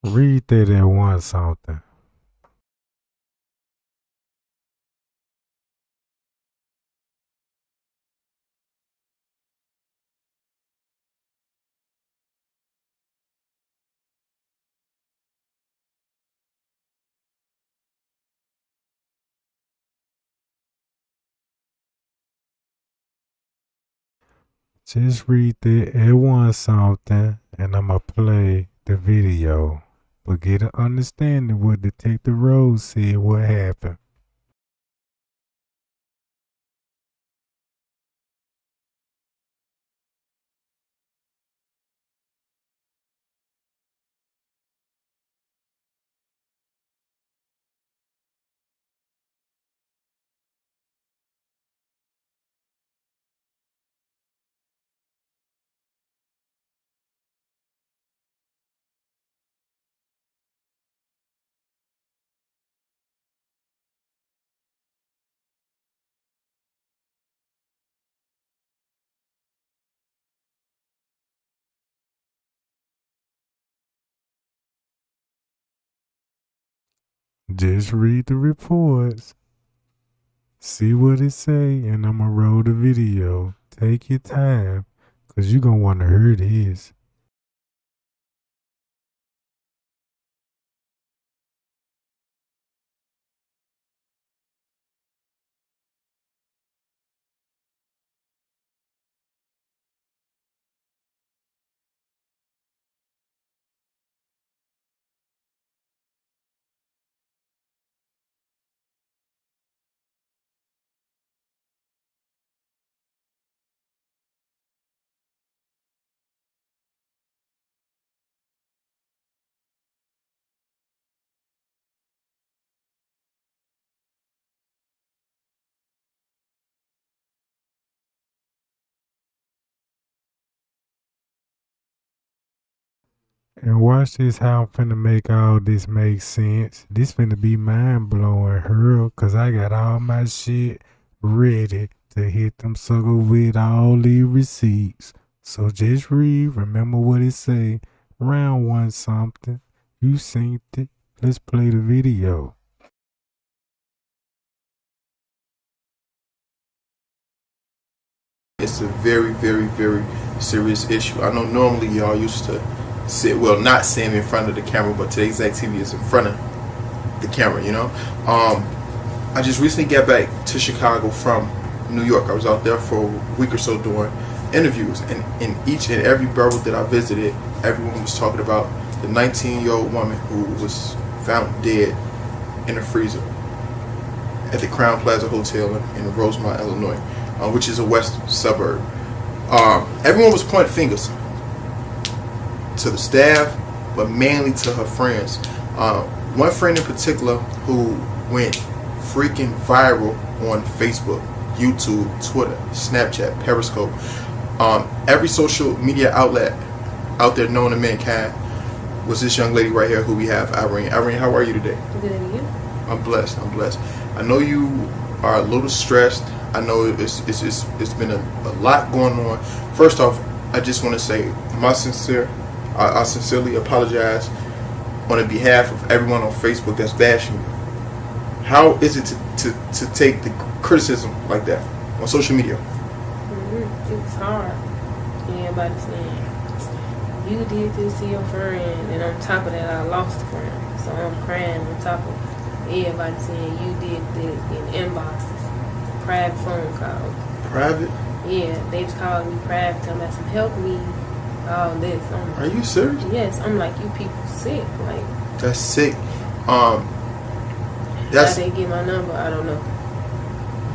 Read that at one something. Just read that at one something and I'ma play the video. But get an understanding what Detective Rose said what happened. Just read the reports. See what it say and I'ma roll the video. Take your time, cause you gonna wanna hear this. And watch this how I'm finna make all this make sense. This finna be mind blowing, her, cause I got all my shit ready to hit them sucker with all the receipts. So just read, remember what it say. Round one something. You synced it. Let's play the video. It's a very, very, very serious issue. I know normally y'all used to sit, well, not sitting in front of the camera, but today's activity is in front of the camera, you know. I just recently got back to Chicago from New York. I was out there for a week or so doing interviews, and in each and every borough that I visited, everyone was talking about the 19-year-old woman who was found dead in a freezer at the Crown Plaza Hotel in Rosemont, Illinois, which is a west suburb. Everyone was pointing fingers to the staff, but mainly to her friends. One friend in particular who went freaking viral on Facebook, YouTube, Twitter, Snapchat, Periscope, every social media outlet out there known to mankind, was this young lady right here who we have, Irene. Irene, how are you today? Good, and you? I'm blessed. I'm blessed. I know you are a little stressed. I know it's been a lot going on. First off, I just want to say I sincerely apologize on the behalf of everyone on Facebook that's bashing you. How is it to take the criticism like that on social media? It's hard. Everybody saying you did this to your friend, and on top of that, I lost a friend. So I'm crying on top of everybody saying you did this in inboxes, private phone calls. Private? Yeah, they just called me private, telling me some help me, all this. Are you serious? Yes, I'm like, you people sick. Like, that's sick. That's how they get my number, I don't know.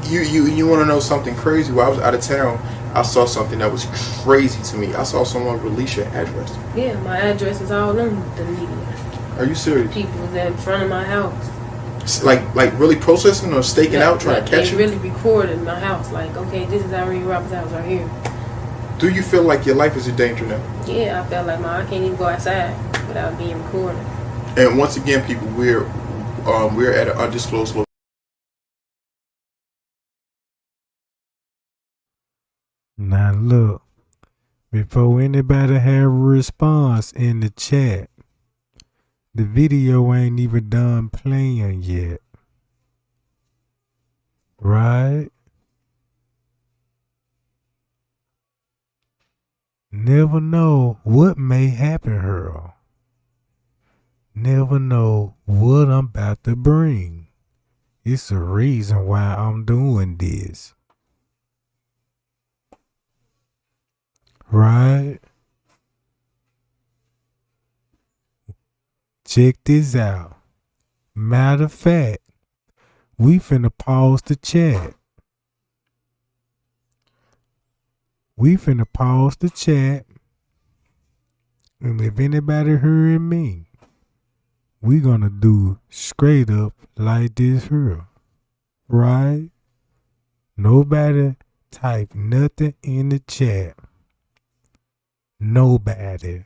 You want to know something crazy? While I was out of town, I saw something that was crazy to me. I saw someone release your address. Yeah, my address is all on the media. Are you serious? People was in front of my house. Like really processing or staking out, trying to catch you? They really recorded my house. Like, okay, this is Irene Roberts' house right here. Do you feel like your life is in danger now? Yeah, I felt like I can't even go outside without being recorded. And once again, people, we're at an undisclosed location. Now look, before anybody have a response in the chat, The video ain't even done playing yet. Right? Never know what may happen here. Never know what I'm about to bring. It's a reason why I'm doing this. Right? Check this out. Matter of fact, we finna pause the chat. And if anybody hearing me, we gonna do straight up like this here. Right? Nobody type nothing in the chat. Nobody.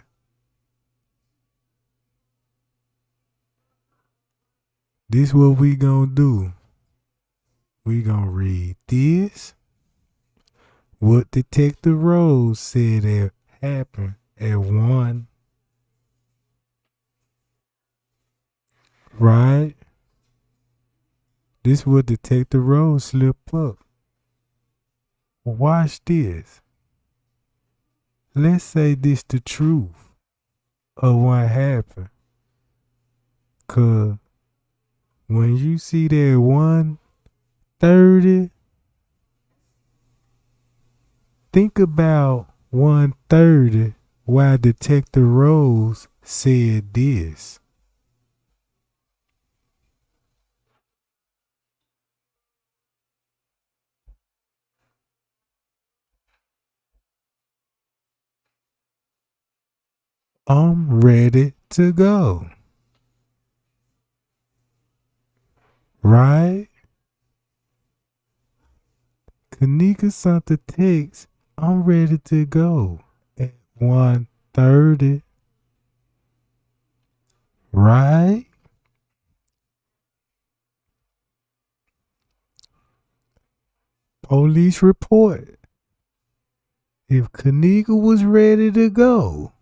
This what we gonna do. We gonna read this. What Detective Rose said that happened at 1. Right? This what Detective Rose slipped up. Watch this. Let's say this the truth of what happened. 'Cause when you see that 1:30, think about 1:30 while Detective Rose said this. I'm ready to go. Right? Kenneka sent the text, I'm ready to go at 1:30. Right? Police report. If Kenneka was ready to go.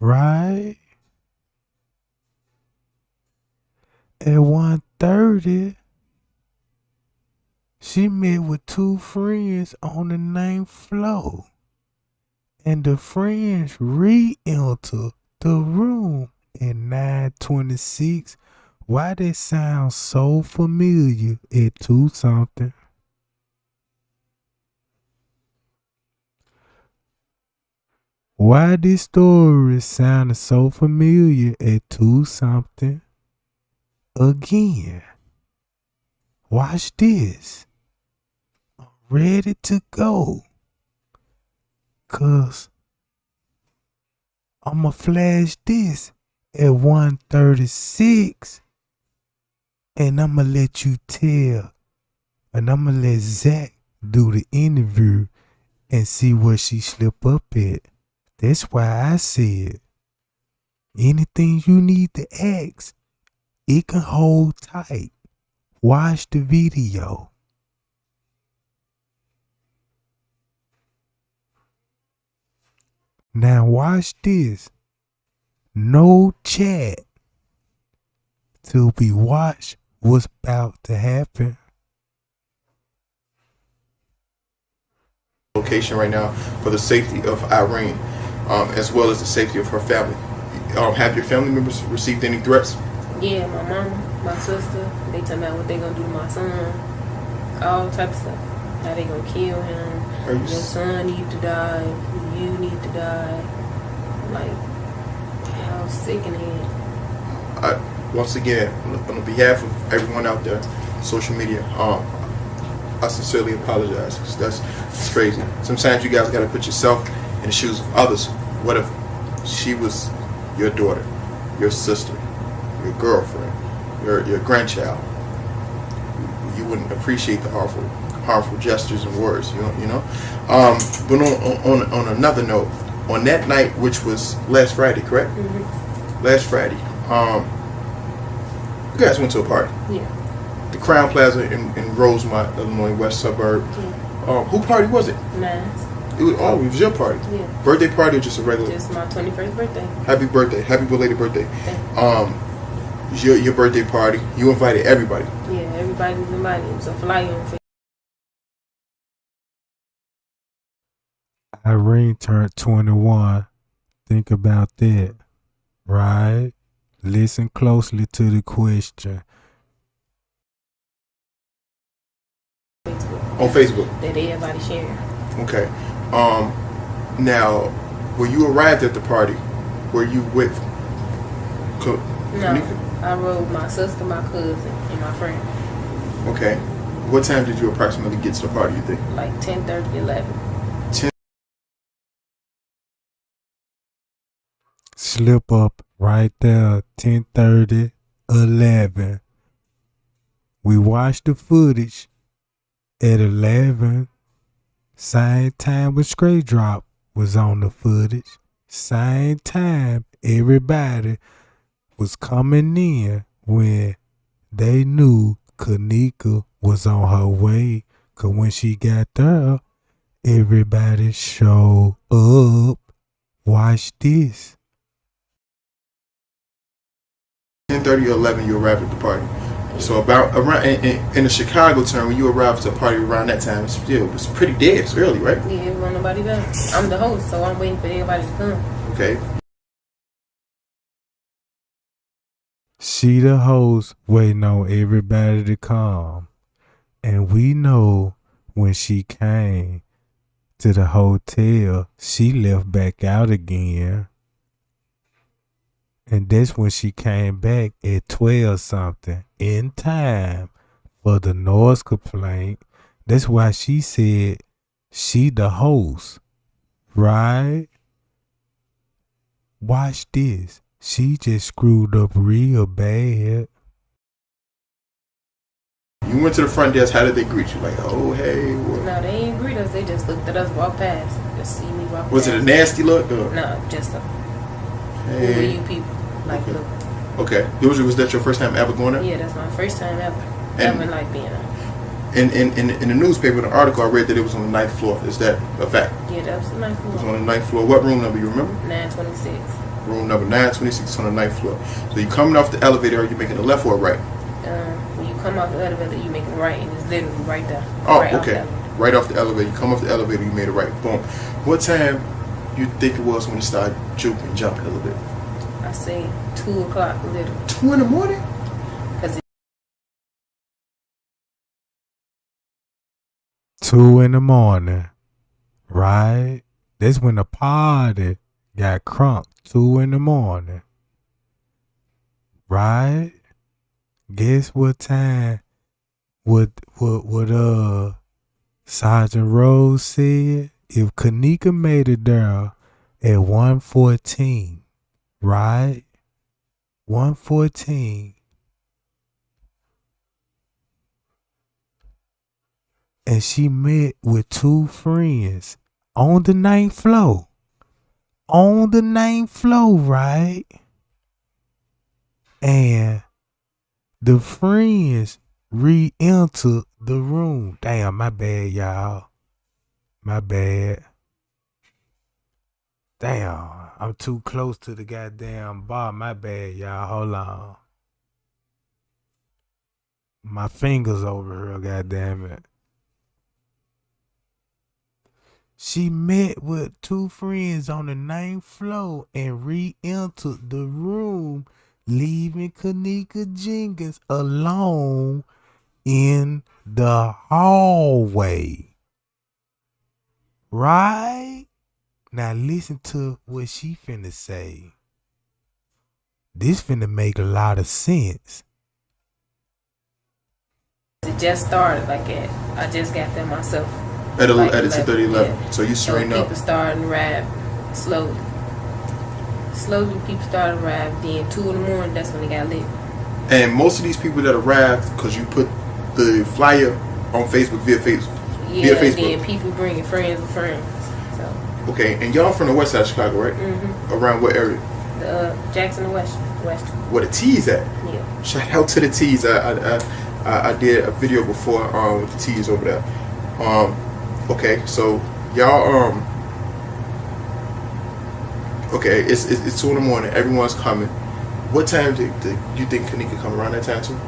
Right? At 1:30, she met with 2 friends on the 9th floor. And the friends re-entered the room at 9:26. Why that sound so familiar at 2-something? Why this story sounded so familiar at 2-something? Again, watch this. I'm ready to go. 'Cause I'ma flash this at 1:36. And I'ma let you tell. And I'ma let Zach do the interview and see where she slip up at. That's why I said, anything you need to ask, it can hold tight. Watch the video. Now watch this. No chat till we watch what's about to happen. Location right now for the safety of Irene, as well as the safety of her family. Have your family members received any threats? Yeah, my mama, my sister, they talking about what they gonna do to my son. All type of stuff. How they gonna kill him. Your son need to die. You need to die. Like, how sick in the head. Once again, on behalf of everyone out there, social media, I sincerely apologize. That's crazy. Sometimes you guys got to put yourself in the shoes of others. What if she was your daughter, your sister, your girlfriend, your grandchild? You wouldn't appreciate the harmful gestures and words. You know. But on another note, on that night, which was last Friday, correct? Mm-hmm. Last Friday, you guys went to a party. Yeah. The Crown Plaza in Rosemont, Illinois, west suburb. Yeah. Who party was it? Mine. It was your party. Yeah. Birthday party or just a regular? Just my 21st birthday. Happy birthday. Happy belated birthday. Thank you. Your birthday party. You invited everybody. Yeah, everybody was invited. It was a flyer on Facebook. Irene turned 21. Think about that, right? Listen closely to the question. On Facebook. That everybody sharing. Okay. Now, when you arrived at the party, were you with Kenneka? No, I rode my sister, my cousin, and my friend. Okay. What time did you approximately get to the party, you think? Like 10:30, 11. Slip up right there, 10:30, 11. We watched the footage at 11. Same time with Straight Drop was on the footage. Same time everybody was coming in when they knew Kenneka was on her way. Cause when she got there, everybody showed up. Watch this. 10:30 or 11, you arrived at the party. So about around in the Chicago term, when you arrived to a party around that time, it was pretty dead. It's early, right? Yeah, it wasn't nobody there. I'm the host, so I'm waiting for everybody to come. Okay. She the host waiting on everybody to come. And we know when she came to the hotel, she left back out again. And that's when she came back at 12 something in time for the noise complaint. That's why she said she the host, right? Watch this. She just screwed up real bad. You went to the front desk. How did they greet you? Like, oh, hey. What? No, they ain't greet us. They just looked at us, walk past. Just see me walk Was past. it a nasty look? Or? No, just a Hey. who are you people? Like, Okay. look. Okay. Was that your first time ever going there? Yeah, that's my first time ever. And- Ever like being there. In the newspaper, in the article, I read that it was on the 9th floor. Is that a fact? Yeah, that was the ninth It was floor. on the 9th floor. What room number you remember? 926. Room number 926 on the 9th floor. So you coming off the elevator, are you making a left or a right? When you come off the elevator, you make a right, and it's literally right there. Oh, right off the okay. elevator. Right off the elevator. You come off the elevator, you made a right. Boom. What time you think it was when it started juking, jumping a little bit? I say 2 o'clock, literally. 2 in the morning? Cause 2 in the morning, right? That's when the party got crunk. 2 in the morning, right? Guess what time? What Sergeant Rose said? If Kenneka made it there at 1:14, right? 1:14. And she met with 2 friends on the 9th floor. On the 9th floor, right? And the friends re-entered the room. Damn, my bad, y'all. My bad. Damn, I'm too close to the goddamn bar. My bad, y'all. Hold on. My fingers over here, goddamn it. She met with 2 friends on the 9th floor and re-entered the room, leaving Kenneka Jenkins alone in the hallway. Right? Now listen to what she finna say. This finna make a lot of sense. it just started like that. I just got there myself. At a Like 10:30, 11. yeah. So you So straighten up. people started to arrive slowly. Slowly people started to arrive. Then 2 in the morning, that's when they got lit. And most of these people that arrived, because you put the flyer on Facebook via Facebook. Yeah, Via Facebook. then people bringing friends of friends. So Okay, and y'all from the west side of Chicago, right? Around what area? the Jackson West. Where the T's at? Yeah. Shout out to the T's. I did a video before with the T's over there. Okay, so y'all Okay, it's 2 in the morning. Everyone's coming. What time did you think Kenneka come around that time too?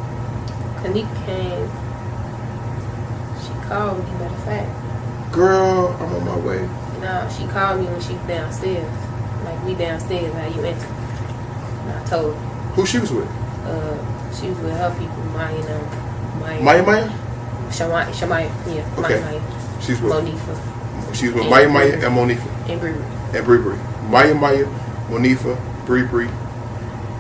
Kenneka came. She called me, matter of fact. Girl, I'm on my way. No, she called me when she was downstairs. Like, we downstairs, how you enter. And I told her. Who she was with? She was with her people, Maya. Maya? Shamaya, yeah. Okay. Maya. She's with Monifa. She's with Maya and Monifa. And Bree. And Bree. Maya, Monifa, Bree,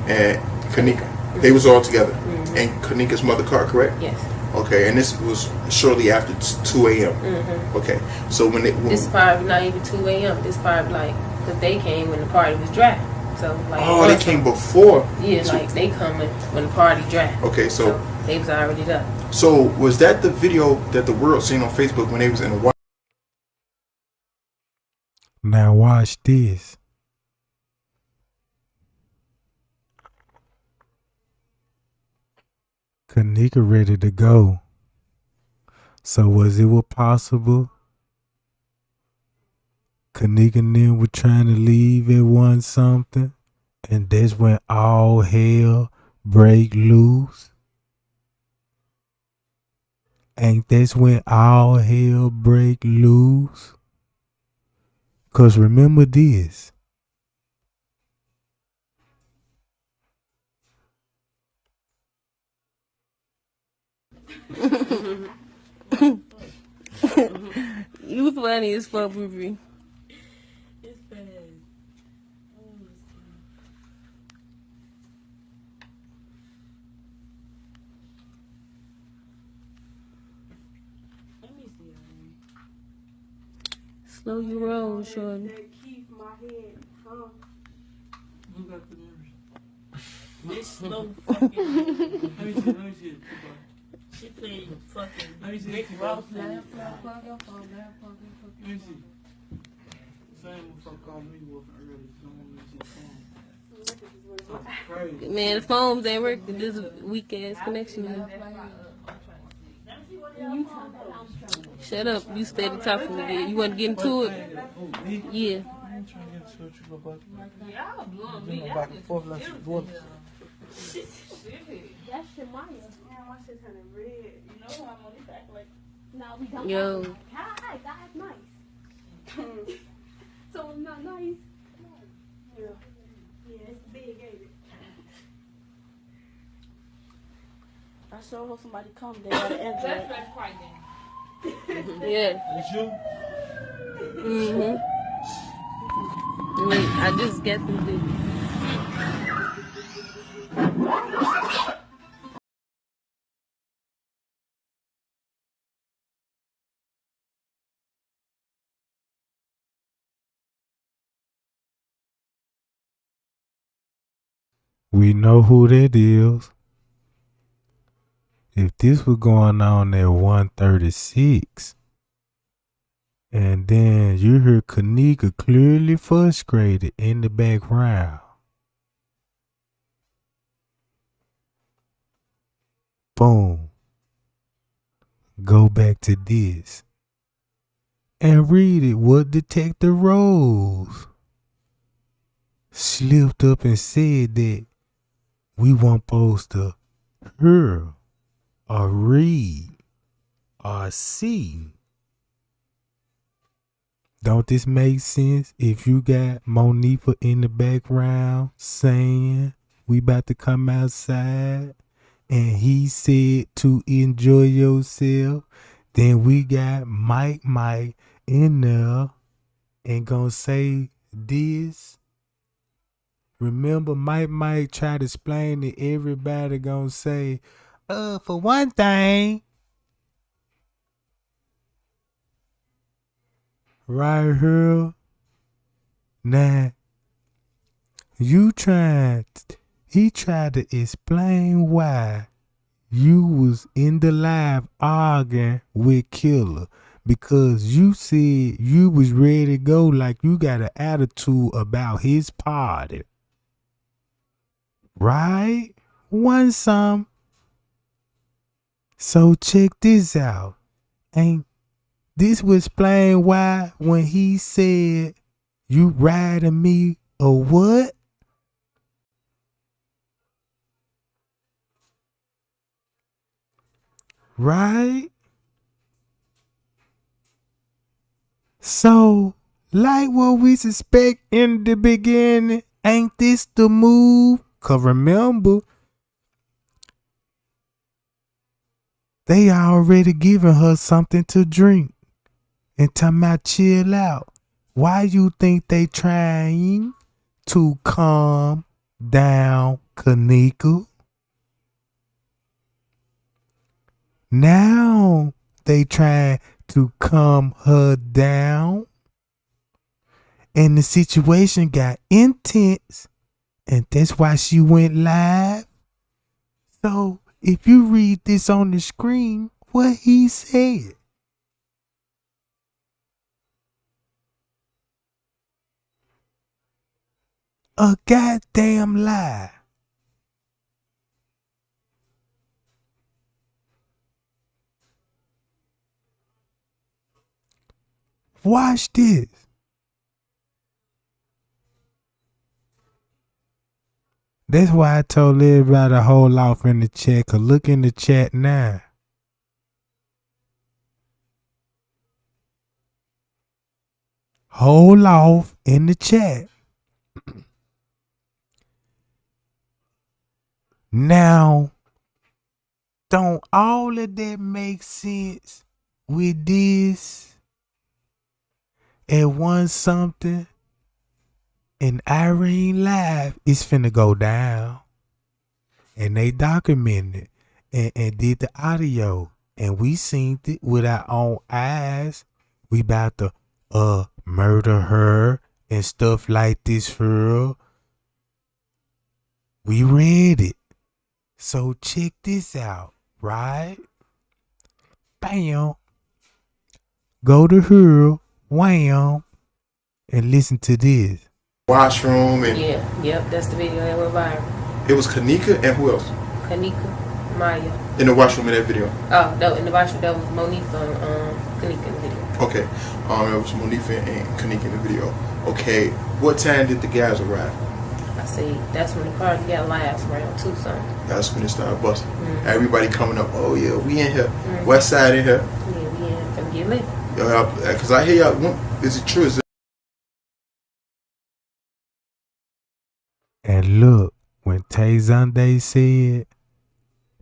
and Kenneka. Mm-hmm. They was all together. Mm-hmm. And Kenneka's mother car, correct? Yes. Okay, and this was shortly after 2 a.m. Mm-hmm. Okay, so when this probably not even 2 a.m. This probably like, because they came when the party was dry. So like, oh, they came before. Yeah, like they coming when the party dry. Okay, so they was already there. So was that the video that the world seen on Facebook when they was in the White? Now watch this. Kenneka ready to go. So was it possible Kenneka and them were trying to leave at one something, and that's when all hell break loose? Ain't that's when all hell break loose? 'Cause remember this. You funny as fuck, Ruby. It's bad. Let me see. Slow your roll, shorty. That keep my head, huh? Look at the mirror. This slow fucking. Let me see. She playing fucking. Let me see. Rick Ross. Let me see. Same fuck on me walking early. Don't want me to see the phone. That's crazy. Man, the phones ain't working. This weak ass connection here. Shut up. You steady talking to me. You want to get into it? Yeah. I'm trying to get into it. You go back. Y'all blowing me back and forth like some water. That's Shamaya. Man, my shit turning red. You know I'm on this act like. No, we don't. Yo. Hi, that's nice. So it's not nice. Yeah. Yeah, it's big, ain't it? I sure hope somebody come. They got an Android. Yeah. It's you? Mm-hmm. Wait, I just got through We know who that is. If this was going on at 1:36, and then you hear Kenneka clearly frustrated in the background. Boom. Go back to this and read it. What Detective Rose slipped up and said that we weren't supposed to hear or read or see. Don't this make sense if you got Monifa in the background saying we about to come outside and he said to enjoy yourself? Then we got Mike in there and gonna say this. Remember, Mike tried to explain that everybody gonna say, for one thing, right here. Now, he tried to explain why you was in the live arguing with Killer. Because you said you was ready to go like you got an attitude about his party. Right? Want some? So check this out. Ain't this was explain why when he said you riding me A what? Right? So, like what we suspect in the beginning, ain't this the move? 'Cause remember, they already giving her something to drink and talking about chill out. Why you think they trying to calm down Kenneka? Now they trying to calm her down. And the situation got intense. And that's why she went live. So if you read this on the screen, what he said. A goddamn lie. Watch this. That's why I told everybody to hold off in the chat. 'Cause look in the chat now. Hold off in the chat. Now, don't all of that make sense with this? At one something, and Irene Live is finna go down. And they documented it and did the audio. And we seen it with our own eyes. We about to murder her and stuff like this her. We read it. So check this out, right? Bam. Go to her, wham, and listen to this. Washroom and Yep, that's the video that went viral. it was Kenneka and who else Kenneka, Maya. in the washroom in that video? Oh, no, in the washroom, that was Monique from Kenneka in the video. Okay, it was Monifa and Kenneka in the video. Okay, what time did the guys arrive? I see, that's when the party got last around 2 something. That's when it started busting. Mm-hmm. Everybody coming up. Oh yeah, we in here. Mm-hmm. West side in here. Yeah, we ain't gonna get lit. Because I hear y'all. Is it true? Is it And look, when Tay Zonday said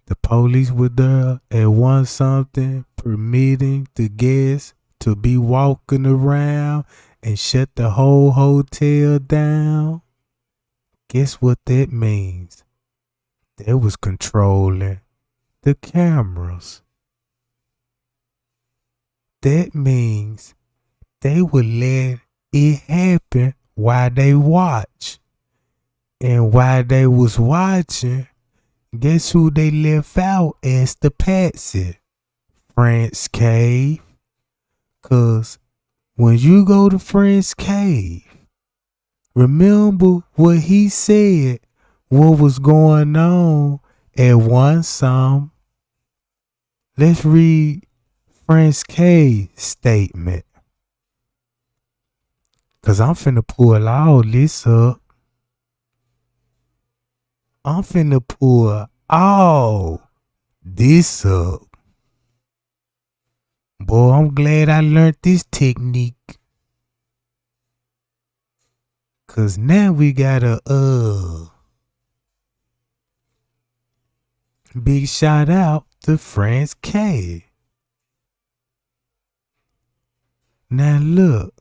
the police were there at one something, permitting the guests to be walking around and shut the whole hotel down, guess what that means? They was controlling the cameras. That means they would let it happen while they watch. And while they was watching, guess who they left out as the patsy? French Cave. 'Cause when you go to French Cave, remember what he said, what was going on at one some. Let's read French Cave's statement. 'Cause I'm finna pull all this up. I'm finna pull all this up. Boy, I'm glad I learned this technique. 'Cause now we got a big shout out to France K. Now look.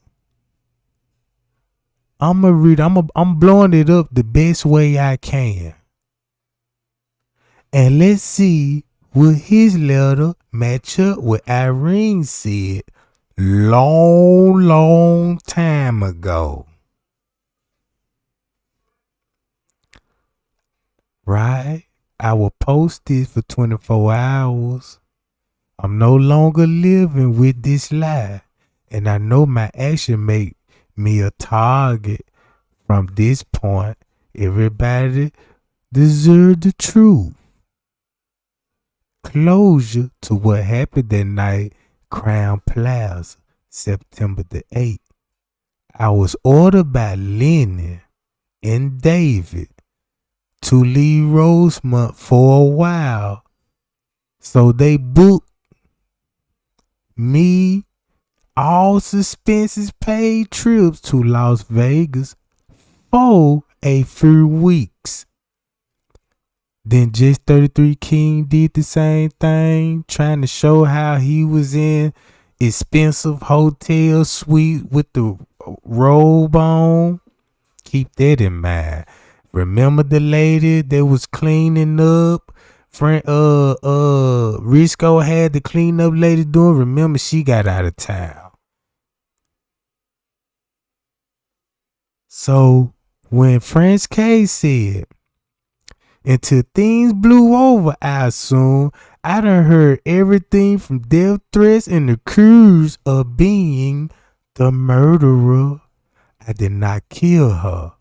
I'm blowing it up the best way I can. And let's see will his letter match up with Irene said long time ago. Right? I will post this for 24 hours. I'm no longer living with this lie. And I know my action make me a target. From this point, everybody deserves the truth. Closure to what happened that night, Crown Plaza, September the 8th. I was ordered by Lenny and David to leave Rosemont for a while. So they booked me all suspenses paid trips to Las Vegas for a few weeks. Then Just 33 King did the same thing, trying to show how he was in expensive hotel suite with the robe on. Keep that in mind. Remember the lady that was cleaning up? Risco had the cleanup lady doing. Remember, she got out of town. So when French K said, until things blew over, I assume I done heard everything from death threats and the accused of being the murderer. I did not kill her,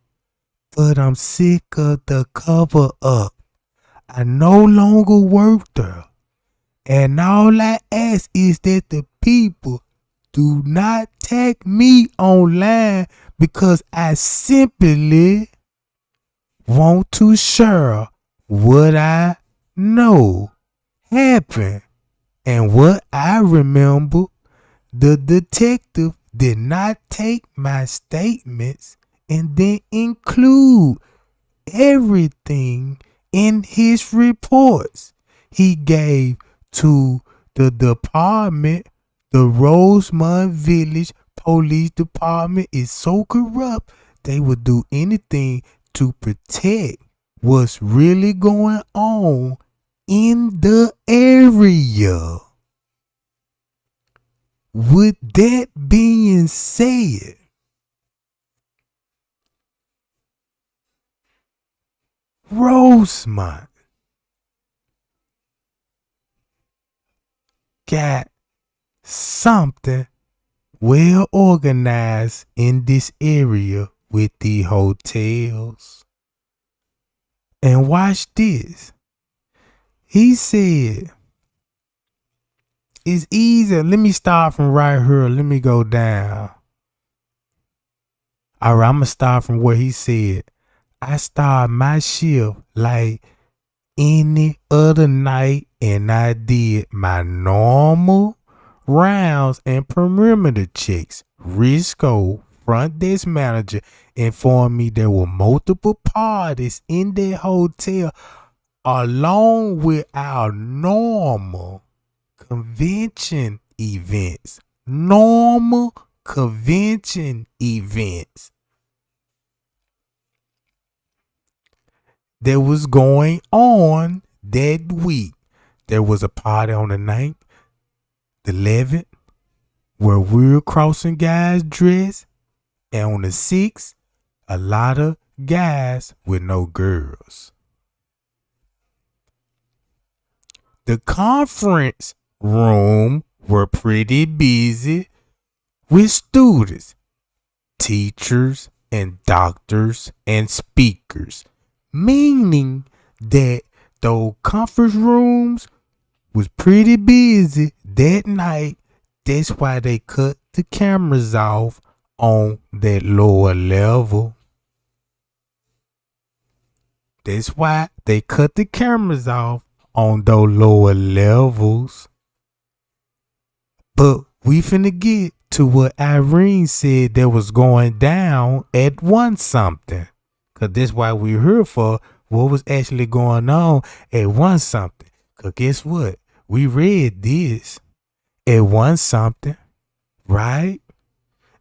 but I'm sick of the cover up. I no longer work there. And all I ask is that the people do not tag me online because I simply want to share what I know happened and what I remember. The detective did not take my statements and then include everything in his reports. He gave to the department. The Rosemont Village Police Department is so corrupt they would do anything to protect what's really going on in the area. With that being said, Rosemont got something well organized in this area with the hotels. And watch this. He said, it's easy. Let me start from right here. Let me go down. All right, I'm going to start from where he said, I start my shift like any other night and I did my normal rounds and perimeter checks. Risco, front desk manager, informed me there were multiple parties in the hotel along with our normal convention events. Normal convention events that was going on that week. There was a party on the 9th, the 11th, where we're crossing guys dressed, and on the 6th, a lot of guys with no girls. The conference room were pretty busy with students, teachers, and doctors and speakers, meaning that those conference rooms was pretty busy that night. That's why they cut the cameras off on that lower level. That's why they cut the cameras off on those lower levels. But we finna get to what Irene said that was going down at one something. Cause that's why we're here for what was actually going on at one something. Cause guess what? We read this at one something, right?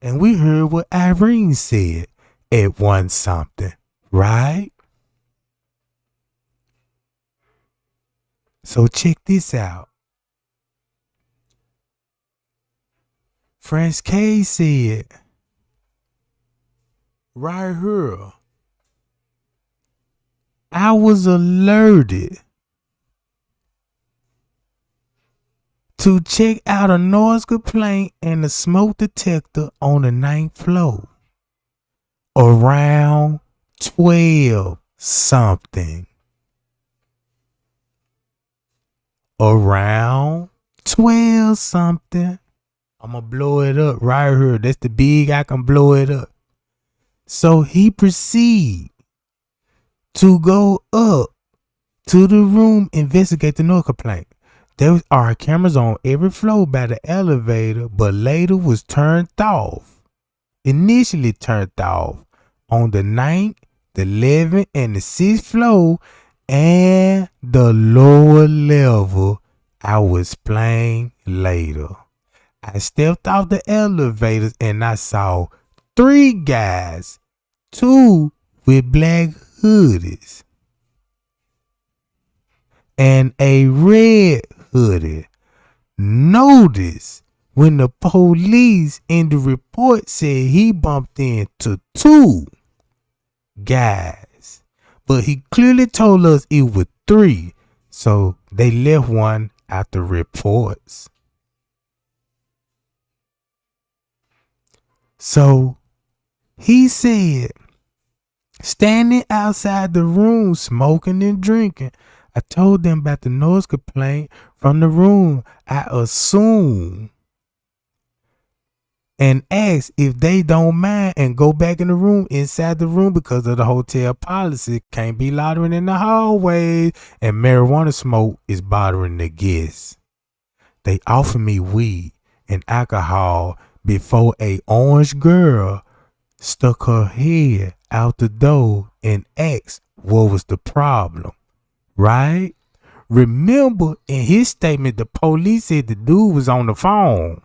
And we heard what Irene said at one something, right? So check this out. French K said, right here, I was alerted to check out a noise complaint and a smoke detector on the 9th floor around 12 something. Around 12 something. I'm gonna blow it up right here. That's the big I can blow it up. So he proceed to go up to the room, investigate the noise complaint. There are cameras on every floor by the elevator, but later was turned off. Initially turned off on the 9th, the 11th, and the 6th floor, and the lower level. I will explain later. I stepped off the elevators and I saw 3 guys, 2 with black hoodies and a red hoodie. Notice when the police in the report said he bumped into 2 guys, but he clearly told us it was 3, so they left one out the reports. So he said, standing outside the room smoking and drinking, I told them about the noise complaint from the room. I assume and asked if they don't mind and go back in the room inside the room because of the hotel policy. Can't be loitering in the hallways and marijuana smoke is bothering the guests. They offered me weed and alcohol before a orange girl stuck her head out the door and asked what was the problem, right? Remember, in his statement, the police said the dude was on the phone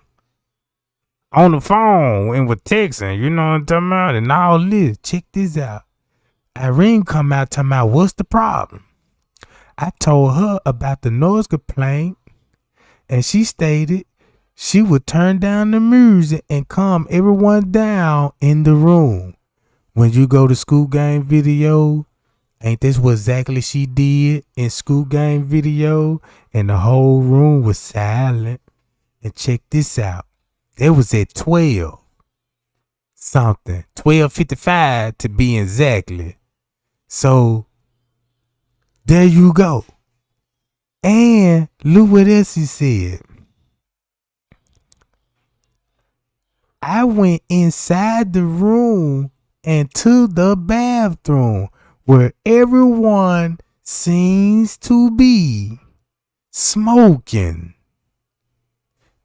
and was texting, you know what I'm talking about? And all this, check this out. Irene come out talking about what's the problem. I told her about the noise complaint, and she stated she would turn down the music and calm everyone down in the room. When you go to school game video, ain't this what exactly she did in school game video? And the whole room was silent. And check this out. It was at 12 something, 12:55 to be exactly. So there you go. And look what else he said. I went inside the room and to the bathroom where everyone seems to be smoking.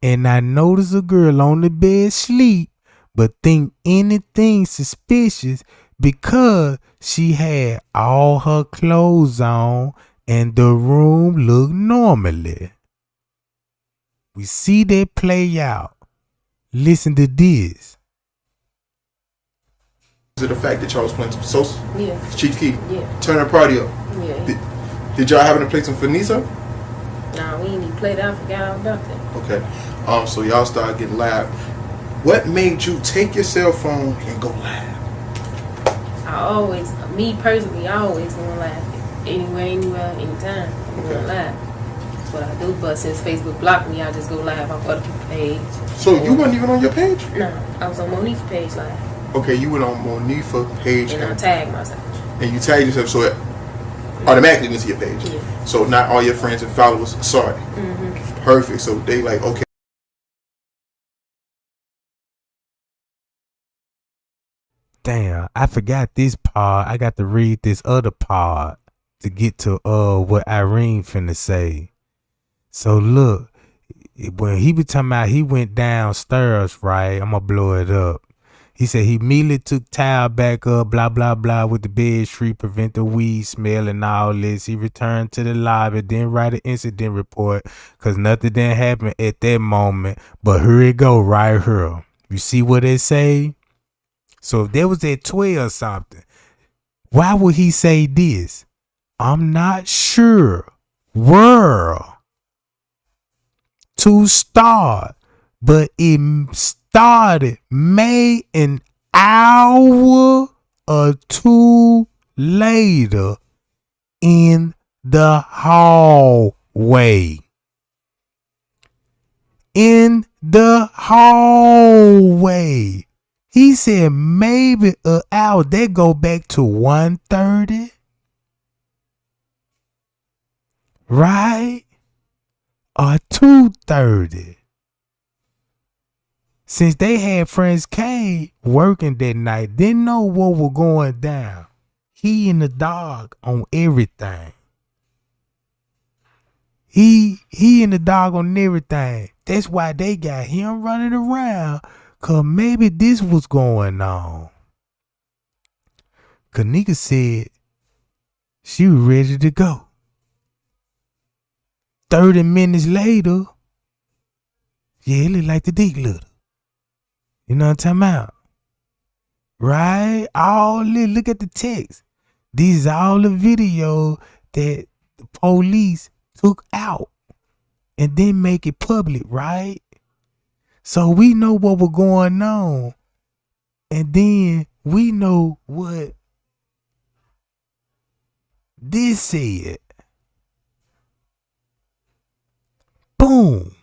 And I noticed a girl on the bed sleep, but think anything suspicious because she had all her clothes on and the room looked normally. We see that play out. Listen to this. Is it the fact that y'all was playing some Sosa? Yeah. Chief Key? Yeah. Turn the party up. Yeah. Did y'all happen to play some Finisa? Nah, we ain't even played out. Forgot all about that. Okay. So y'all started getting live. What made you take your cell phone and go live? Me personally, I always going live. Anywhere, anytime. I'm going live. That's what I do. But since Facebook blocked me, I just go live off other people's page. So you weren't even on your page? No, I was on Monique's page live. Okay, you went on Monifa's page And I tagged myself. And you tagged yourself, so it automatically went to your page. Yeah. So not all your friends and followers saw it. Mm-hmm. Perfect. So they like, okay. Damn, I forgot this part. I got to read this other part to get to what Irene finna say. So look, when he be talking about he went downstairs, right? I'm gonna blow it up. He said he immediately took towel back up, blah, blah, blah, with the bed sheet, prevent the weed smell and all this. He returned to the lobby, didn't write an incident report because nothing didn't happen at that moment. But here it go right here. You see what it say? So if there was at 12 something, why would he say this? I'm not sure where to start, but it started May an hour or two later in the hallway. In the hallway. He said maybe an hour. They go back to 1:30. Right? Or 2:30. since they had Friends K working that night, didn't know what was going down. He in the dog on everything. He in the dog on everything. That's why they got him running around, cause maybe this was going on. Kenneka said she was ready to go. 30 minutes later, yeah, it looked like the dick little. You know what I'm talking about? Right? All this, look at the text. These are all the video that the police took out and then make it public, right? So we know what was going on. And then we know what this said. Boom.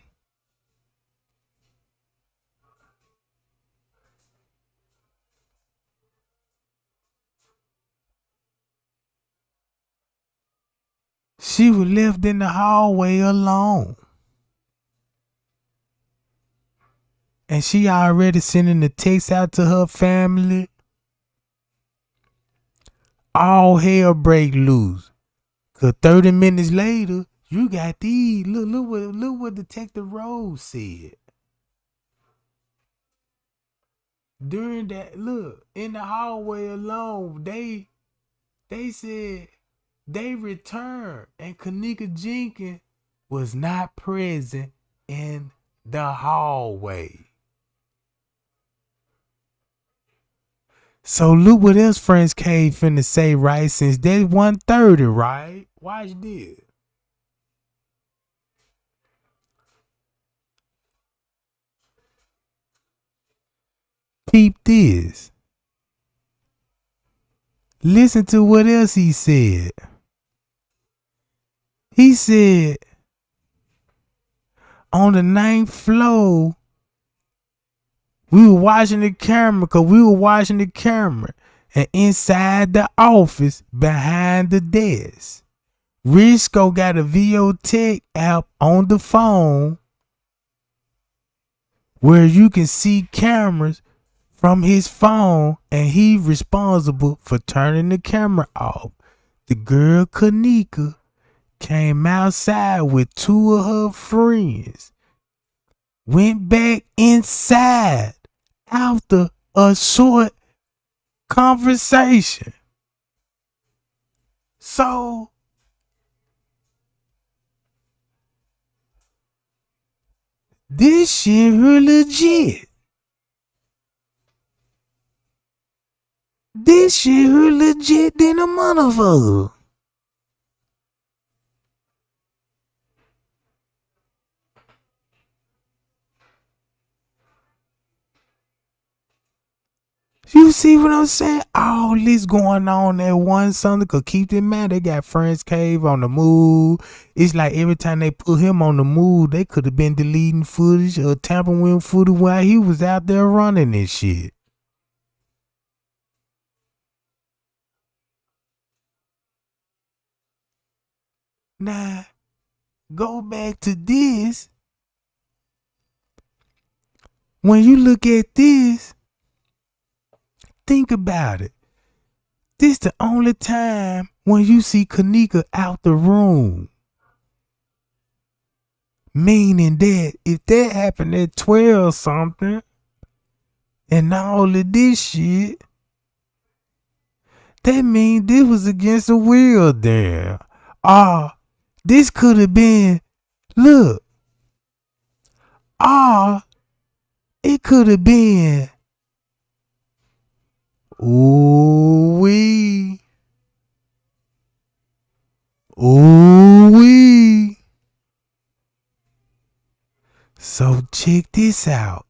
She was left in the hallway alone. And she already sending the text out to her family. All hell break loose. Cause 30 minutes later, you got these. Look what Detective Rose said. During that, look, in the hallway alone, they said they returned and Kenneka Jenkins was not present in the hallway. So look what else Friends K finna say, right? Since that's 1:30, right? Watch this. Peep this. Listen to what else he said. He said, on the 9th floor, we were watching the camera and inside the office behind the desk, Risco got a Videotech app on the phone where you can see cameras from his phone and he's responsible for turning the camera off. The girl Kenneka came outside with 2 of her friends, went back inside after a short conversation. So this shit her legit. This shit her legit than a motherfucker. You see what I'm saying? All this going on at one Sunday. Cause keep in mind they got Friends Cave on the move. It's like every time they put him on the move, they could have been deleting footage or tampering with footage while he was out there running this shit. Now, go back to this. When you look at this, think about it. This the only time when you see Kenneka out the room. Meaning that if that happened at 12 something and all of this shit, that means this was against the will there. This could have been, look, it could have been, ooh-wee. So check this out.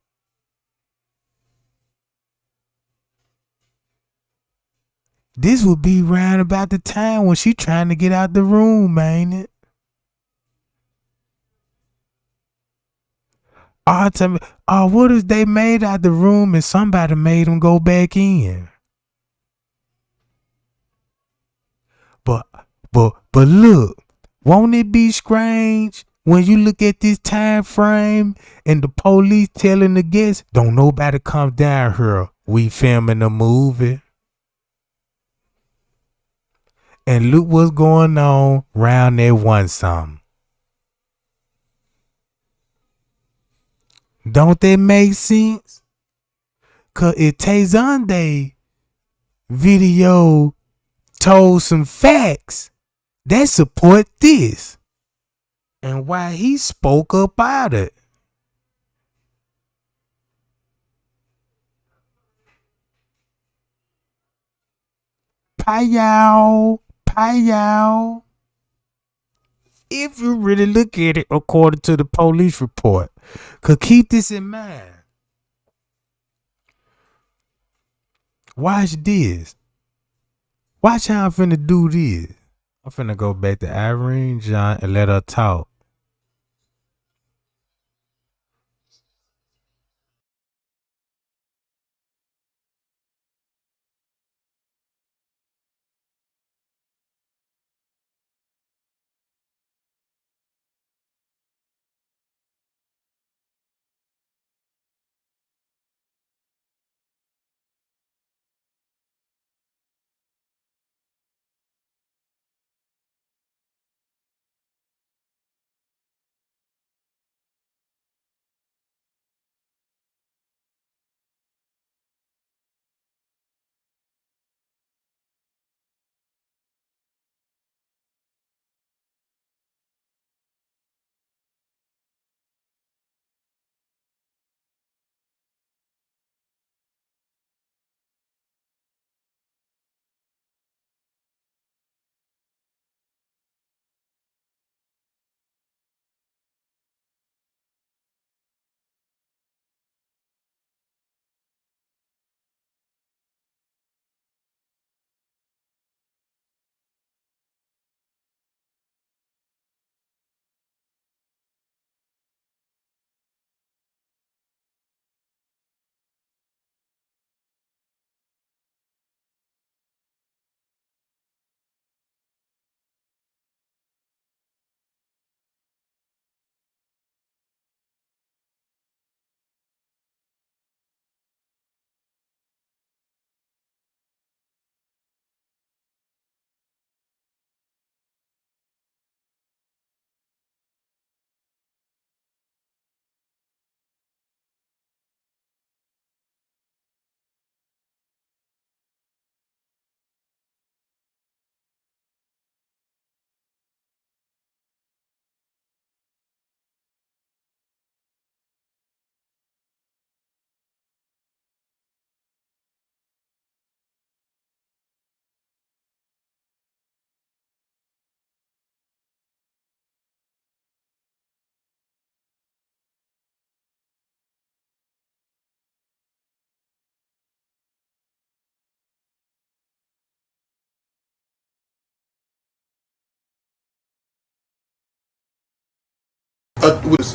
This would be round about the time when she trying to get out the room, ain't it? Tell me, what if they made out the room and somebody made them go back in? But look, won't it be strange When you look at this time frame and the police telling the guests, don't nobody come down here. We filming a movie. And look what's going on round that one something. Don't that make sense? Cause if Tay video told some facts that support this. And why he spoke about it. Payow. If you really look at it according to the police report. Cause keep this in mind. Watch this. Watch how I'm finna do this. I'm finna go back to Irene John and let her talk.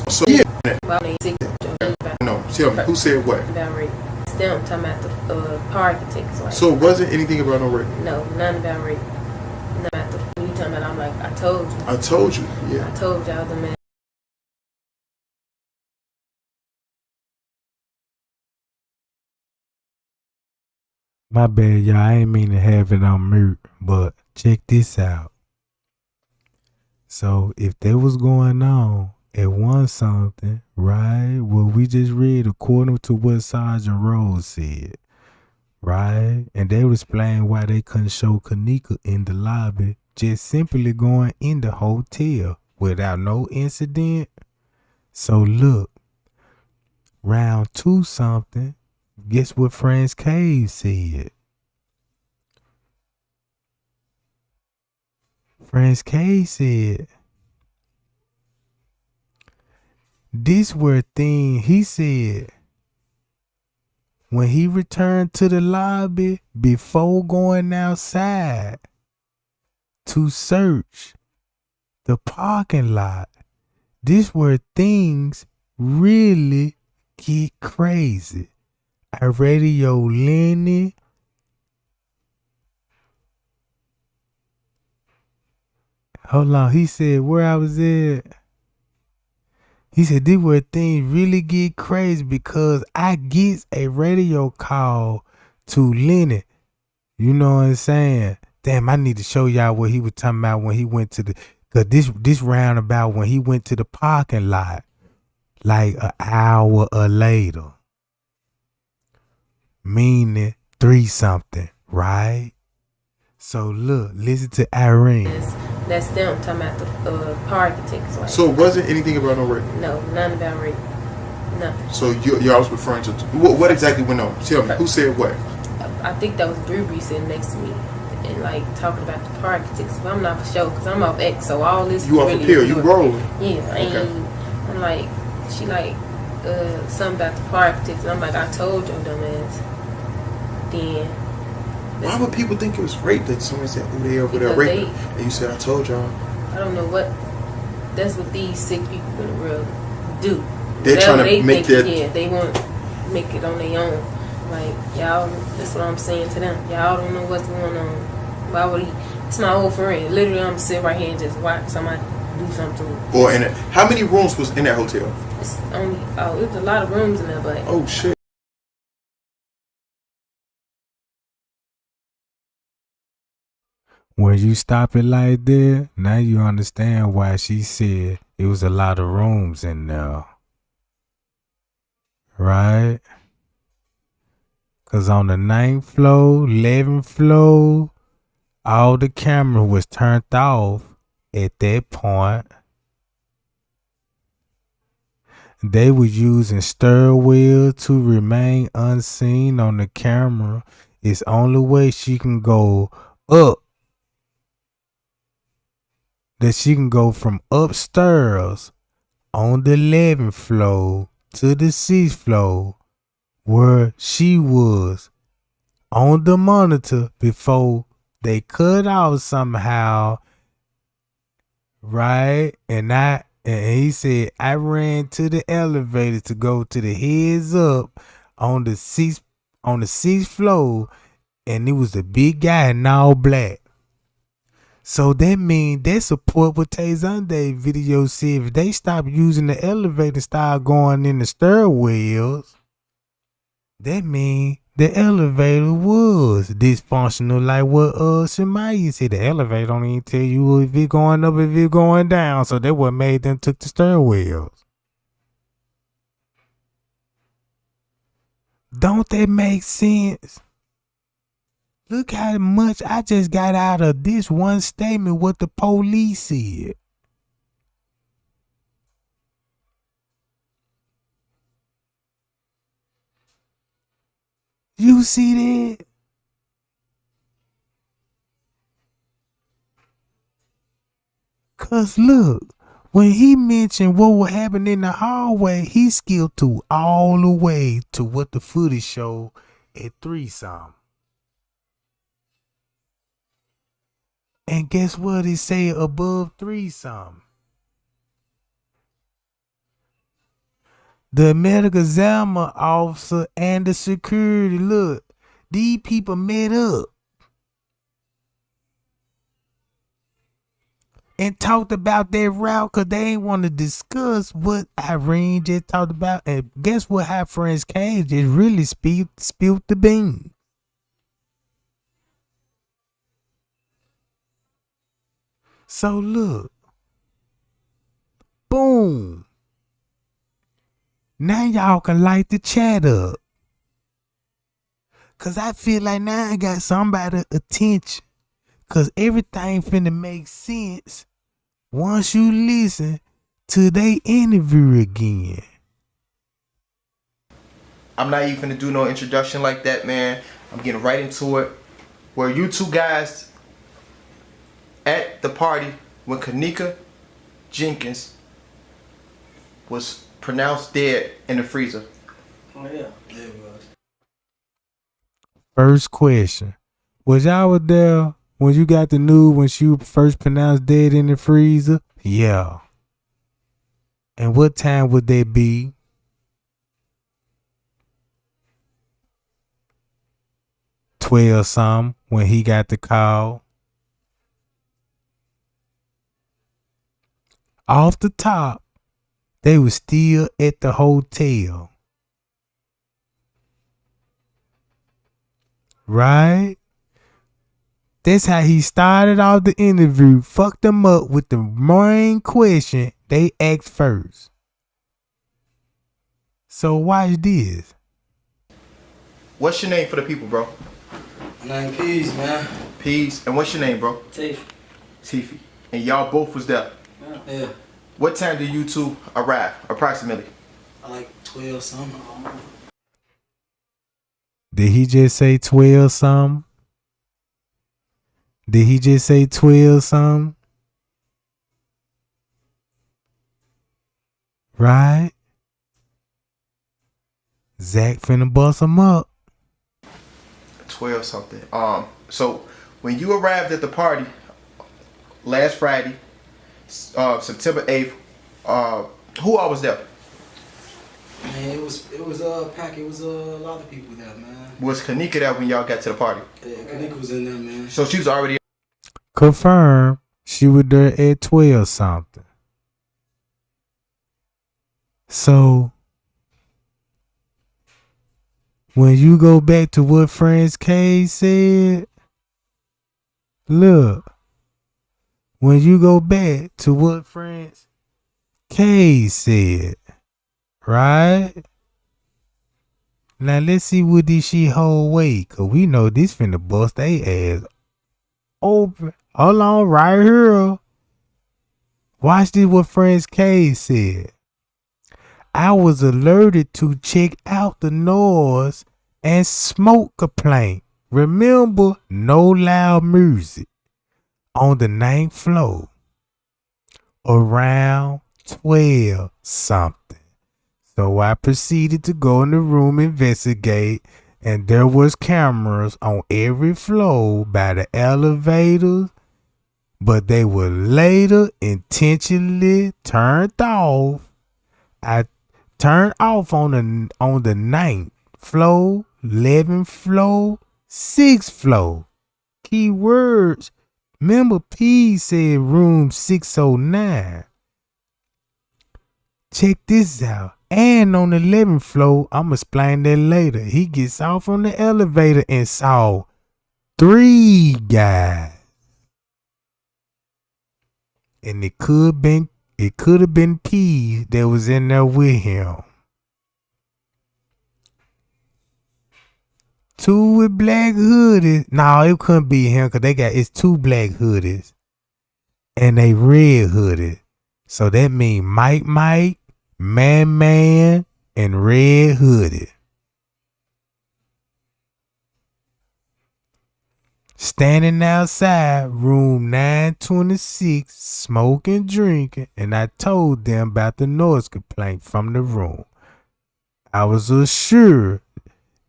So yeah, No, tell me who said what? about rape. Them talking about the architects. Like, So it wasn't anything about no rape. no, none about rape. None about the you talking about. I'm like, I told you. I told you. Yeah. I told y'all the man. My bad, y'all. I ain't mean to have it on mute, but check this out. So if that was going on, it was something, right? Well, we just read according to what Sergeant Rose said, right? And they would explain why they couldn't show Kenneka in the lobby, just simply going in the hotel without no incident. So look, round 2 something, guess what Franz Cave said? Franz Cave said, this were thing he said when he returned to the lobby before going outside to search the parking lot. This where things really get crazy. I radio Lenny. Hold on, he said where I was at. He said, this where things really get crazy because I get a radio call to Lenny. You know what I'm saying? Damn, I need to show y'all what he was talking about when he went to the, cause this roundabout when he went to the parking lot, like an hour or later. Meaning 3 something, right? So look, listen to Irene. That's them talking about the parking tickets. Like, So it wasn't anything about no rape? no, none about rape. Nothing. So y'all was referring to, what exactly went on? Tell me, who said what? I think that was Brewery sitting next to me and like talking about the parking tickets. But I'm not for sure because I'm off X, so all this. You off a pill, you rolling. Yeah, Okay. I'm like, she like something about the parking tickets. And I'm like, I told your dumb ass. Then. Why would people think it was rape that somebody said, oh, they over there Because raping? And you said, I told y'all. I don't know what. That's what these sick people in the world do. They're Whatever trying to make think, that. Yeah, they want to make it on their own. Like, y'all, that's what I'm saying to them. Y'all don't know what's going on. Why would he? It's my old friend. Literally, I'm sitting right here and just watch somebody do something to him. Or in it. How many rooms was in that hotel? It's only, it was a lot of rooms in there, but Oh, shit. When you stop it like that, now you understand why she said it was a lot of rooms in there. Right? Because on the 9th floor, 11th floor, all the camera was turned off at that point. They were using stairwell to remain unseen on the camera. It's only way she can go up. That she can go from upstairs on the 11th floor to the 6th floor where she was on the monitor before they cut out somehow, right? And he said I ran to the elevator to go to the heads up on the sixth floor, and it was a big guy in all black. So that means they support what Tay Zonday video said. If they stop using the elevator, start going in the stairwells, that means the elevator was dysfunctional, like what Shemaya said. The elevator don't even tell you if it's going up, if it's going down. So that what made them took the stairwells. Don't that make sense? Look how much I just got out of this one statement what the police said. You see that? Cause look, when he mentioned what would happen in the hallway, he skipped to all the way to what the footage showed at 3 something. And guess what it say above 3 something? The medical examiner officer and the security, look, these people met up and talked about that route because they ain't want to discuss what Irene just talked about. And guess what? Her friends came just really spilled the beans. So look, boom. Now y'all can light the chat up. Cause I feel like now I got somebody's attention. Cause everything finna make sense once you listen to they interview again. I'm not even gonna do no introduction like that, man. I'm getting right into it. Were you two guys at the party when Kenneka Jenkins was pronounced dead in the freezer? Oh yeah, there it was. First question. Was y'all there when you got the news when she was first pronounced dead in the freezer? Yeah. And what time would that be? 12 something when he got the call. Off the top, They was still at the hotel. Right? That's how he started off the interview. Fucked them up with the main question they asked first. So watch this. What's your name for the people, bro? My name Peace, man. Peace. And what's your name, bro? Tiff. Tiffy. And y'all both was there. Yeah. What time did you two arrive, approximately? I like 12 something. Did he just say 12 something? Did he just say 12 something? Right? Zach finna bust him up. 12 something. So when you arrived at the party last Friday, September 8th, who all was there? Man, it was packed. It was a lot of people there, man. Was Kenneka there when y'all got to the party? Yeah, Kenneka was in there, man. So she was already. Confirm she was there at 12 something. So when you go back to what Friends K said, look, when you go back to what Friends K said, right? Now let's see what this shit hold weight, cause we know this finna bust they ass open. Hold on, right here. Watch this what Friends K said. I was alerted to check out the noise and smoke complaint. Remember, no loud music on the 9th floor around 12 something. So I proceeded to go in the room, investigate, and there was cameras on every floor by the elevators, but they were later intentionally turned off. I turned off on the 9th floor, 11th floor, 6th floor. Key words. Remember P said room 609. Check this out. And on the 11th floor, I'm going to explain that later. He gets off on the elevator and saw 3 guys. And it could have been P that was in there with him. 2 with black hoodies. No, it couldn't be him because it's 2 black hoodies. And they red hooded. So that means Mike, Man, and red hooded. Standing outside room 926, smoking, drinking, and I told them about the noise complaint from the room. I was assured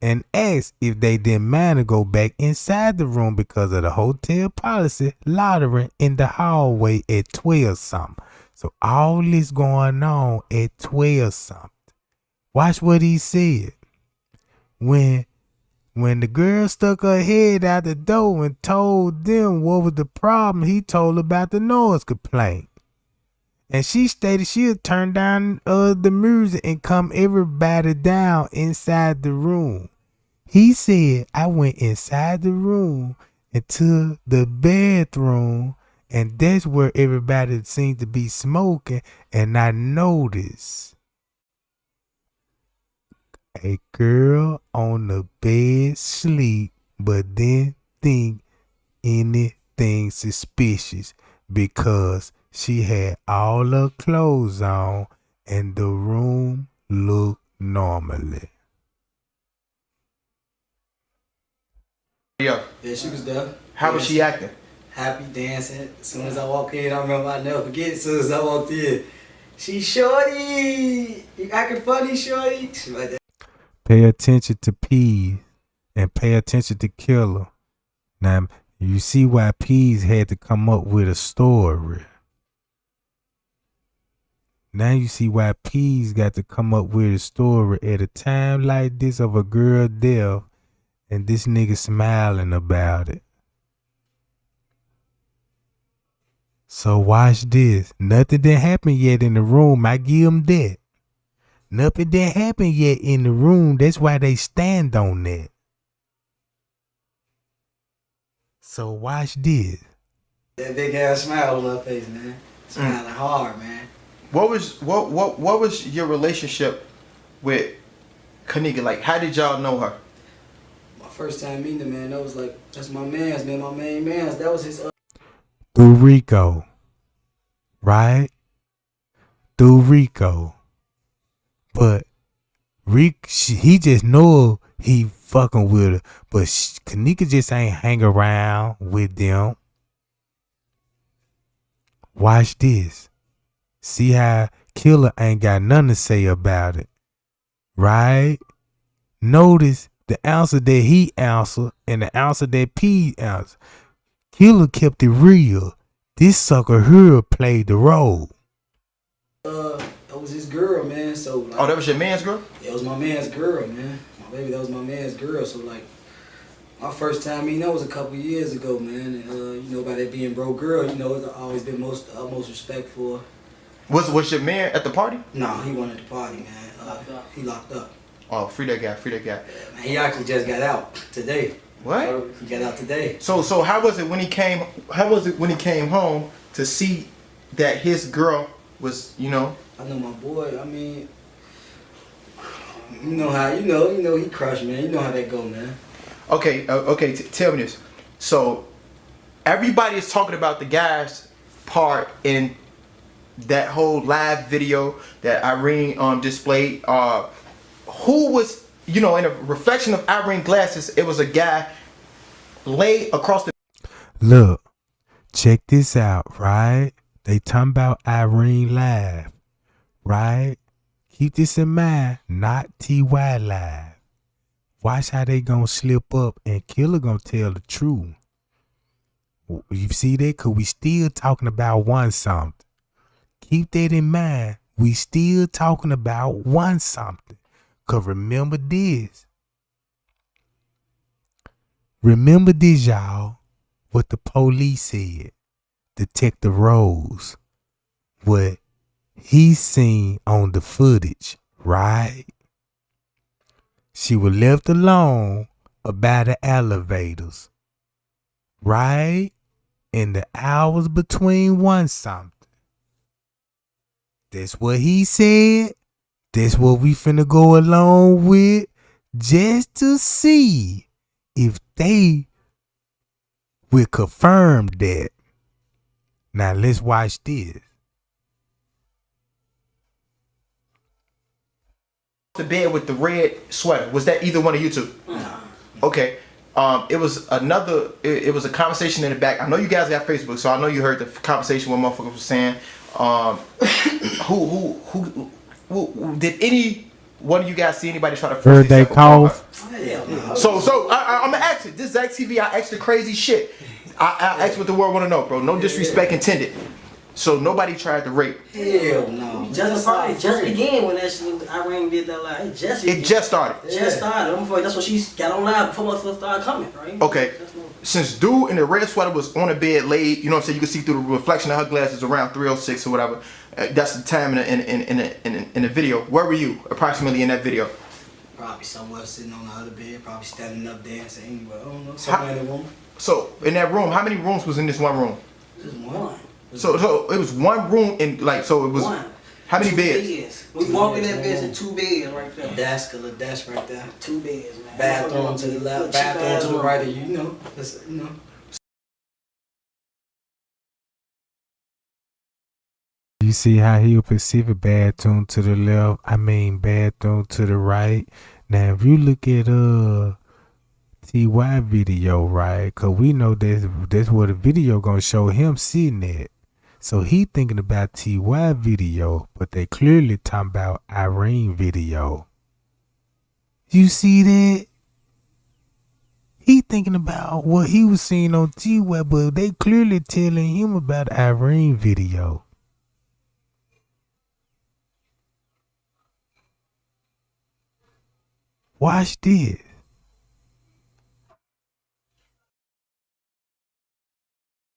and asked if they didn't mind to go back inside the room because of the hotel policy loitering in the hallway at 12 something. So all this going on at 12 something. Watch what he said. When the girl stuck her head out the door and told them what was the problem, he told about the noise complaint. And she stated she'd turn down the music and calm everybody down inside the room. He said, I went inside the room into the bathroom, and that's where everybody seemed to be smoking, and I noticed a girl on the bed sleep, but didn't think anything suspicious because she had all her clothes on and the room looked normally. Yeah. Yeah, she was there. How was she acting? Happy, dancing. As soon as I walked in, I remember I never forget. As soon as I walked in, she shorty. You acting funny, shorty. She like that. Pay attention to P and pay attention to Killer. Now, you see why Peas had to come up with a story. Now you see why Peas got to come up with a story at a time like this of a girl death, and this nigga smiling about it. So watch this. Nothing didn't happen yet in the room. I give them that. Nothing didn't happen yet in the room. That's why they stand on that. So watch this. That big ass smile on her face, man. Smiling hard, man. What was your relationship with Kenneka? Like, how did y'all know her? My first time meeting him, man, that's my man's, man, my main man's. That was his. Through Rico. Right? Through Rico. But he just know he fucking with her. But Kenneka just ain't hang around with them. Watch this. See how Killer ain't got nothing to say about it. Right? Notice the answer that he answered and the answer that P answered. Killer kept it real. This sucker here played the role. That was his girl, man. So like, Oh, that was your man's girl? It was my man's girl, man. My baby, that was my man's girl. So like, my first time meeting, that was a couple years ago, man. And, you know, by that being bro girl, you know, it's always been utmost respect for. Was your man at the party? No, he wasn't at the party, man. He locked up. Oh, free that guy. Yeah, man, he actually just got out today. What? He got out today. So how was it when he came? How was it when he came home to see that his girl was, you know? I know my boy. I mean, you know how he crushed, man. You know how that go, man. Okay, tell me this. So everybody is talking about the guy's part in that whole live video that Irene displayed. Who was, you know, in a reflection of Irene glasses, it was a guy laid across the. Look, check this out, right? They talking about Irene live, right? Keep this in mind, not TY live. Watch how they gonna slip up and Killer gonna tell the truth. You see that? Cause we still talking about one something. Keep that in mind. We still talking about one something. Cause remember this. Remember this, y'all. What the police said. Detective Rose. What he seen on the footage, right? She was left alone about the elevators, right? In the hours between one something. That's what he said. That's what we finna go along with, just to see if they will confirm that. Now let's watch this. The bed with the red sweater. Was that either one of you two? Nah. Okay. It was another. It was a conversation in the back. I know you guys got Facebook, so I know you heard the conversation what motherfuckers was saying. Who did any one of you guys see anybody try to force Heard they themselves cough? Hell no. So I'm gonna ask you. This Zach TV, I asked the crazy shit. I asked what the world want to know, bro. No disrespect intended. So nobody tried to rape. Hell no. Just began when that shit, Irene did that live. It just started. Just started. That's what she got on live before motherfuckers started coming, right? Okay. Since dude in the red sweater was on the bed laid, you know what I'm saying, you can see through the reflection of her glasses around 3:06 or whatever. That's the time in the video. Where were you approximately in that video? Probably somewhere sitting on the other bed, probably standing up dancing anywhere. I don't know. Somewhere in the room. So in that room, how many rooms was in this one room? Just one. So it was one room in so it was One. how many Two beds? We walk in that bed and 2 beds right there. A little desk right there. 2 beds, man. Bathroom to the left, bathroom to the right of you, you know. That's, you know. You see how he'll perceive a bathroom to the left, bathroom to the right. Now if you look at TY video, right? Cause we know that's what the video gonna show him sitting at. So he thinking about TY video, but they clearly talking about Irene video. You see that? He thinking about what he was seeing on TY, but they clearly telling him about Irene video. Watch this.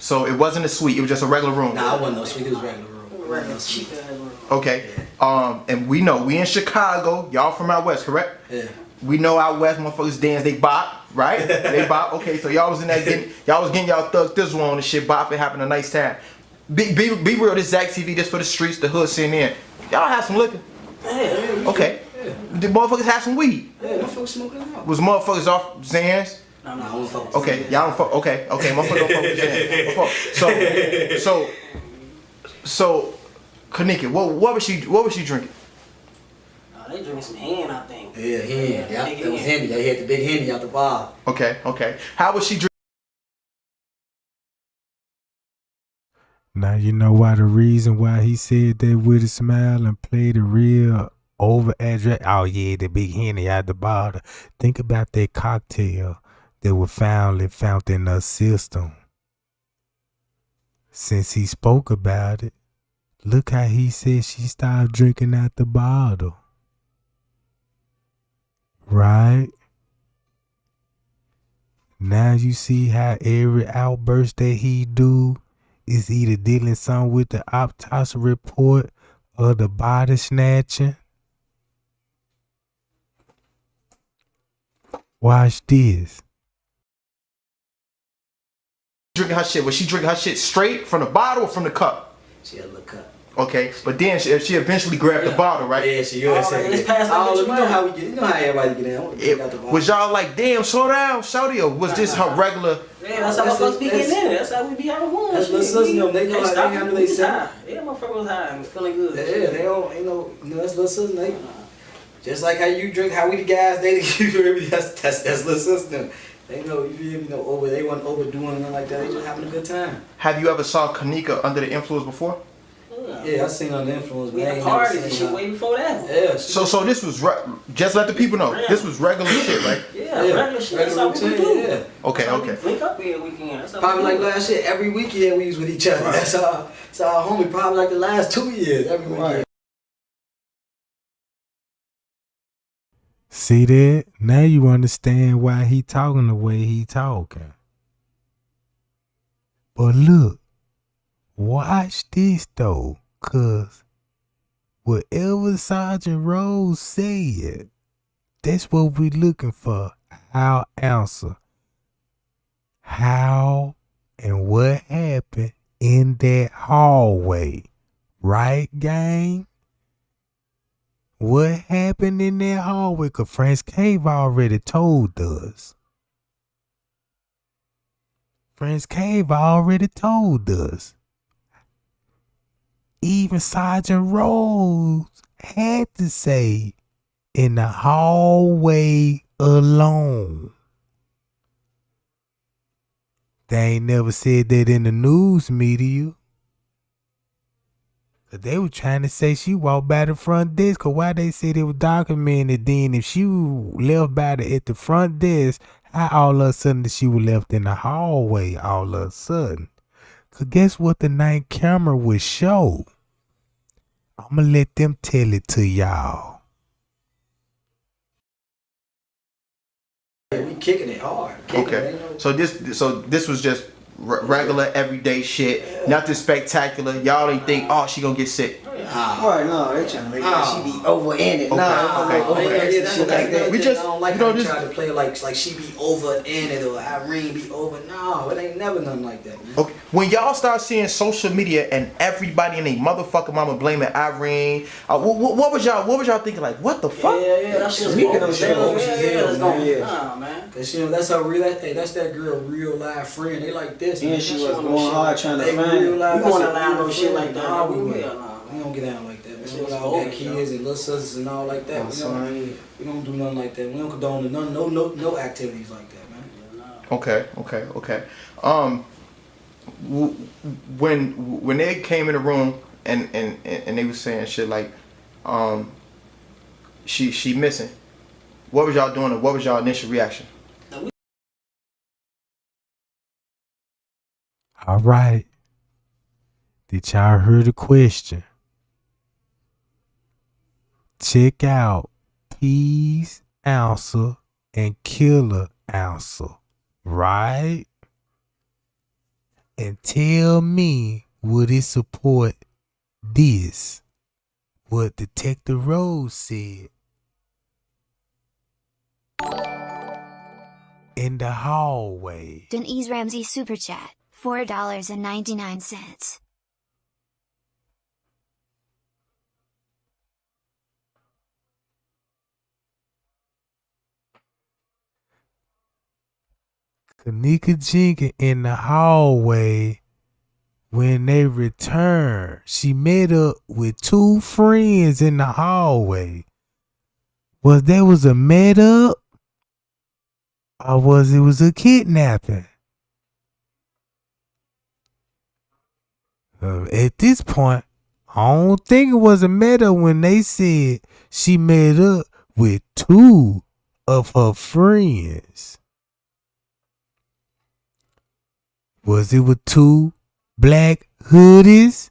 So it wasn't a suite. It was just a regular room. Nah, I wasn't no suite. It was regular room. Regular cheap ass room. Okay. And we know we in Chicago. Y'all from out west, correct? Yeah. We know out west motherfuckers dance. They bop, right? They bop. Okay. So y'all was in that y'all was getting y'all thug thizzle on and shit, bop and having a nice time. Be real. This Zach TV, this for the streets, the hood sitting in. Y'all have some liquor. Yeah. Okay. The motherfuckers have some weed. Yeah, motherfuckers smoking out. Was motherfuckers off Zans? No, I don't fuck with Okay, Zans. y'all don't fuck. Okay, motherfuckers don't fuck with Zans. So, Kenneka, what was she drinking? They drinking some hen, I think. Yeah, Henny. Yeah, big that was hen. Henny. They had the big Henny out the bar. Okay. How was she drinking? Now you know why the reason why he said that with a smile and played a real over address. Oh yeah, the big Henny out the bottle. Think about that cocktail that was found in her system. Since he spoke about it, look how he said she stopped drinking out the bottle. Right? Now you see how every outburst that he do is either dealing some with the autopsy report or the body snatching. Watch this. Drinking her shit. Was she drinking her shit straight from the bottle or from the cup? She had a little cut. Okay, but then she eventually grabbed the bottle, right? Yeah, she always said it's it. past like Oh, what you you know want. how we get. You know how everybody get down. Take out the bottle. Was y'all like, damn, slow down, shorty, or was this her regular? Yeah, that's how motherfuckers be getting in it. That's how we be having fun. That's little sisters, them. They know how they handle they self. Yeah, motherfucker was high and feeling good. Yeah, they don't, you know, that's little sisters. They, just like how you drink, how we the guys, they you feel me? That's little sister. They know, you feel me? No they wasn't overdoing nothing like that. They just having a good time. Have you ever saw Kenneka under the influence before? Yeah, I seen her on the influence. We but I had ain't never parties and seen shit her. way before that. Yeah. So this was just let the people know. This was regular shit, right? Yeah, regular shit. That's how we routine, do. yeah. Okay. Link up every weekend. That's how Probably we like do. last year, every weekend we was with each other. That's our homie. Probably like the last 2 years, every weekend. See that? Now you understand why he talking the way he talking. But look, watch this though, cause whatever Sergeant Rose said, that's what we looking for. Our answer. How and what happened in that hallway. Right, gang? What happened in that hallway? Cause Franz Cave already told us. Franz Cave already told us. Even Sergeant Rose had to say in the hallway alone. They ain't never said that in the news media. They were trying to say she walked by the front desk. Cause why they said it was documented then if she left by at the front desk, how all of a sudden she was left in the hallway all of a sudden? Cause guess what the night camera would show? I'ma let them tell it to y'all. Yeah, we kicking it hard. Okay. So this was just regular everyday shit. Nothing spectacular. Y'all ain't think, oh, she gonna get sick. Right, no, they trying to make that she be over in it. Okay, okay. That's Shit like that. We just, I don't like you know, how they this. try to play like she be over in it or Irene be over. No, it ain't never nothing like that, man. Okay. When y'all start seeing social media and everybody and they motherfucking mama blaming Irene, what was y'all thinking? Like, what the fuck? Yeah, that shit's Speaking over. of shit, Yeah, let's go. Nah, man. Cause you know that's her real. That's that girl real live friend. They like this. Yeah, man. she That was shit going shit hard like trying to they find real it. live. We going That's a around real no shit friend. like that. Nah, We we will. will. Nah, We don't get down like that. That We shit don't was got over, kids and little sisters and all like that. We don't do nothing like that. We don't condone no activities like that, man. Okay. When they came in the room and they was saying shit like, she missing. What was y'all doing? What was y'all initial reaction? All right. Did y'all hear the question? Check out P's answer and Killer answer. Right? and tell me would it support this? What Detective Rose said in the hallway. Denise Ramsey Super Chat, $4.99. Kenneka Jenkins in the hallway. When they returned, she met up with two friends in the hallway. Was there was a met up? Or was it a kidnapping? At this point, I don't think it was a met up when they said she met up with two of her friends. Was it with two black hoodies?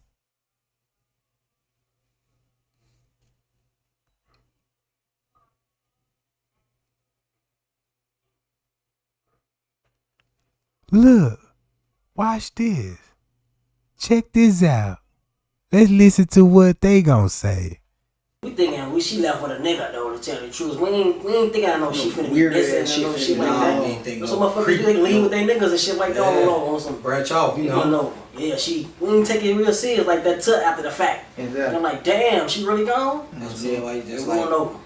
Look, watch this. Check this out. Let's listen to what they gonna say. We thinking she left with a nigga though, to tell the truth. We ain't thinking I know she finna be Weird missing ass and no shit shit like finna- that. no, we ain't thinking Some no motherfuckers creepy, they leave no. with their niggas and shit like that on some branch off, you know. know. Yeah, we ain't take it real serious like that till after the fact. Exactly. And I'm like, damn, she really gone? That's yeah, like We just going like over.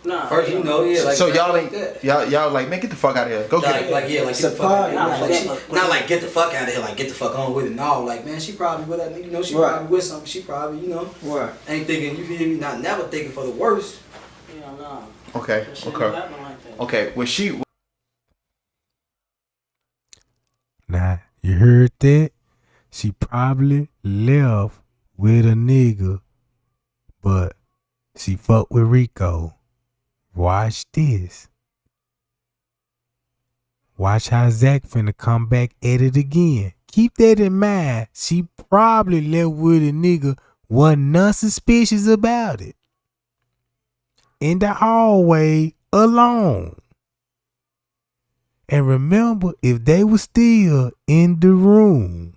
Nah, first you know, yeah. Like So y'all like ain't that. y'all like, man, get the fuck out of here. Go get it. Like get the fuck out of here. Not like get the fuck out of here, like get the fuck on with it. No, like man, she probably with that nigga, you know, she probably with something. She probably, you know, ain't thinking, you feel me, not never thinking for the worst. Yeah, nah. Okay, That shit okay. ain't happen like that. Okay, well she Now, you heard that? She probably left with a nigga, but she fucked with Rico. Watch this. Watch how Zach finna come back at it again. Keep that in mind. She probably left with a nigga, wasn't none suspicious about it. In the hallway, alone. And remember, if they were still in the room,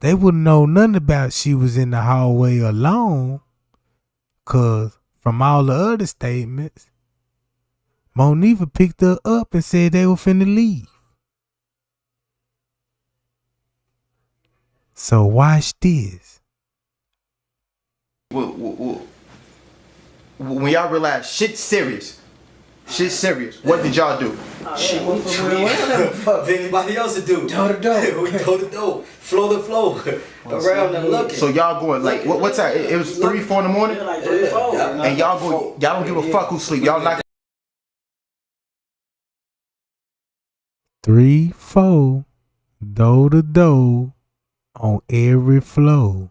they wouldn't know nothing about she was in the hallway alone. Cause from all the other statements, Monifa picked her up and said they were finna leave. So watch this. when y'all realize shit's serious, what did y'all do? Shit, what anybody else to do? Door to door. We door to door. Floor to floor. Around and looking. So y'all going like what time? It was 3, 4 in the morning, Yeah, like 3, 4. and y'all don't give a fuck who sleep. Y'all not 3, 4, door to door on every floor.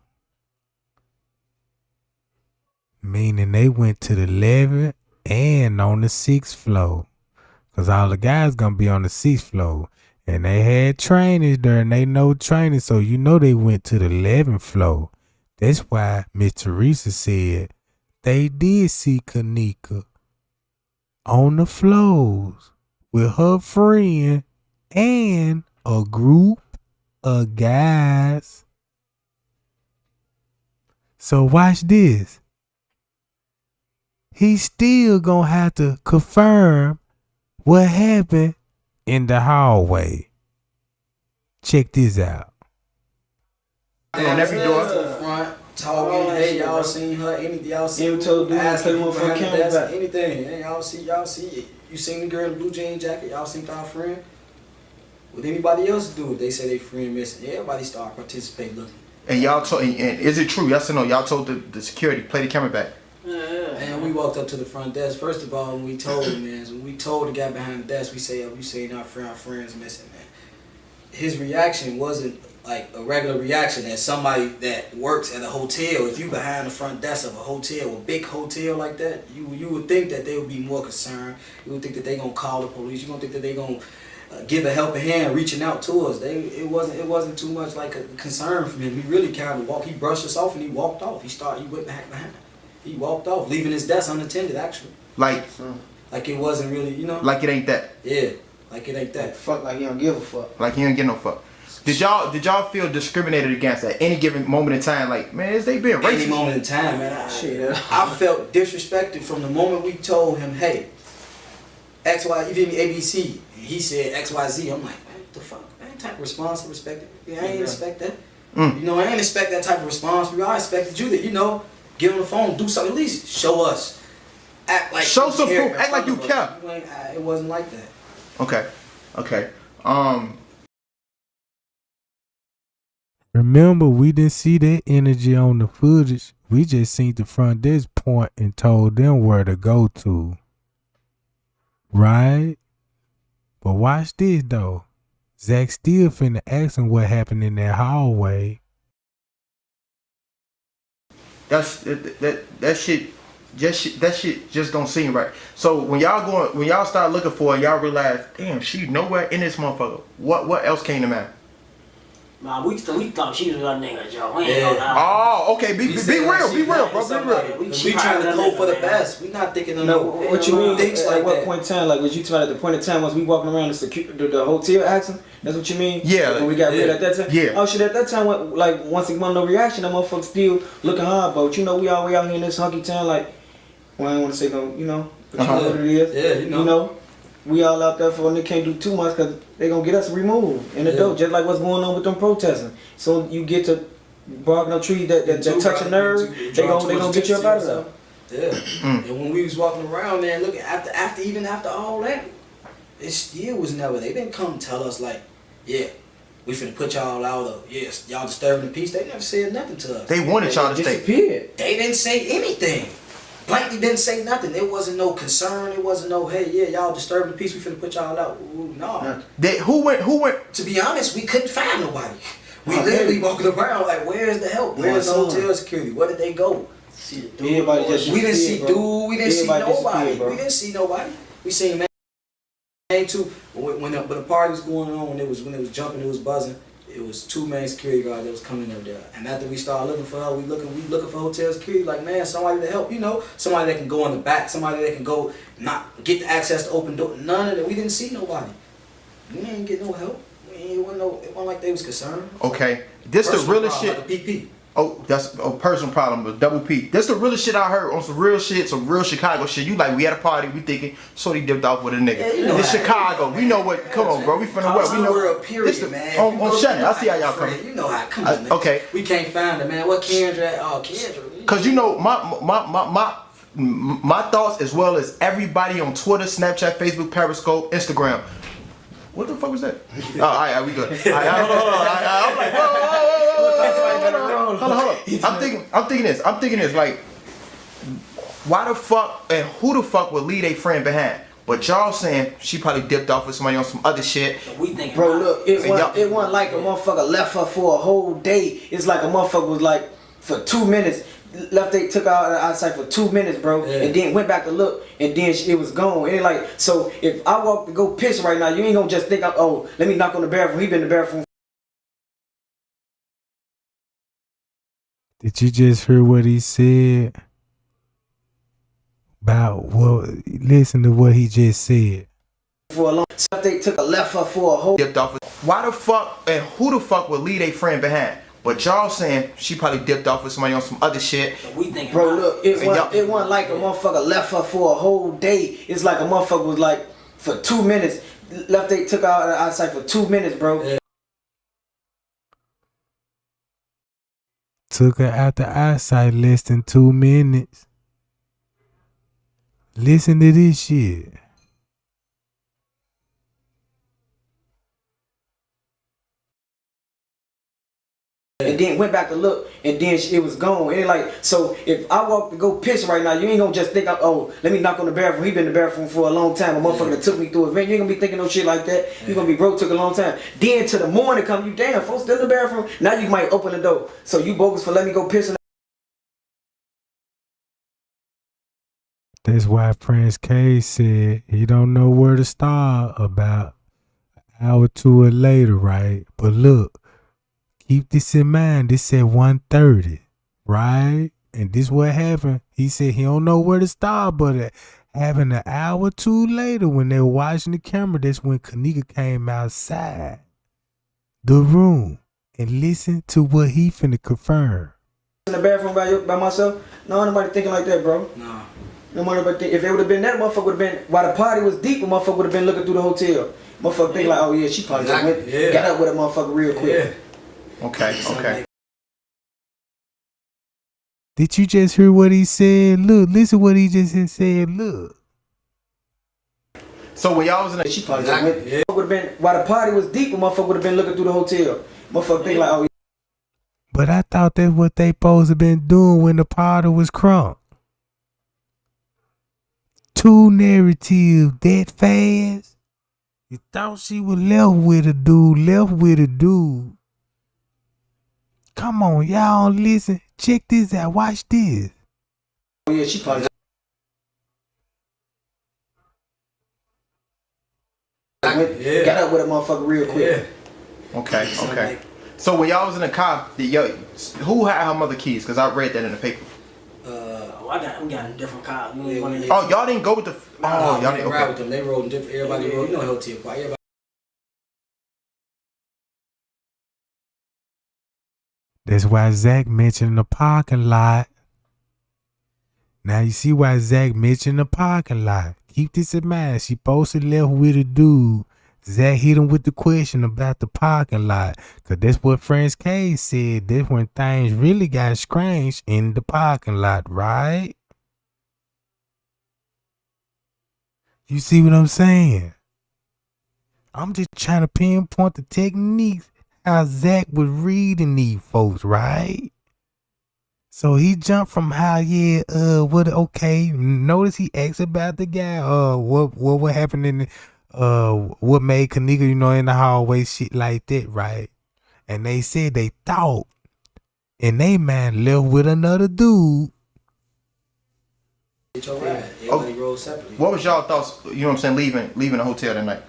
Meaning they went to the 11th and on the 6th floor. Cause all the guys gonna be on the 6th floor. And they had trainers there and they know training. So you know they went to the 11th floor. That's why Miss Teresa said they did see Kenneka on the floors with her friend and a group of guys. So watch this. He's still gonna have to confirm what happened in the hallway. Check this out. on every door. To the front, talking. Hey, y'all seen her? Y'all seen You told dude to asking play one for behind the camera desk, back. anything. Hey, y'all see. You seen the girl in the blue jean jacket? Y'all seen our friend? What anybody else do if they say they friend missing? Everybody start participating. Looking. And y'all told, and is it true? Yes or no? Y'all told the security play the camera back. And we walked up to the front desk. First of all, when we told him, man, when we told the guy behind the desk, we say, "We seen our friends missing, man." His reaction wasn't like a regular reaction as somebody that works at a hotel. If you behind the front desk of a hotel, a big hotel like that, you would think that they would be more concerned. You would think that they gonna call the police. You gonna think that they gonna give a helping hand, reaching out to us. It wasn't too much like a concern from him. He really kind of walked. He brushed us off and he walked off. He went back behind. He walked off, leaving his desk unattended. Actually, Like it wasn't really, like it ain't that. Yeah. Like it ain't that. Fuck like he don't give a fuck. Like he didn't get no fuck. Did y'all feel discriminated against at any given moment in time? Like, man, is they being racist? Any moment in time, man. I felt disrespected from the moment we told him, hey, X, Y, you feel me, ABC. And he said X, Y, Z. I'm like, what the fuck? Man, type of response I respected. Yeah, I ain't expect that. You know, I ain't expect that type of response from you. I expected you to, you know, get on the phone, do something, at least show us. Act like show some care proof. Act like you care. It wasn't like that. Okay. Remember, we didn't see that energy on the footage. We just seen the front desk point and told them where to go to. Right? But watch this though. Zach still finna ask him what happened in that hallway. That shit just don't seem right. So when y'all start looking for it, y'all realize, damn, she nowhere in this motherfucker. What else came to mind? Man, we thought she was a nigga, Joe. We ain't gonna lie. Oh, okay. Be real, bro. Be real. We trying to hope for the best. We not thinking of No, what you mean? things At like what that. point in time? Like, was you talking at the point in time was we walking around the hotel acting? That's what you mean? Yeah. When we got rid at that time? Yeah. Oh shit, at that time, like, once it wasn't no reaction, that motherfucker still looking hard, but you know, we all way out here in this hunky town, like, well, I don't want to say no, you know, but you know what it is. Yeah, you know. We all out there for when they can't do too much because they gonna get us removed in the door, just like what's going on with them protesting. So you get to barking on trees that touch a nerve, they gonna get you up out of there. Yeah. And when we was walking around there, looking after all that, it still was never. They didn't come tell us like, yeah, we finna put y'all out of, yes, y'all disturbing the peace. They never said nothing to us. They wanted y'all to stay. Disappeared. They didn't say anything. Blankly didn't say nothing. There wasn't no concern. It wasn't no, hey, yeah, y'all disturbing the peace. We finna put y'all out. Ooh, no. Who went? To be honest, we couldn't find nobody. We literally walking around like, where's the help? Where's the hotel security? Where did they go? See the dude. Everybody just We didn't see dude. We didn't see Everybody nobody. disappeared, bro. We didn't see nobody. We seen man too. When the party was going on, when it was jumping, it was buzzing. It was two main security guards that was coming up there. And after we started looking for her, we looking for hotel security. Like, man, somebody to help, you know, somebody that can go in the back, somebody that can go not get the access to open door. None of that. We didn't see nobody. We didn't get no help. It wasn't like they was concerned. Okay, this the realest shit. Like a PP. Oh, that's a personal problem, a double P. That's the realest shit I heard on some real Chicago shit. You like, we at a party, we thinking, so he dipped off with a nigga. Yeah, you know it's how Chicago. We know what, come on, bro. We finna what? We know. World, period, this man. Shut it. I see how y'all coming. You know how, come on, man. Okay. We can't find it, man. What Kendra at? Oh, Kendra. Cause you know, my thoughts as well as everybody on Twitter, Snapchat, Facebook, Periscope, Instagram. What the fuck was that? Oh, all right, we good. All right, hold on. I'm like, hold on. I'm thinking this. Like, why the fuck and who the fuck would leave a friend behind? But y'all saying she probably dipped off with somebody on some other shit. We thinking, bro, look, it wasn't like a motherfucker left her for a whole day. It's like a motherfucker was like for 2 minutes. Left, they took her out of the eyesight for 2 minutes, bro, and then went back to look, and then it was gone. And like, so if I walk to go piss right now, you ain't gonna just think, oh, let me knock on the bathroom. He been in the bathroom. Did you just hear what he said? Listen to what he just said. For a long time, they left her for a whole. Dipped off. Why the fuck and who the fuck would leave a friend behind? But y'all saying she probably dipped off with somebody on some other shit. we thinking, bro, look, it wasn't like a motherfucker left her for a whole day. It's like a motherfucker was like for 2 minutes. Left, they took her out of the eyesight for 2 minutes, bro. Yeah. Took her out the eyesight less than 2 minutes. Listen to this shit. And then went back to look, and then it was gone. And like, so if I walk to go piss right now, you ain't gonna just think, oh, let me knock on the bathroom. He been in the bathroom for a long time. A motherfucker that took me through a event. You ain't gonna be thinking no shit like that. You gonna be, bro, took a long time. Then to the morning come, you damn, folks still in the bathroom. Now you might open the door. So you bogus for letting me go piss. That's why Prince K said he don't know where to start about an hour or two later, right? But look, keep this in mind. This at 1:30, right? And this what happened. He said he don't know where to start, but at Happened an hour or two later when they were watching the camera. That's when Kenneka came outside the room and listened to what he finna confirm. In the bathroom by myself? No, nobody thinking like that, bro. Nah. Nobody think. If it would have been that, motherfucker would have been, while the party was deep, a motherfucker would have been looking through the hotel. Motherfucker think like, oh yeah, she probably just went, got up with a motherfucker real quick. Okay. Did you just hear what he said? Look, listen what he just said. Look. So when y'all was in the She probably just went, would have been, while the party was deep, a motherfucker would have been looking through the hotel. Motherfucker think like, oh yeah. But I thought that's what they supposed to been doing when the party was crunk. Two narratives that fast. You thought she was left with a dude. Come on, y'all listen. Check this out. Watch this. Oh yeah, she probably got up with a motherfucker real quick. Okay. So when y'all was in the car, who had her mother keys? Because I read that in the paper. We got a different car. Oh, y'all didn't go with the. Y'all didn't ride with them. They rode in different. Everybody rode. You know, hotel party. Everybody. That's why Zach mentioned the parking lot. Now you see why Zach mentioned the parking lot. Keep this in mind. She supposed to left with a dude. Zach hit him with the question about the parking lot. Cause that's what Franz K said. That's when things really got strange in the parking lot, right? You see what I'm saying? I'm just trying to pinpoint the techniques how Zach was reading these folks, right? So he jumped from how, notice he asked about the guy, what happened in what made Kenneka, in the hallway, shit like that, right? And they said they thought, and they man left with another dude. Everybody rode separately. What was y'all thoughts? You know what I'm saying? Leaving the hotel that night.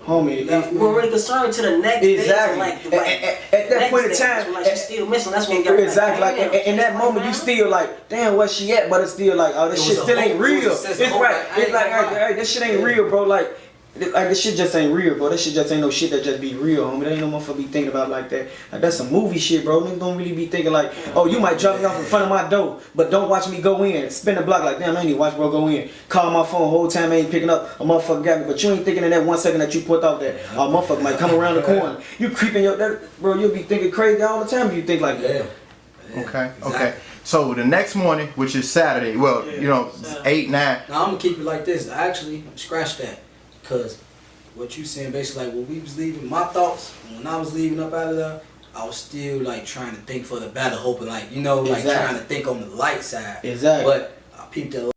Homie, we're already concerned to the next exactly. day. At that point in time, like she's still missing. That's what we got. Exactly. Like in that moment, you still like, damn, where she at? But it's still like, oh, this shit still ain't real. It's right. It's like, hey, this shit ain't real, bro. Like this shit just ain't real, bro. This shit just ain't no shit that just be real, homie. There ain't no motherfucker be thinking about like that. Like that's some movie shit, bro. Niggas don't really be thinking like, oh, you might drop me off in front of my door, but don't watch me go in. Spin the block like, damn, I ain't even watch bro go in. Call my phone whole time, I ain't picking up. A motherfucker got me, but you ain't thinking in that 1 second that you put off that a motherfucker might come around the corner. You creeping bro. You'll be thinking crazy all the time if you think like that. Okay. So the next morning, which is Saturday, 8, 9. Now I'm gonna keep it like this. Actually, scratch that, cause what you saying basically like when we was leaving, my thoughts when I was leaving up out of there, I was still like trying to think for the better, hoping like trying to think on the light side. Exactly. But I peeped that.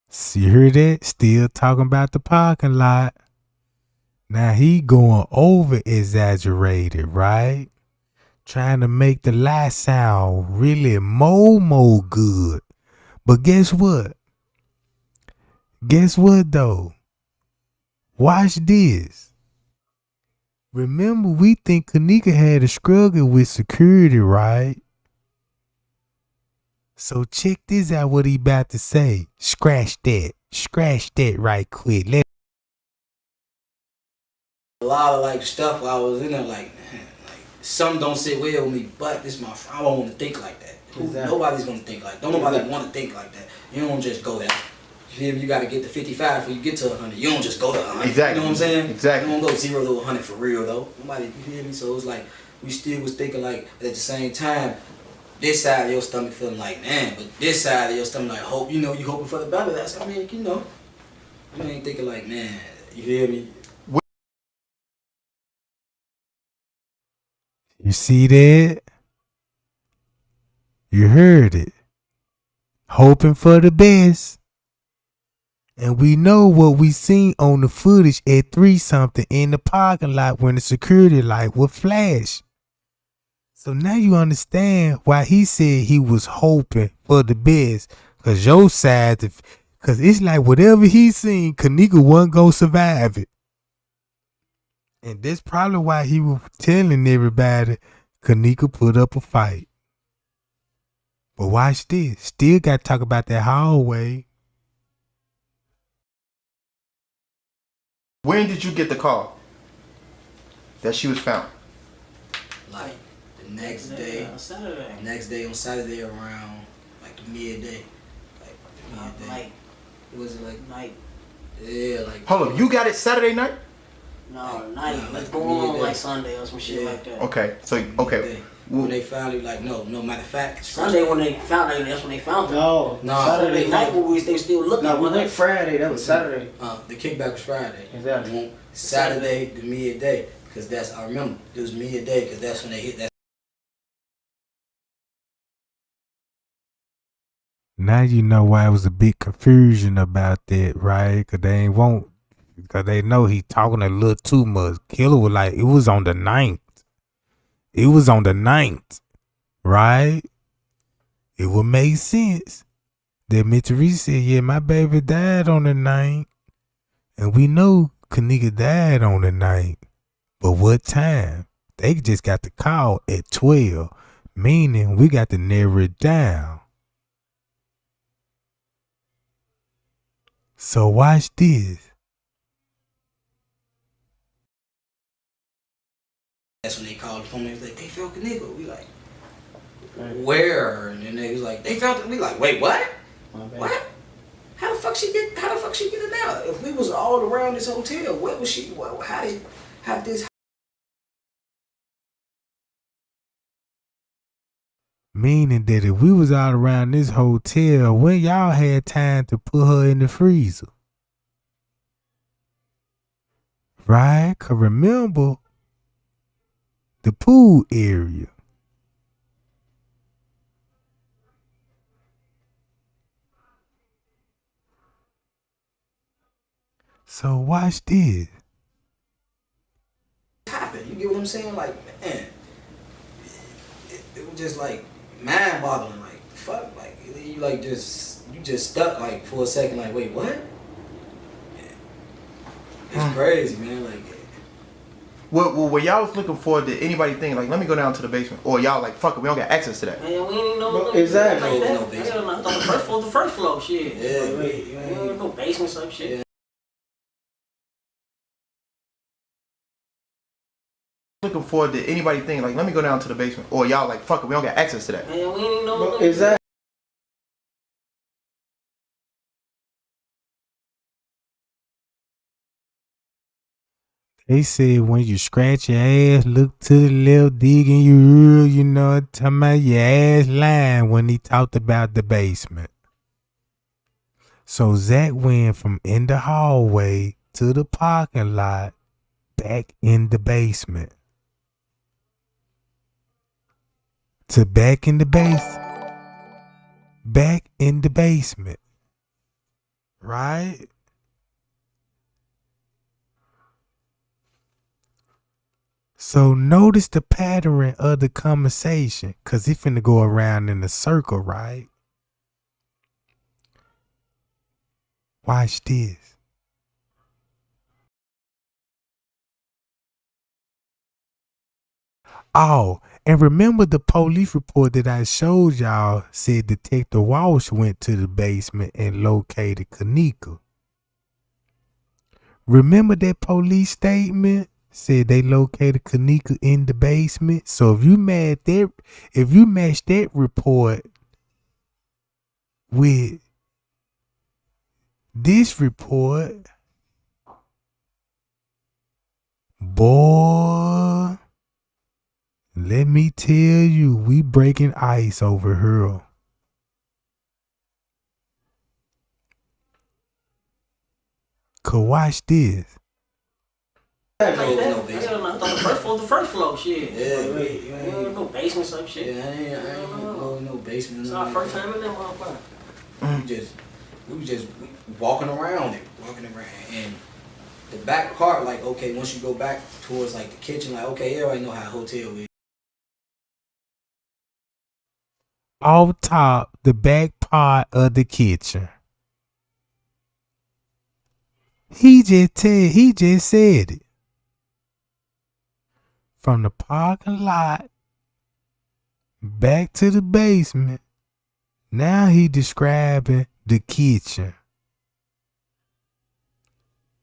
See, you hear that? Still talking about the parking lot. Now he going over exaggerated, right? Trying to make the lie sound really more good. But guess what? Guess what though? Watch this. Remember, we think Kenneka had a struggle with security, right? So check this out what he about to say. Scratch that right quick. A lot of like stuff while I was in there like, man, like some don't sit well with me, but this my I don't want to think like that. Exactly. Nobody's gonna think like that. Don't nobody want to think like that. You don't just go there. You got to get to 55 before you get to 100. You don't just go to 100. Exactly. You know what I'm saying? Exactly. You don't go 0 to 100 for real though. Nobody, you hear me? So it was like we still was thinking like at the same time, this side of your stomach feeling like man, but this side of your stomach like hope. You hoping for the better. That's you ain't thinking like man. You hear me? You see that? You heard it. Hoping for the best. And we know what we seen on the footage at 3-something in the parking lot when the security light would flash. So now you understand why he said he was hoping for the best. Cause your side, cause it's like whatever he seen, Kenneka wasn't gonna survive it. And that's probably why he was telling everybody Kenneka put up a fight. But watch this. Still got to talk about that hallway. When did you get the call that she was found? Like the next day. Saturday. Next day on Saturday around like the midday. Like the midday. Night. Was it like Night. yeah, like Hold up, you got it Saturday night? No, night. Nah, It's like going on midday. like Sunday or some shit Yeah. like that. Okay, so okay. midday. When they found it, like no matter of fact. Sunday when they found it, that's when they found it. No, No. Saturday night when they still looking. No, we wasn't went it? Friday. That was Saturday. The kickback was Friday. Exactly. We went Saturday to midday, cause that's I remember it was midday, cause that's when they hit that. Now you know why it was a big confusion about that, right? Cause they know he talking a little too much. Killer was like, it was on the 9th. It was on the 9th, right? It would make sense. That Mr. Reese said, yeah, my baby died on the 9th. And we know Kenneka died on the 9th. But what time? They just got the call at 12, meaning we got to narrow it down. So watch this. That's when they called the phone. They was like, they found Kenneka. We like, where? And then they was like, they found it. We like, wait, what? What? How the fuck she get it now? If we was all around this hotel, where was she? How did this? Meaning that if we was out around this hotel, when y'all had time to put her in the freezer? Right? Cause remember the pool area. So watch this. Happened. You get what I'm saying? Like, man, it was just like mind boggling. Like, fuck, like you just stuck like for a second. Like, wait, what? It's crazy, man. Like, Well, when y'all was looking for, did anybody think like, let me go down to the basement, or y'all like, fuck it, we don't got access to that? Man, we ain't even know. Exactly. Like that. No basement. Hell no, I thought the first floor was the first floor. Shit. yeah, We ain't no basement, some shit. Yeah. Looking for, did anybody think like, let me go down to the basement, or y'all like, fuck it, we don't got access to that? Man, we ain't even know. Exactly. They said when you scratch your ass, look to the left, dig in your ear, you know, talking about your ass lying when he talked about the basement. So Zach went from in the hallway to the parking lot, back in the basement. To back in the basement. Right? So notice the pattern of the conversation, cause it finna go around in a circle, right? Watch this. Oh, and remember the police report that I showed y'all said Detective Walsh went to the basement and located Kenneka. Remember that police statement? Said they located Kenneka in the basement. So if you match that report with this report, boy, let me tell you, we breaking ice over here. Cause watch this. Like No, that. no basement. Hell no, I thought the first floor was the first floor. Shit. Yeah, We ain't no basement, some shit. yeah, I ain't no basement. It's our first time in that motherfucker. We was just walking around it, and the back part, like, okay, once you go back towards like the kitchen, like, okay, everybody know how a hotel is. Off top, the back part of the kitchen. He just said it. From the parking lot back to the basement Now he describing the kitchen.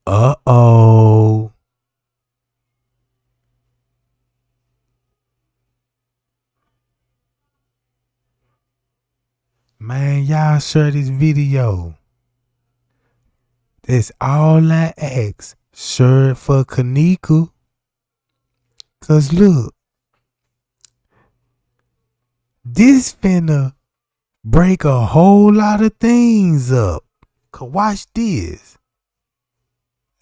Uh-oh. Man, y'all share this video. That's all I ask. Share it for Kenneka. Cause look, this finna break a whole lot of things up. Cause watch this.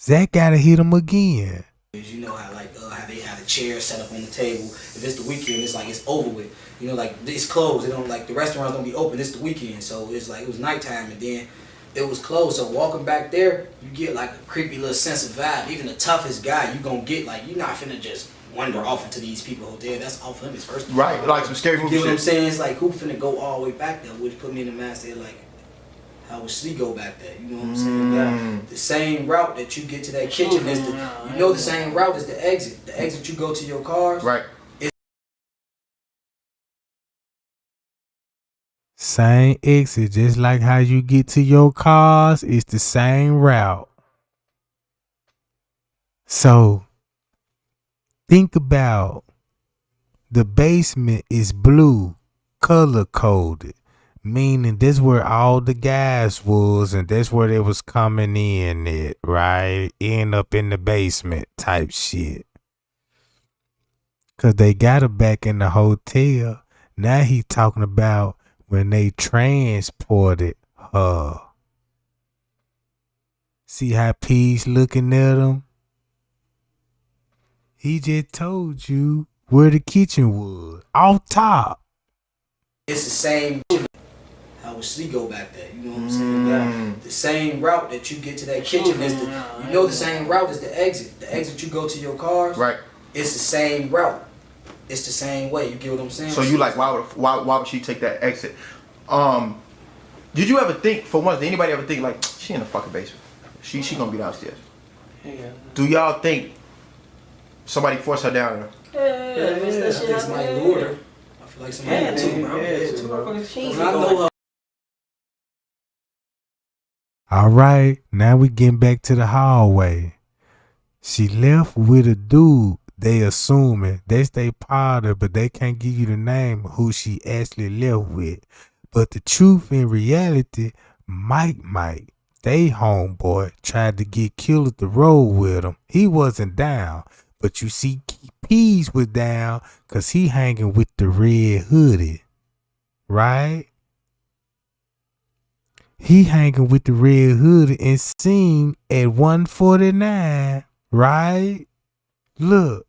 Zach gotta hit him again. You know how how they have a chair set up on the table. If it's the weekend, it's like it's over with. You know, like it's closed. They don't like the restaurants don't be open. It's the weekend, so it's like it was nighttime and then it was closed. So walking back there, you get like a creepy little sense of vibe. Even the toughest guy, you gonna get like you're not finna just wander off into these people hotel. That's off limits first. Right, like some scary You movie get what I'm shit. saying? It's like who finna go all the way back there? Which put me in the mindset like. How would she go back there? You know what I'm saying? The same route that you get to that kitchen is the same route as the exit. The exit you go to your cars. Right. Same exit, just like how you get to your cars, it's the same route. So think about the basement is blue, color coded. Meaning that's where all the guys was and that's where they was coming in at, right? End up in the basement type shit. Cause they got her back in the hotel. Now he talking about when they transported her. See how P's looking at him? He just told you where the kitchen was. Off top. It's the same. How would she go back there? You know what I'm saying? The same route that you get to that kitchen is the same route as the exit. The exit you go to your cars. Right. It's the same route. It's the same way. You get what I'm saying? So you like why would she take that exit? Did you ever think for once? Did anybody ever think like she in the fucking basement? She gonna be downstairs? Yeah. Do y'all think somebody forced her down there? I think somebody lured her. I feel like somebody had to, bro. I know her. All right, now we getting back to the hallway. She left with a dude. They assuming that's they partner, but they can't give you the name of who she actually left with. But the truth in reality, Mike, they homeboy, tried to get killed at the road with him. He wasn't down, but you see Pease was down because he hanging with the red hoodie, right? He hanging with the red hoodie and seen at 149, right? Look,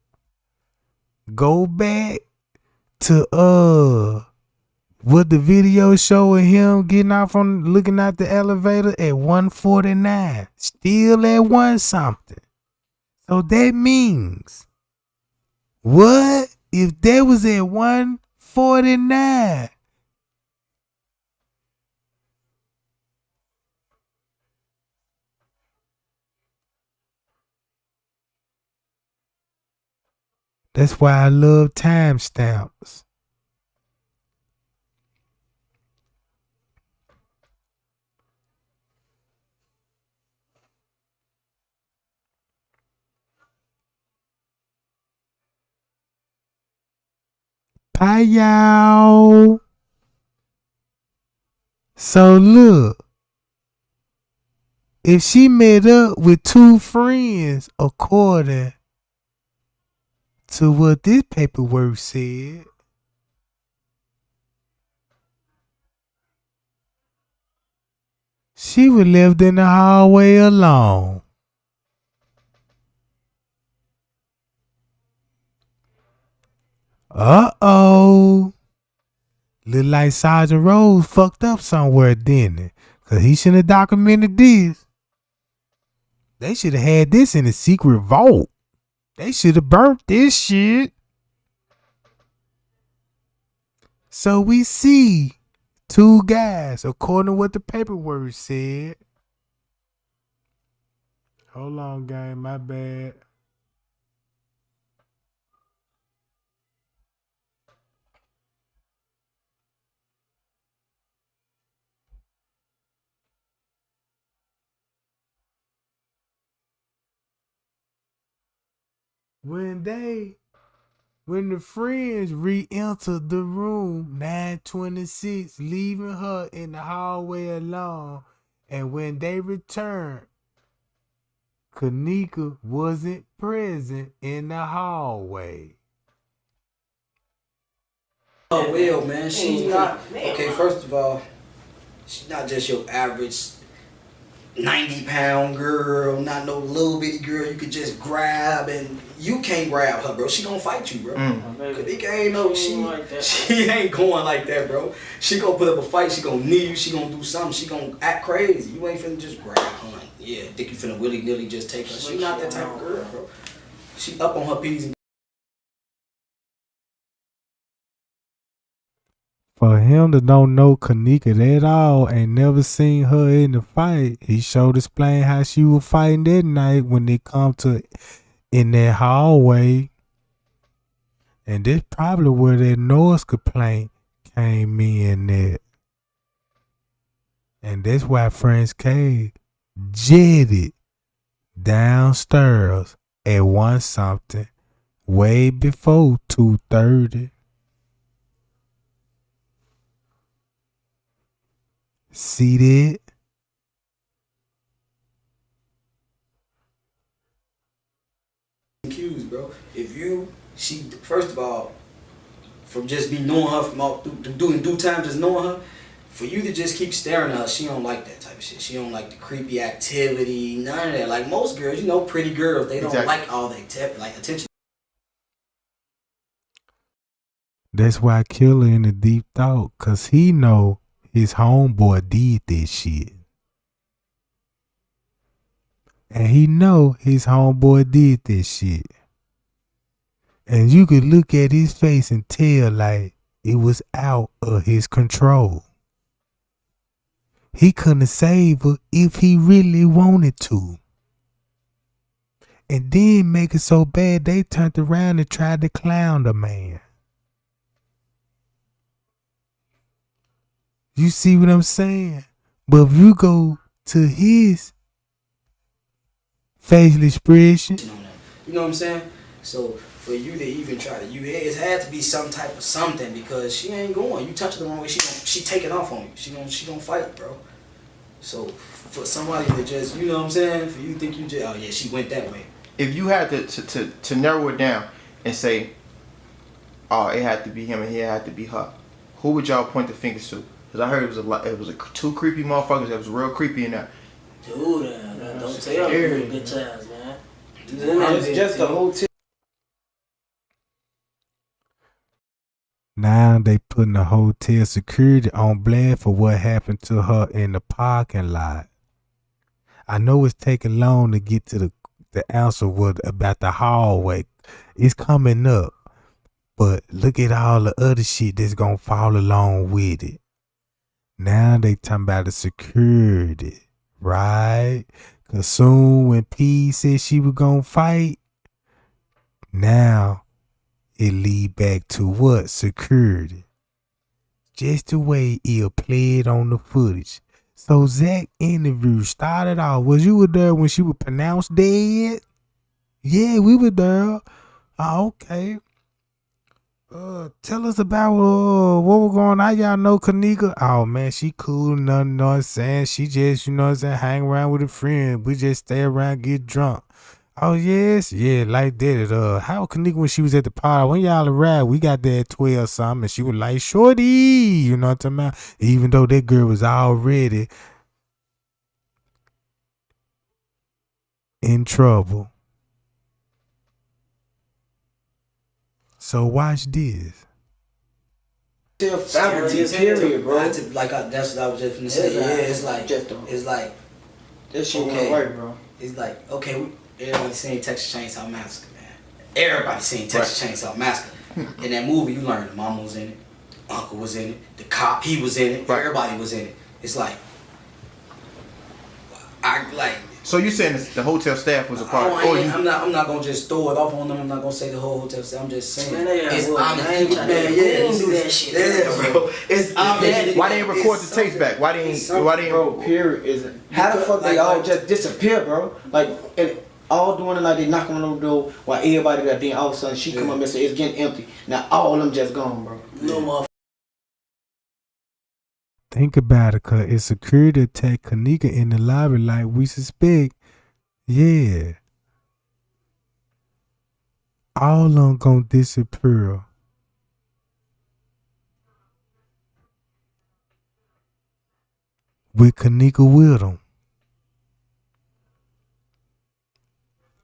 go back to what the video showing him getting out from looking out the elevator at 149, still at 1 something. So that means what if that was at 149? That's why I love timestamps. Bye, y'all. So look, if she met up with 2 friends, according to what this paperwork said, she was left in the hallway alone. Uh-oh. Look like Sergeant Rose fucked up somewhere, didn't it? Because he shouldn't have documented this. They should have had this in a secret vault. They should have burnt this shit. So we see 2 guys, according to what the paperwork said. Hold on, gang, my bad. When the friends re-entered the room, 926, leaving her in the hallway alone, and when they returned, Kenneka wasn't present in the hallway. Oh well, man, she's not okay. First of all, she's not just your average 90-pound girl, not no little bitty girl you could just grab, and you can't grab her, bro. She gonna fight you, bro. Kenneka ain't no she ain't going like that, bro. She gonna put up a fight. She gonna knee you. She gonna do something. She gonna act crazy. You ain't finna just grab her. Yeah, think you finna willy nilly just take her. She not that type of girl, bro. She up on her P's and For him to don't know Kenneka at all and never seen her in the fight, he showed explain how she was fighting that night when they come to in that hallway. And this probably where that noise complaint came in at. And that's why Friends K jetted downstairs at 1 something way before 2:30. See that? accused, bro. She first of all, from just me knowing her from all through doing due time, just knowing her, for you to just keep staring at her, she don't like that type of shit. She don't like the creepy activity, none of that. Like most girls, pretty girls, they don't like all the attention. That's why Killer in the deep thought, cause he know his homeboy did this shit. And he know his homeboy did this shit. And you could look at his face and tell like it was out of his control. He couldn't save her if he really wanted to. And then make it so bad they turned around and tried to clown the man. You see what I'm saying? But if you go to his facial expression, you know what I'm saying? So for you to even try to, it had to be some type of something, because she ain't going. You touch her the wrong way, she taking off on you. She gonna fight, bro. So for somebody to just, you know what I'm saying? For you to think you just, oh yeah, she went that way. If you had to narrow it down and say, oh, it had to be him and it had to be her, who would y'all point the fingers to? Because I heard it was two creepy motherfuckers that was real creepy in there. Dude, don't tell me bitch ass, man. It's just the hotel. now they putting the hotel security on blast for what happened to her in the parking lot. I know it's taking long to get to the answer about the hallway. It's coming up. But look at all the other shit that's gonna fall along with it. Now they talking about the security, right? Cause soon when P said she was gonna fight, now it lead back to what? Security. Just the way it played on the footage. So Zach interview started off. Was you there when she was pronounced dead? Yeah, we were there. Oh, okay. Tell us about what was going on. Y'all know Kenneka? Oh man, she cool, nothing, you know what I'm saying? She just, you know what I'm saying, hang around with a friend. We just stay around, get drunk. Oh yes, yeah, like that. How Kenneka when she was at the party, when y'all arrived, we got there at 12 something, and she was like, shorty, you know what I'm talking about? Even though that girl was already in trouble. So watch this. Still family, period, bro. That's what I was just gonna say. Yeah, it's like that shit okay, went right, bro. It's like, okay, everybody seen Texas Chainsaw Massacre, man. Everybody seen Texas Chainsaw Massacre. In that movie, you learned the mama was in it, uncle was in it, the cop, he was in it, everybody was in it. It's like, So you saying the hotel staff was a part? I'm not gonna just throw it off on them. I'm not gonna say the whole hotel staff. I'm just saying it's obvious. Yeah, bro. It's obvious. Why they didn't record the tapes back? Why they didn't? Bro, period. How the fuck they all just disappear, bro? Like, and all during the night they knocking on the door while everybody there. Then all of a sudden she come up and say it's getting empty. Now all of them just gone, bro. No more. Think about it, cause it's security attack Kenneka in the lobby like we suspect. Yeah. All of them gonna disappear. With Kenneka with them.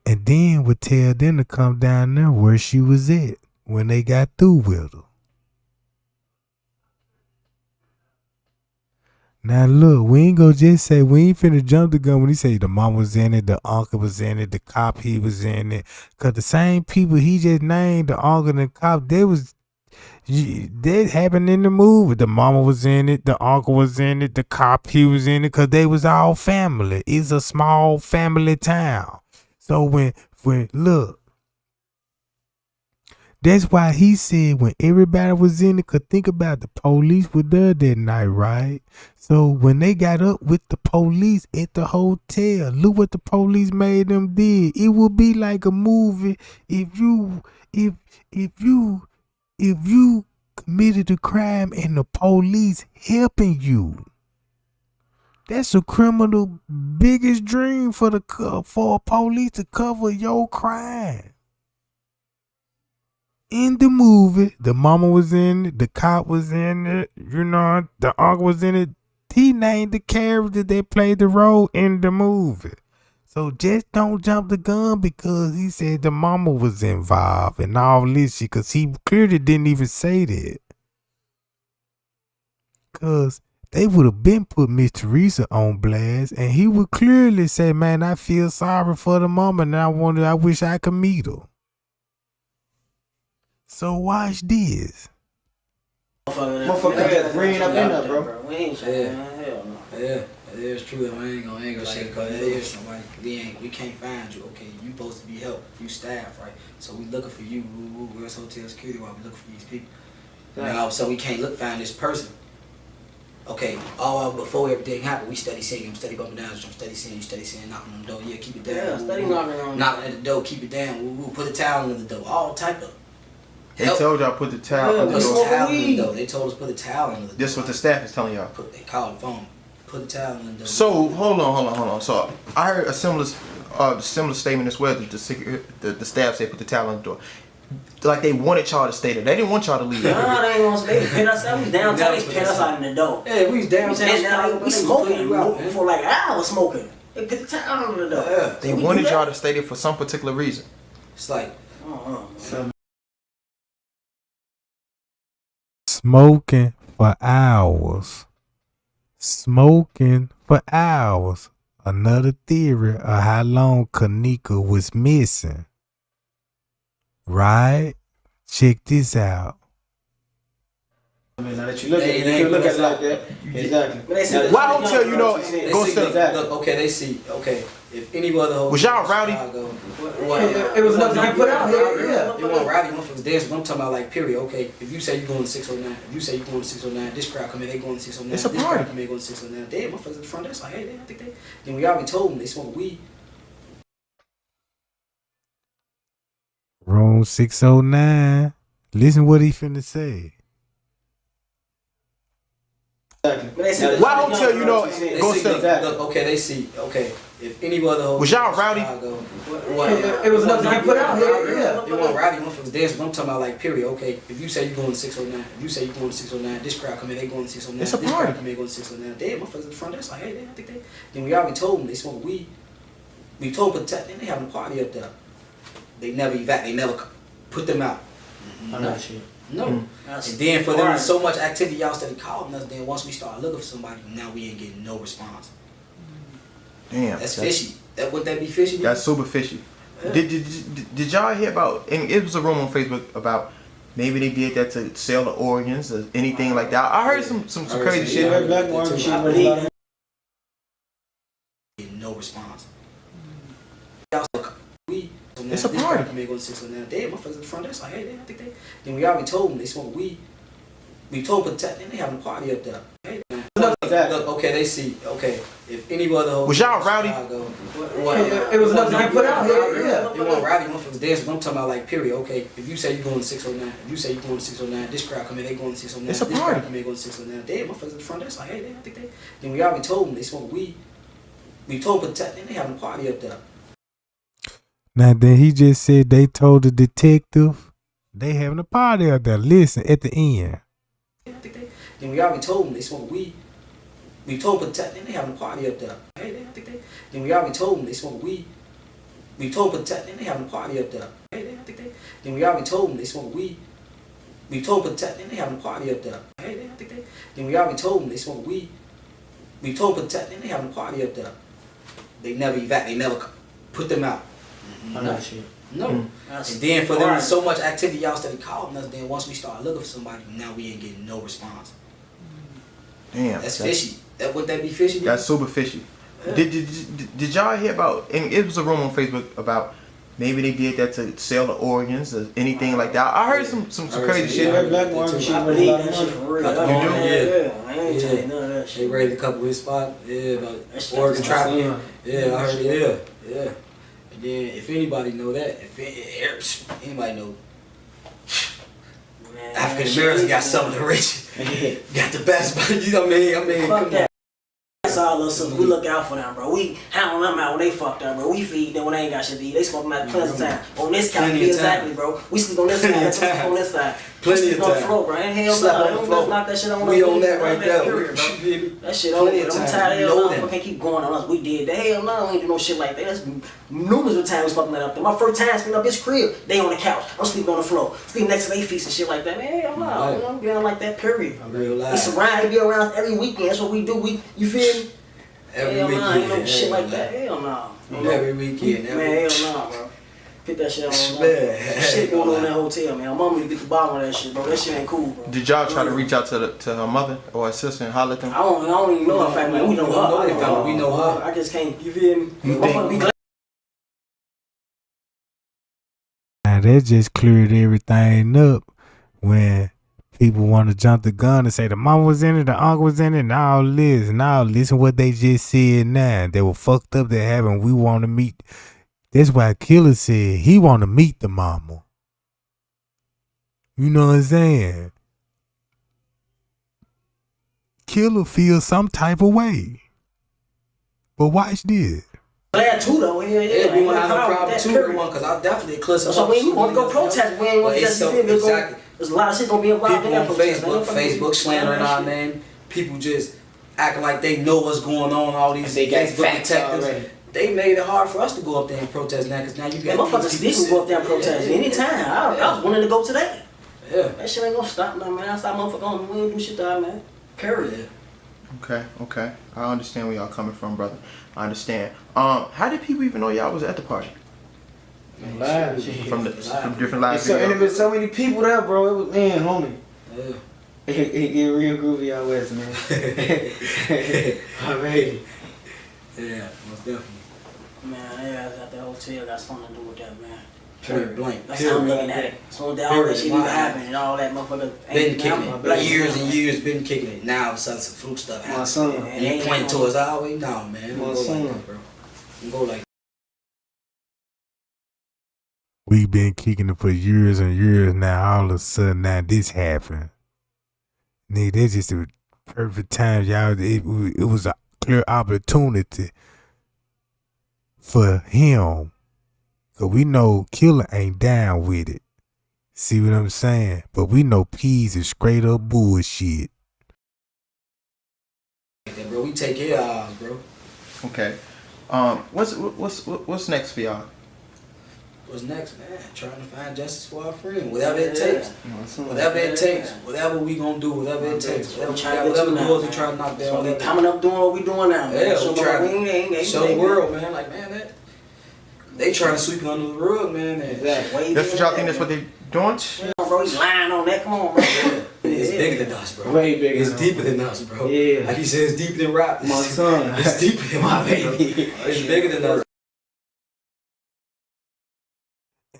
And then would tell them to come down there where she was at when they got through with her. Now look, we ain't gonna just say, we ain't finna jump the gun when he say the mom was in it, the uncle was in it, the cop he was in it. Cause the same people he just named, the uncle and the cop, that happened in the movie. The mama was in it, the uncle was in it, the cop he was in it, cause they was all family. It's a small family town. So when look, that's why he said when everybody was in it, could think about the police were there that night, right? So when they got up with the police at the hotel, look what the police made them did. It would be like a movie if you committed a crime and the police helping you. That's a criminal biggest dream for a police to cover your crime. In the movie, the mama was in it, the cop was in it, the uncle was in it. He named the character that played the role in the movie. So just don't jump the gun because he said the mama was involved and all this shit, because he clearly didn't even say that. Because they would have been put Miss Teresa on blast and he would clearly say, man, I feel sorry for the mama and I wish I could meet her. So watch this. Motherfucker, bring it up in there, bro. We ain't saying hell no. Yeah, it's true. I ain't gonna say because there is somebody. We can't find you. Okay, you supposed to be help. You staff, right? So we looking for you. Where's hotel security while we looking for these people? Now, so we can't find this person. Okay, all before everything happened, we steady seeing him, steady bumping down, I'm steady seeing you, steady seeing knocking on the door. Yeah, keep it down. Yeah, steady knocking on. Knocking at the door, keep it down. Put a towel under the door. All type of. They told y'all put the towel under the Put a door. towel under the door. They told us put a towel under the door. This is what the staff is telling y'all. They called the phone. Put a towel under the door. So hold on. So I heard a similar statement as well. That the staff said put the towel on the door. Like they wanted y'all to stay there. They didn't want y'all to leave. No, they ain't want to stay. They pin us out. We was downtown. They pin us out in the door. Yeah, we was downtown. We smoking for like an hour smoking. They put the towel under the door. Yeah. They wanted y'all to stay there for some particular reason. It's like. Smoking for hours. Smoking for hours. Another theory of how long Kenneka was missing. Right? Check this out. I mean, now that you look at it, you look at it like that. Exactly. Why hotel you know? Go Look, step. okay, they see. Okay, if any other hotel. Was y'all rowdy? It was nothing you put out here. Yeah. It wasn't rowdy. Motherfuckers dancing. I'm talking about like period. Okay, if you say you going to 609, if you say you going to 609, this crowd come in, they going to 609. It's a this party. crowd come in, going to 609. Damn, motherfuckers at the front desk like, hey, I think they. Then we already told them they smoke weed. Room 609. Listen what he finna say. Why hotel you know? Go step. Look, okay, they see. Okay, if any other hotel. Was y'all rowdy? It was nothing you put out here. Yeah. It wasn't rowdy. Motherfuckers dancing. I'm talking about like period. Okay, if you say you going to 609, if you say you going to 609, this crowd come in, they going to 609. It's a this party. crowd come in, going to 609. Damn, motherfuckers at the front desk like, hey, I think they. Then we already told them they smoke weed. We told them they having a party up there. They never They never put them out. No. And then for them, so much activity, y'all started calling us. Then once we started looking for somebody, now we ain't getting no response. Damn. That's fishy. Would that be fishy? That's super fishy. Yeah. Did y'all hear about? And it was a rumor on Facebook about maybe they did that to sell the organs or anything like that. I heard some crazy shit. No response. It's a party. Damn, motherfuckers at the front desk like, hey, I think they. Then we already told them they smoke weed. We told them they having a party up there. Hey, Exactly. Look, okay, they see. Okay, if any other hotel Was y'all in rowdy? Chicago, It was nothing to be put out here. Yeah. It wasn't rowdy, motherfuckers dancing. I'm talking about like period. Okay, if you say you're going to 609, if you say you're going to 609, this crowd come in, they going to 609. It's a this party. crowd come in, going to 609. Damn, motherfuckers in the front desk like, hey, I think they. Then we already told them they smoke weed. We told them, they having a party up there. Now then he just said they told the detective they having a party out there. Listen, at the end. Then we already told them they smoke weed. We told them they having a party up there. Then we already told them they smoke weed. We told them they having a party up there. Then we already told them they smoke weed. We told them they having a party up there. Then we already told them they smoke weed. We told them they having a party up there. They never they never put them out. No. And then for them, so much activity, y'all started calling us. Then once we started looking for somebody, now we ain't getting no response. Damn. That's fishy. Would that be fishy? That's super fishy. Yeah. Did y'all hear about? And it was a rumor on Facebook about maybe they did that to sell the organs or anything like that. I heard some crazy shit. Yeah, black woman, she I made believe a lot that of shit money. for real. Yeah. I ain't telling none of that They shit. raised a couple of his spot. Yeah, about That shit organ is trafficking. insane. Yeah, I heard it. Yeah. And then if anybody know that, if anybody know, Man, African that Americans shit got is- some of the richest, got the best. You know what I mean, Fuck come that. on. That's all us sisters. We look out for them, bro. We hound them out when they fucked up, bro. We feed them when they ain't got shit to eat. They smoke them out plenty of time. On this couch, Plenty of exactly, bro. We sleep on this side, Plenty of they sleep time. on this side. Plenty we of sleep on the time. floor, bro. Ain't hell Slap no. on the Don't floor. just knock that shit on We us. on that right there. Period, bro. That shit Plenty over. of I'm time. tired of You hell know no. them. Can't keep going on us. We did that. Hell no, we ain't do no shit like that. That's numerous times we fucking that up there. My first time spending up this crib, they on the couch. I'm sleeping on the floor. Sleeping next to their feet and shit like that. Man, hell no. Right. You know, I'm getting like that, period. Real They life. surround, they be around every weekend. That's what we do. You feel me? Every Hell no, weekend. ain't no shit like that. Every Hell no. Every weekend. Man, hell no, bro. Put that shit on. Man. Shit going on in that hotel, man. My mama need to get the bottom of that shit, bro. That shit ain't cool, bro. Did y'all try to reach out to her mother or her sister and holler at them? I don't even know her family. We know her. their family. We know her. I just can't. You feel me? You Motherfucker be glad. Now that just cleared everything up when people want to jump the gun and say the mom was in it, the uncle was in it, and all this. Now listen what they just said now. They were fucked up. They having we want to meet. That's why Killer said he want to meet the mama. You know what I'm saying? Killer feels some type of way. But watch this. Glad too, though. Yeah. Yeah, we won't have no Ain't problem that, too, period. because I definitely clutch them So up. when we want to go protest, we ain't want to But it's just you so- feel me? exactly. There's a lot of shit gonna be involved in People that on protest. Facebook slandering our name. People just acting like they know what's going on. All these They got Facebook facts detectives. already. They made it hard for us to go up there and protest now, because now you Yeah, got motherfuckers these still people can go up there and protest anytime. I was willing to go today. Yeah. That shit ain't gonna stop nothing, man. I saw motherfucker we ain't do shit to her, man. Period. Okay. I understand where y'all coming from, brother. I understand. How did people even know y'all was at the party? Live. From different live And there videos? been so many people there, bro. It was, man, homie. Yeah. It get real groovy out west, man. Alrighty. Yeah, most definitely. Man, yeah, at the hotel got something to do with that, man. Point blank. That's how I'm looking at it. So that all that shit even happened and all that motherfucker Been kicking man, it. black Years man. and years been kicking it. Now all of a sudden some fluke stuff My happens. son. And you pointing towards our way? No, man. My Don't go son. like that, bro. Don't go like We've been kicking it for years and years now. All of a sudden, now this happened. Nigga, that's just a perfect time, y'all. It was a clear opportunity for him. Because we know Killer ain't down with it. See what I'm saying? But we know Peas is straight up bullshit. that, bro. We take care of ours, bro. Okay. What's next for y'all? What's next, man? Trying to find justice for our friend. Whatever it Yeah. takes. Whatever it takes. Whatever we gonna do. Whatever it takes. Whatever doors we trying to knock down. So we Whatever. coming up doing what we doing now, man. Yeah, Show we trying ain't to show the world, man. Like, man, that they trying to sweep you under the rug, man. And Exactly. That's what y'all think that's what they doing? Bro, he's lying on that. Come on, bro. it's bigger than us, bro. Way bigger It's than deeper us. than us, bro. Yeah. Like he said, it's deeper than rap. My son. It's deeper than my baby. It's bigger than us.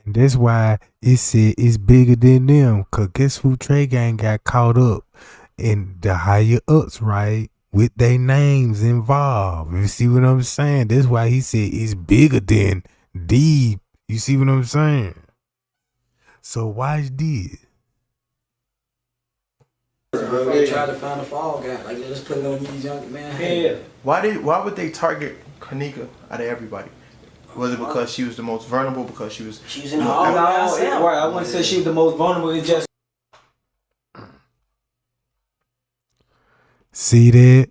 And that's why it said it's bigger than them. Because guess who Trey Gang got caught up in the higher ups, right? with their names involved. You see what I'm saying? That's why he said it's bigger than deep. You see what I'm saying? So watch this. They try to find a fall guy. Like, let's put it on these young man. Yeah. Why would they target Kenneka out of everybody? Was it because she was the most vulnerable? Because she was in the hallway by herself. Right, I wouldn't say she was the most vulnerable. It's just See that?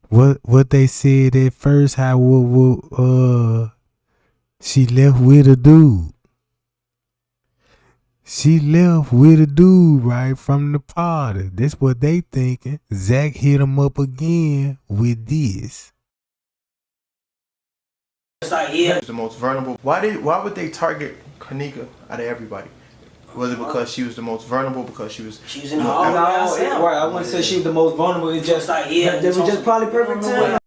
What they said at first, how she left with a dude. She left with a dude right from the party. That's what they thinking. Zach hit him up again with this. It's like, yeah. the most vulnerable. Why would they target Kenneka out of everybody? Was it because she was the most vulnerable? Because she was in the hallway by herself. Right, I wouldn't say she was the most vulnerable. It's just like, yeah. They were just probably perfect time.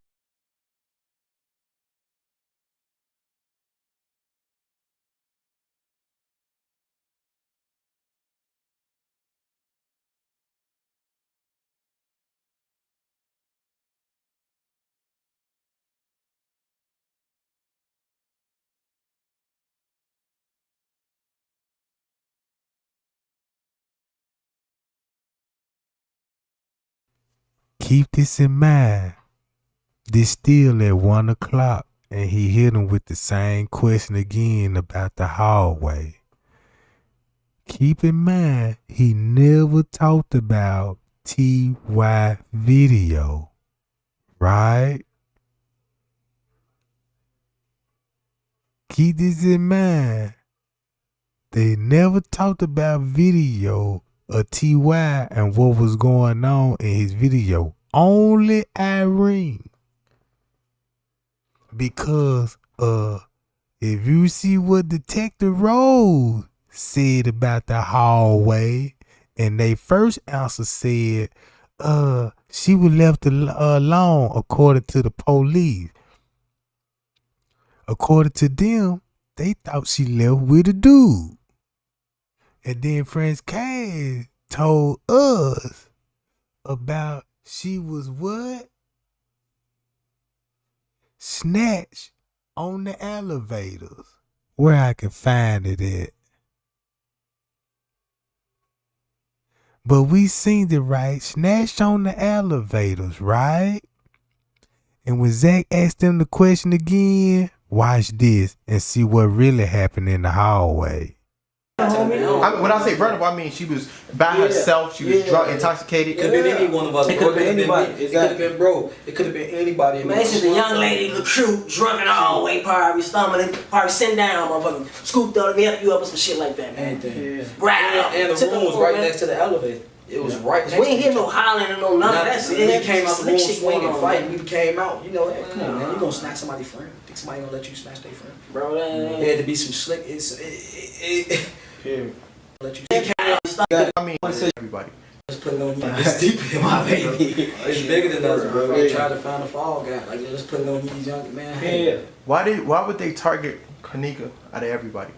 Keep this in mind. This still at 1 o'clock, and he hit him with the same question again about the hallway. Keep in mind, he never talked about TY video, right? Keep this in mind. They never talked about video of TY and what was going on in his video. Only Irene. Because if you see what Detective Rose said about the hallway, and they first answer said she was left alone according to the police. According to them, they thought she left with a dude. And then Friends Cass told us about she was what? Snatched on the elevators. Where I can find it at. But we seen it right. Snatched on the elevators, right? And when Zach asked them the question again, watch this and see what really happened in the hallway. When I say vulnerable, I mean she was by herself. She was drunk, intoxicated. It could have been any one of us. It could have been anybody. It could have been bro. It could have been anybody. Man, it's just a young lady, the crew, drunk in the hallway, probably stumbling, probably sitting down, motherfucker, scooped up, help you up with some shit like that, man. Anything. Right. And the room was right next to the elevator. It was right next to we ain't hear no hollering and no nothing. That's it. We came out the room swinging, fighting. We came out. You know, come on, man. You gonna snatch somebody's friend? Think somebody gonna let you snatch their friend? Bro, that there had to be some slick. Let you. I mean, everybody. Let's put it on you. It's deeper than my baby. It's bigger than us, bro. They try to find a fall guy. Like, let's put it on these young man. Yeah. Why would they target Kenneka out of everybody?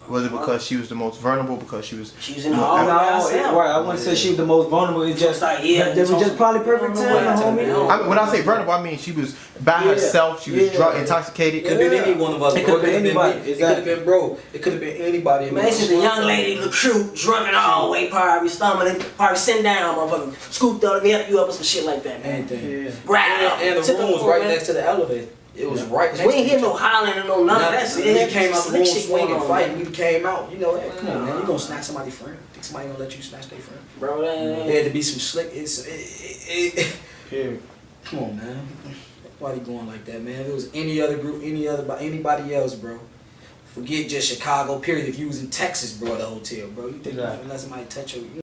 Was it because she was the most vulnerable? Because she was in the hallway by herself. Right, I wouldn't say she was the most vulnerable. It's just like, yeah. They were just probably perfect time, homie. When I say vulnerable, I mean she was by herself. She was drunk, intoxicated. It could have been any one of us. It could have been anybody. It could have been bro. It could have been anybody. Man, it's just a young lady, the crew, drunk in the hallway, probably stumbling, probably sitting down, motherfucker, scooped up, help you up with some shit like that, man. Anything. Right. And the room was right next to the elevator. It was right next to we ain't hear no hollering and no nothing. That's it. We came out the room swinging, fighting. We came out. You know, come on, man. You gonna snatch somebody's friend? Think somebody gonna let you snatch their friend? Bro, there had to be some slick. Come on, man. Why you going like that, man? If it was any other group, anybody else, bro. Forget just Chicago, period. If you was in Texas, bro, the hotel, bro. You think you can let somebody touch you?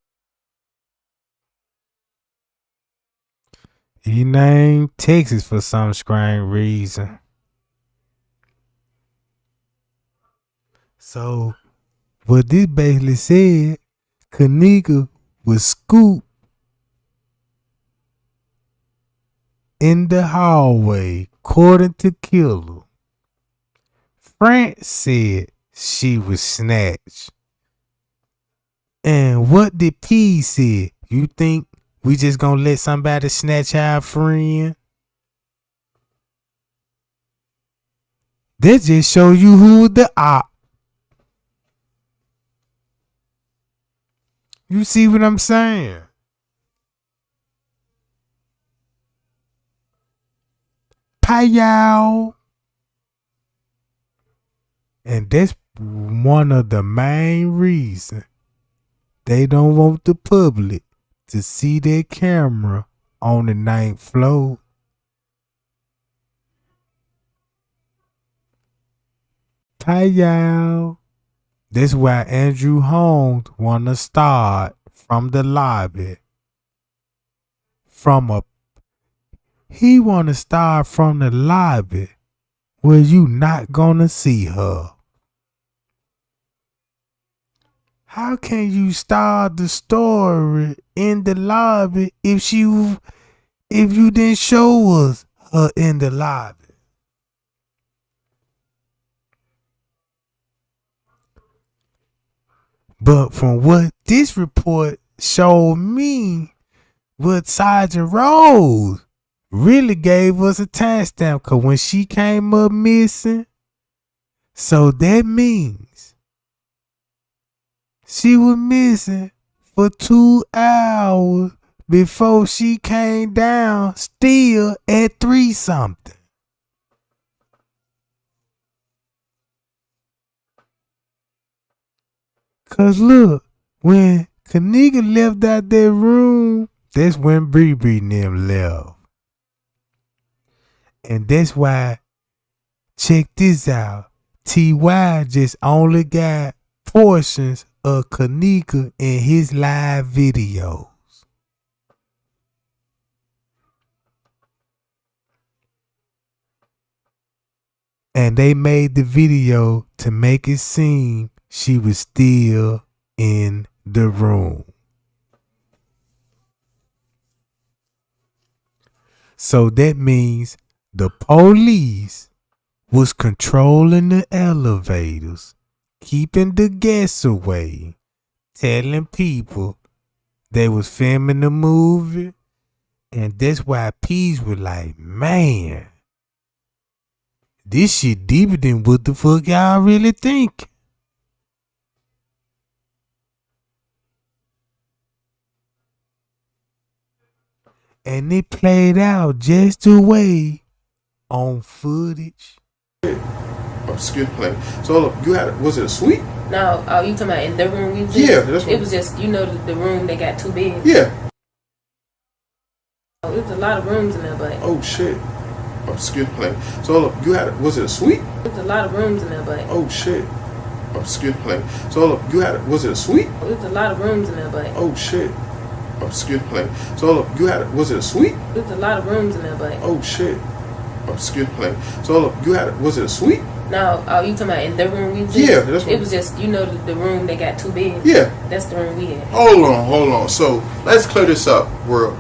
He named Texas for some strange reason. So, what this basically said, Kenneka was scooped in the hallway, according to Killer. France said she was snatched. And what did P say? You think We just gonna let somebody snatch our friend? That just show you who the op. You see what I'm saying? Payow. And that's one of the main reasons they don't want the public to see their camera on the 9th floor. Payow. That's why Andrew Holmes wanna start from the lobby. He wanna start from the lobby where you not gonna see her. How can you start the story in the lobby if you didn't show us her in the lobby? But from what this report showed me, what Sergeant Rose really gave us a timestamp, because when she came up missing, so that means she was missing for 2 hours before she came down, still at 3-something. Cause look, when Kenneka left out that room, that's when Bree and them left. And that's why, check this out, T.Y. just only got portions of Kenneka in his live videos. And they made the video to make it seem she was still in the room. So that means the police was controlling the elevators, keeping the guests away, telling people they was filming the movie. And that's why Peas was like, man, this shit deeper than what the fuck y'all really think. And it played out just the way on footage. Excuse me. So look, you had, was it a suite? No, oh, you talking about in the room we was in? Yeah, that's what it was just, the room that got 2 beds. Yeah. Oh, it was a lot of rooms in there, but Oh shit. Excuse me. So look, you had, was it a suite? it was a lot of rooms in there, but Oh shit. Excuse me. So look, you had, was it a suite? it was a lot of rooms in there, but Oh shit. Excuse me. So look, you had, was it a suite? it was a lot of rooms in there, but Oh shit. Excuse me. So look, you had, was it a suite? no, oh, you talking about in the room we was in? Yeah, that's what it was just, the room that got 2 beds. Yeah. That's the room we had. Hold on. So let's clear this up. Where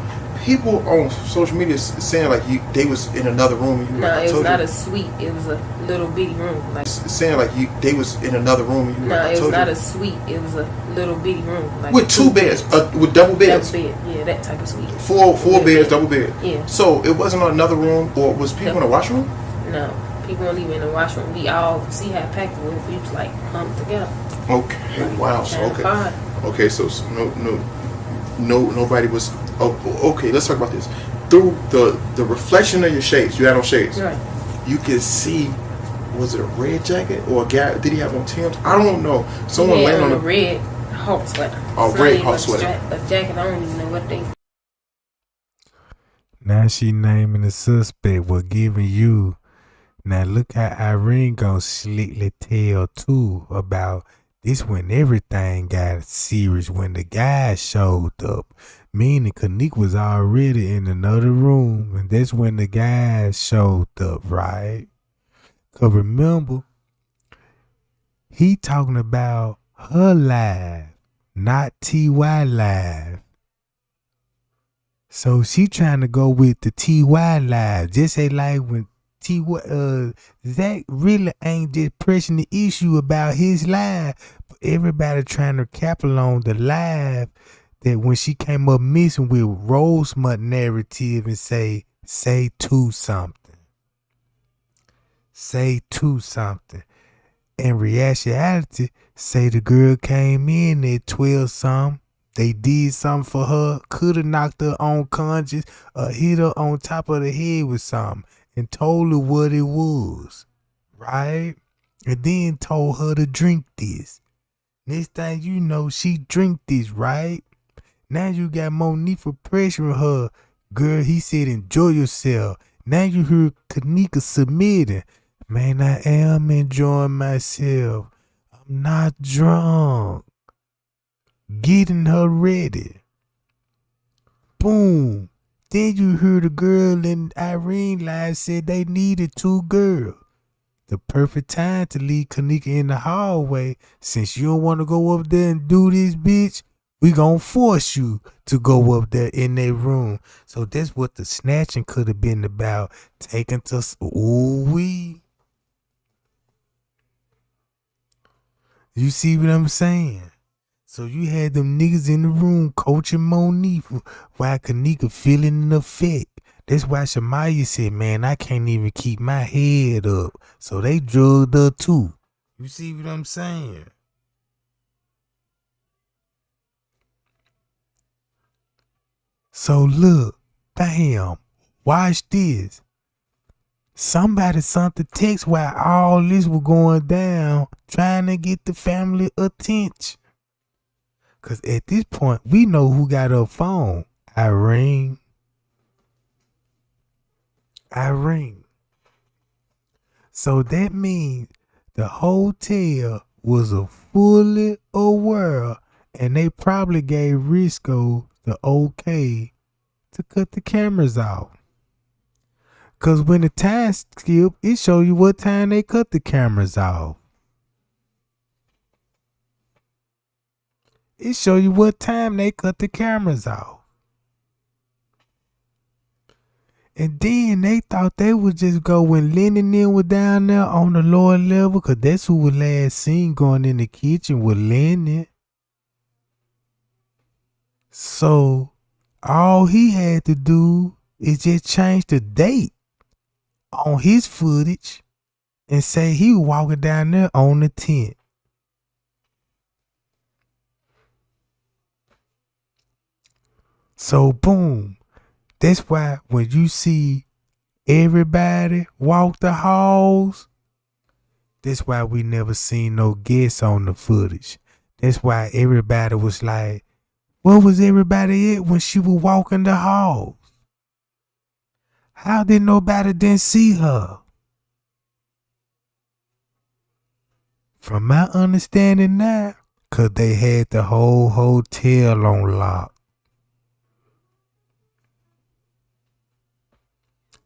people on social media saying like they was in another room. And you No, like, I it was told not you, a suite. It was a little bitty room. Like saying like they was in another room. And you no, like, I it was told not you, a suite. It was a little bitty room. Like with 2 beds, with double beds, Double bed, yeah, that type of suite. four beds, double bed. Yeah. So it wasn't another room, or was people in the washroom? No, people weren't even in the washroom. We all see how packed it was. We was like humped together. Okay, wow. So Kind of hard. okay. So nobody was. Oh, okay. Let's talk about this. Through the reflection of your shades, you had on shades. Right. You could see. Was it a red jacket or a guy? Did he have on Tim's? I don't know. Someone He had laying on a the red Hulk sweater. Oh, It's red not even Hulk a sweater. A jacket. I don't even know what they. Now she naming the suspect, what giving you. Now look how Irene gonna slickly tell too about this when everything got serious, when the guy showed up. Meaning Kenneka was already in another room, and that's when the guy showed up, right? Cause remember, he talking about her live, not T.Y. live. So she trying to go with the T.Y. live. Just say like when T.Y. Zach really ain't just pressing the issue about his live. But everybody trying to capitalize on the live that when she came up missing with Rosemont narrative and say to something. Say to something. In reality, say the girl came in at 12 something. They did something for her, could have knocked her unconscious or hit her on top of the head with something and told her what it was, right? And then told her to drink this. Next thing you know, she drink this, right? Now you got Monifa pressuring her. Girl, he said enjoy yourself. Now you hear Kenneka submitting. Man, I am enjoying myself. I'm not drunk. Getting her ready. Boom. Then you hear the girl in Irene line said they needed 2 girls. The perfect time to leave Kenneka in the hallway. Since you don't want to go up there and do this, bitch, we gonna force you to go up there in their room. So that's what the snatching could have been about. Taking to ooh-wee. You see what I'm saying? So you had them niggas in the room coaching Monifa while Kenneka feeling the effect. That's why Shamaya said, man, I can't even keep my head up. So they drugged her too. You see what I'm saying? So look, bam, watch this. Somebody sent the text while all this was going down, trying to get the family attention. Because at this point, we know who got her phone. Irene. So that means the hotel was a fully aware, and they probably gave Risco the okay to cut the cameras off. Because when the time skip, it show you what time they cut the cameras off. It show you what time they cut the cameras off. And then they thought they would just go when Lennon and was down there on the lower level, because that's who was last seen going in the kitchen with Lennon. So all he had to do is just change the date on his footage and say he was walking down there on the 10th. So boom. That's why when you see everybody walk the halls, that's why we never seen no guests on the footage. That's why everybody was like, where was everybody at when she was walking the halls? How did nobody then see her? From my understanding now, 'cause they had the whole hotel on lock.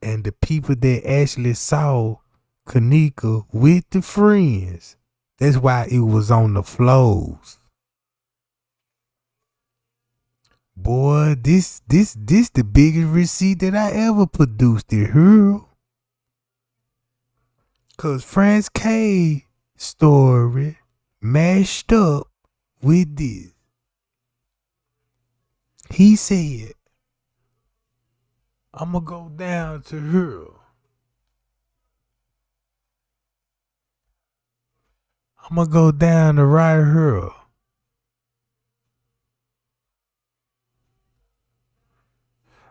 And the people that actually saw Kenneka with the friends, that's why it was on the floors. Boy, this the biggest receipt that I ever produced it, her. 'Cause France K story mashed up with this. He said, I'ma go down to her. I'ma go down to right her.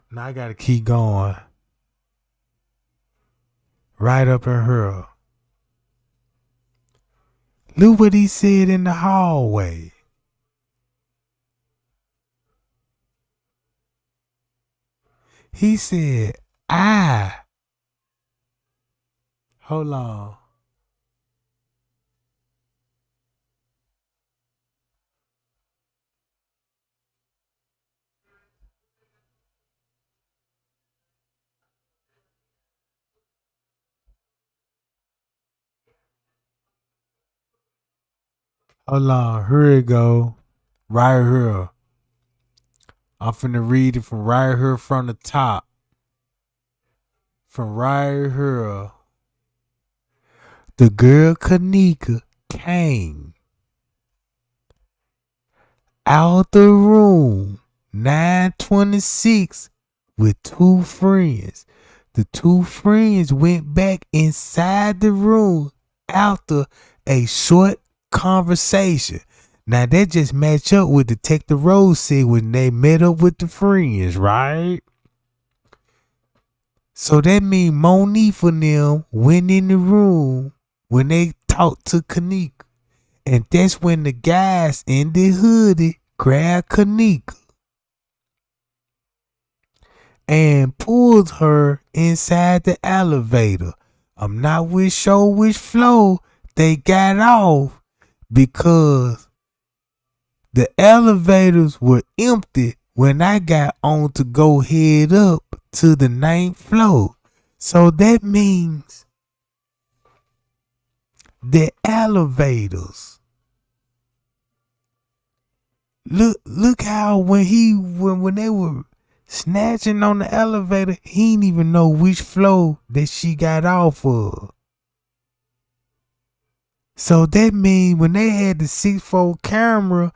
Now I gotta keep going. Right up in her. Look what he said in the hallway. He said, hold on. Hold on, here it go. Right here. I'm finna read it from right here from the top. From right here. The girl Kenneka came. out the room 9:26 with two friends. The two friends went back inside the room after a short conversation. Now that just match up with Detective Rose said when they met up with the friends, right? So that means Monique and them went in the room when they talked to Kenneka. And that's when the guys in the hoodie grabbed Kenneka and pulled her inside the elevator. I'm not sure which floor they got off because the elevators were empty when I got on to go head up to the 9th floor. So that means the elevators. Look how when they were snatching on the elevator, he didn't even know which floor that she got off of. So that means when they had the 6-4 camera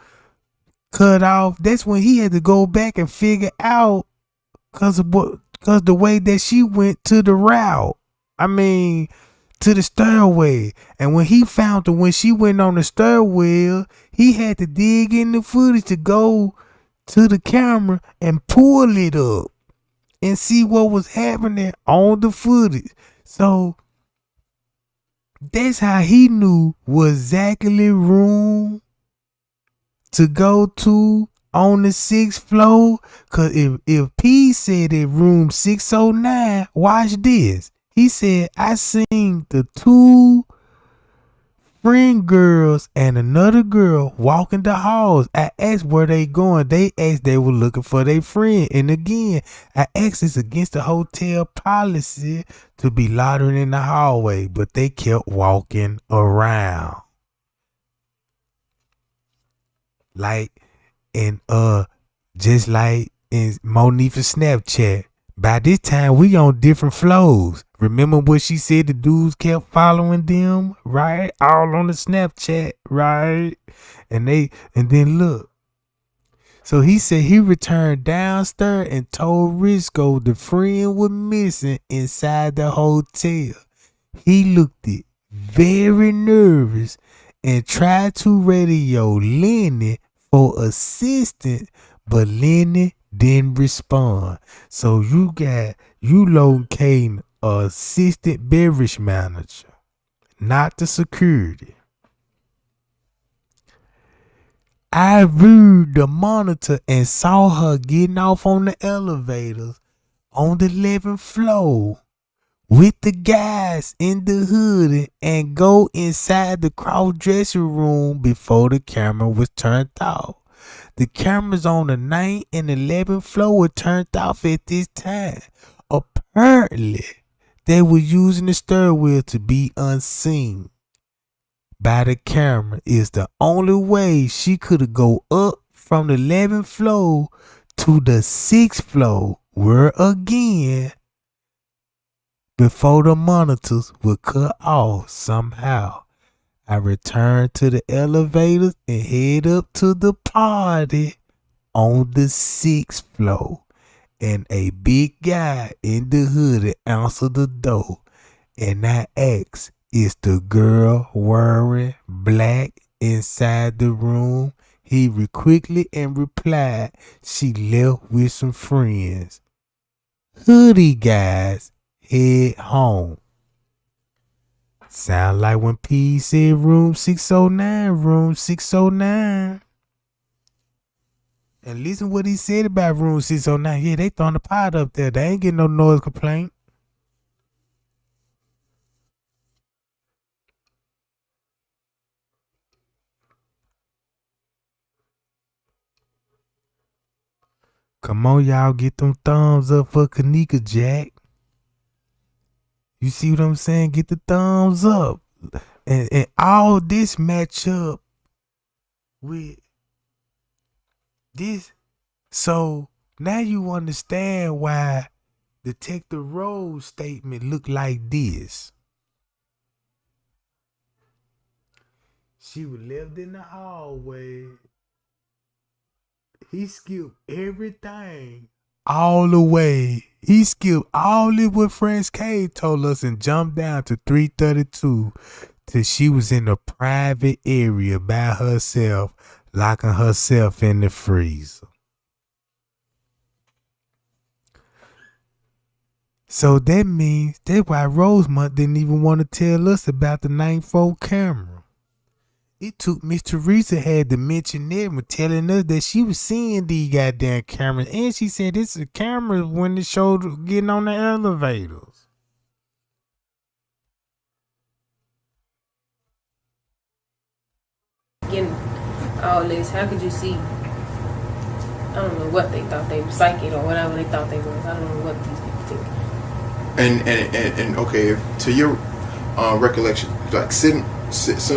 cut off, that's when he had to go back and figure out cause the way that she went to the route. I mean, to the stairway. And when he found her when she went on the stairwell, he had to dig in the footage to go to the camera and pull it up and see what was happening on the footage. So that's how he knew what exactly room to go to on the 6th floor. Cause if P said it room 609, watch this. He said, I seen the two friend girls and another girl walking the halls. I asked where they going. They asked they were looking for their friend. And again, I asked it's against the hotel policy to be loitering in the hallway, but they kept walking around. Like, and just like in Monifa's Snapchat, by this time we on different flows. Remember what she said? The dudes kept following them, right? All on the Snapchat, right? And then look. So he said he returned downstairs and told Risco the friend was missing inside the hotel. He looked it very nervous and tried to radio Lenny for assistance, but Lenny didn't respond. So you locating assistant beverage manager, not the security. I viewed the monitor and saw her getting off on the elevators on the 11th floor with the guys in the hoodie and go inside the cross-dressing room before the camera was turned off. The cameras on the 9th and 11th floor were turned off at this time. Apparently, they were using the stairwell to be unseen by the camera. Is the only way she could go up from the 11th floor to the 6th floor, where again, before the monitors were cut off somehow. I returned to the elevators and head up to the party on the 6th floor. And a big guy in the hoodie answered the door. And I asked, is the girl wearing black inside the room? He quickly and replied, she left with some friends. Hoodie guys, head home. Sound like when P said room 609, room 609. And listen what he said about room 609. Yeah, they throwing the pot up there. They ain't getting no noise complaint. Come on, y'all, get them thumbs up for Kenneka, Jack. You see what I'm saying? Get the thumbs up. And all this match up with this. So now you understand why Detective Rose statement looked like this. She was left in the hallway He skipped everything all the way. He skipped all of what French K told us and jumped down to 332 till she was in a private area by herself, locking herself in the freezer. So that means that's why Rosemont didn't even want to tell us about the 9-4 camera. It took Miss Teresa had to mention them and telling us that she was seeing these goddamn cameras. And she said it's a camera when it showed getting on the elevators. Getting all this, how could you see? I don't know what they thought they were psychic or whatever they thought they was. I don't know what these people think. And okay, to your recollection, like sitting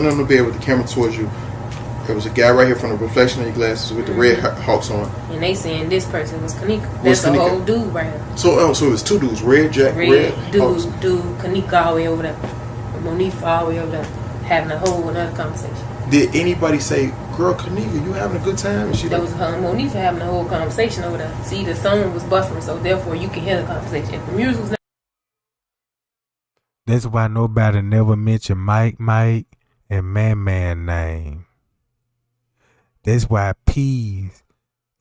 on the bed with the camera towards you, there was a guy right here from the reflection of your glasses with the red Hawks on. And they saying this person was Kenneka. That's the whole dude right here. So it was two dudes, red dude, Hawks. Kenneka all the way over there, Monifa all the way over there, having a whole another conversation. Did anybody say, "Girl, Kenneka, you having a good time?" And she that was her and Monifa having a whole conversation over there. See, the song was buffering, so therefore you can hear the conversation. If the music was That's why nobody never mentioned Mike and Man name. That's why Peas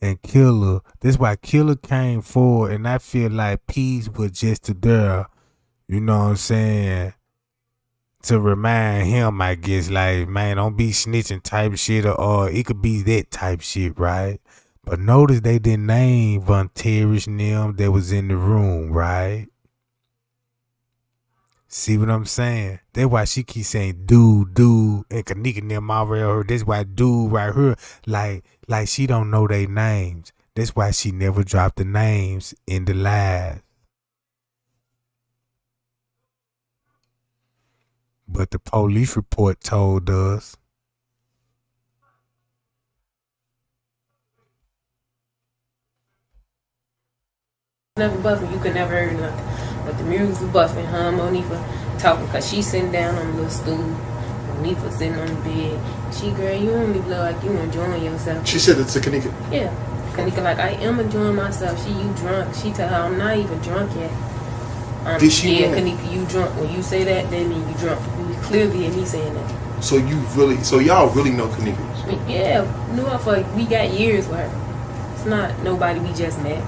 and Killer, that's why Killer came forward, and I feel like Peas was just there, you know what I'm saying, to remind him, I guess, like, man, don't be snitching type shit, or it could be that type shit, right? But notice they didn't name Von Terrence and them that was in the room, right? See what I'm saying? That's why she keeps saying dude, and Kenneka and them already heard. That's why dude right here, like she don't know their names. That's why she never dropped the names in the live. But the police report told us never buffing, you could never hear nothing. But the music was buffing, huh? Monifa talking, cause she sitting down on the little stool. Monifa sitting on the bed. She, girl, you only look like you enjoying yourself. She said it to Kenneka. Yeah. Kenneka like, I am enjoying myself. She, you drunk. She tell her, I'm not even drunk yet. Did she yeah, know? Kenneka, you drunk. When you say that mean you drunk. You clearly hear me saying that. So y'all really know Kenneka? Yeah, knew her for, we got years with her. It's not nobody we just met.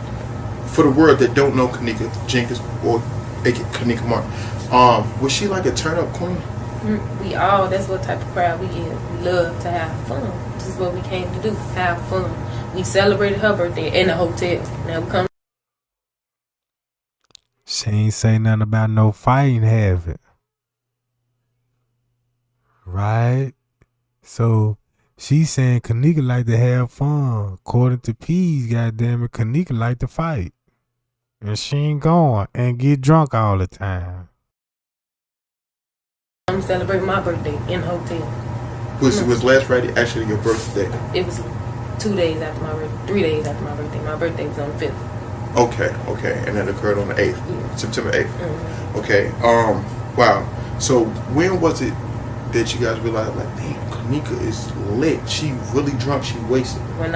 For the world that don't know Kenneka Jenkins or Kenneka Martin, was she like a turn up queen? We all, that's what type of crowd we is. We love to have fun. This is what we came to do, have fun. We celebrated her birthday in the hotel. Now we come. she ain't say nothing about no fighting, have it? Right? So she's saying Kenneka like to have fun. According to Peas, goddamn it, Kenneka like to fight. And she ain't going and get drunk all the time. I'm celebrating my birthday in the hotel. Was last Friday actually your birthday? It was 2 days after my birthday, 3 days after my birthday. My birthday was on the 5th. Okay, and that occurred on the 8th, Yeah. September 8th. Mm-hmm. Okay, wow. So when was it that you guys realized, like, damn, Kenneka is lit. She really drunk. She wasted. When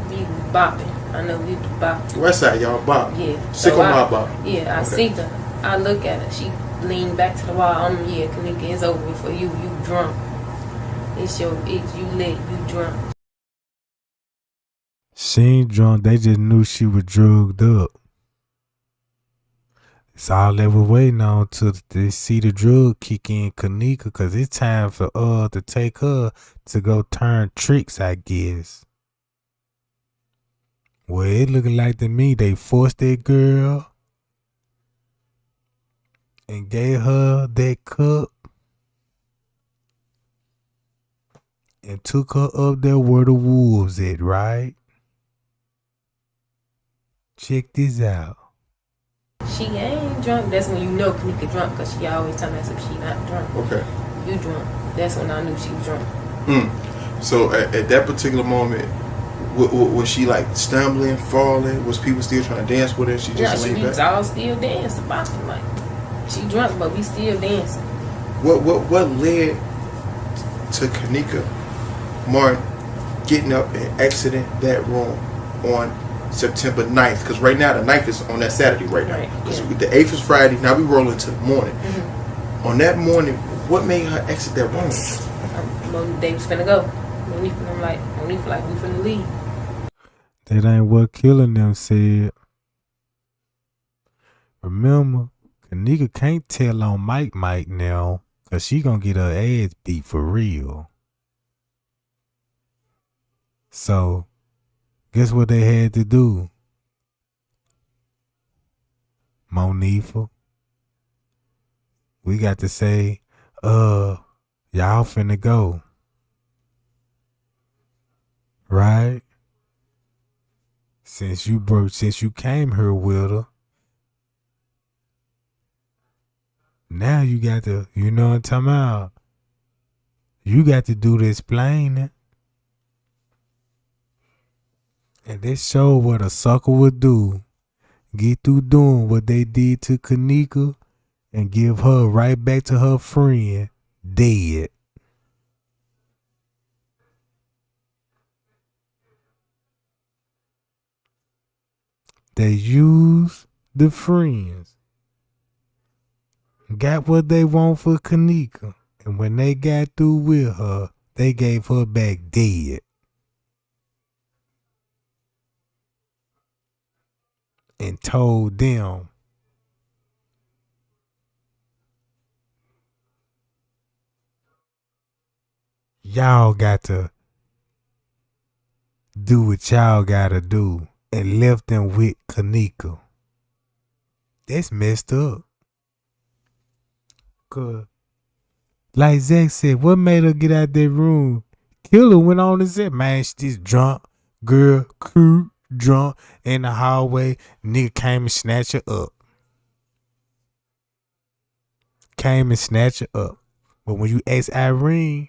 we was bopping. I know we was bopping. West side, y'all bop. Yeah. Sick So on my bop. Yeah, I see her. I look at her. She leaned back to the wall. Yeah, Kenneka, it's over for you. You drunk. You lit. You drunk. She ain't drunk. They just knew she was drugged up. It's all they were waiting on till they see the drug kick in Kenneka, because it's time for to take her to go turn tricks, I guess. Well, it looking like to me they forced that girl and gave her that cup and took her up there where the wolves at, right? Check this out. She ain't drunk. That's when you know Kenneka drunk, because she always telling us if she not drunk. Okay. You drunk. That's when I knew she was drunk. So at that particular moment, was she like stumbling, falling? Was people still trying to dance with her? She just We leaned was back. all still dancing, bopping like she drunk, but we still dancing. What led to Kenneka Martin getting up and exiting that room on September 9th, because right now the 9th is on that Saturday right now. Because the 8th is Friday, now we roll into the morning. On that morning, what made her exit that room? They was finna go. Monique like, we finna leave. That ain't what killing them said. Remember, Kenneka can't tell on Mike now, cause she gonna get her ass beat for real. So, guess what they had to do? Monifa, we got to say, y'all finna go. Right? Since you came here with her, now you got to, you know what I'm talking about? You got to do the explaining. And this showed what a sucker would do. Get through doing what they did to Kenneka and give her right back to her friend, dead. They used the friends, got what they want for Kenneka, and when they got through with her, they gave her back dead. And told them, y'all got to do what y'all gotta do, and left them with Kenneka. That's messed up. Cause like Zach said, what made her get out that room? Killer went on and said, man, she's drunk, girl, crew, drunk in the hallway. Nigga came and snatched her up. But when you ask Irene,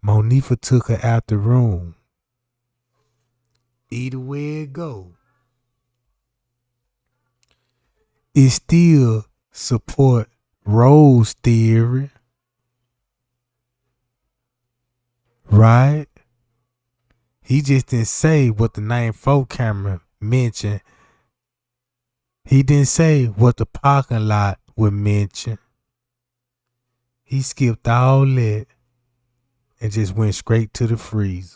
Monifa took her out the room. Either way it go, it still support Rose theory, right? He just didn't say what the 9-4 camera mentioned. He didn't say what the parking lot would mention. He skipped all that and just went straight to the freezer.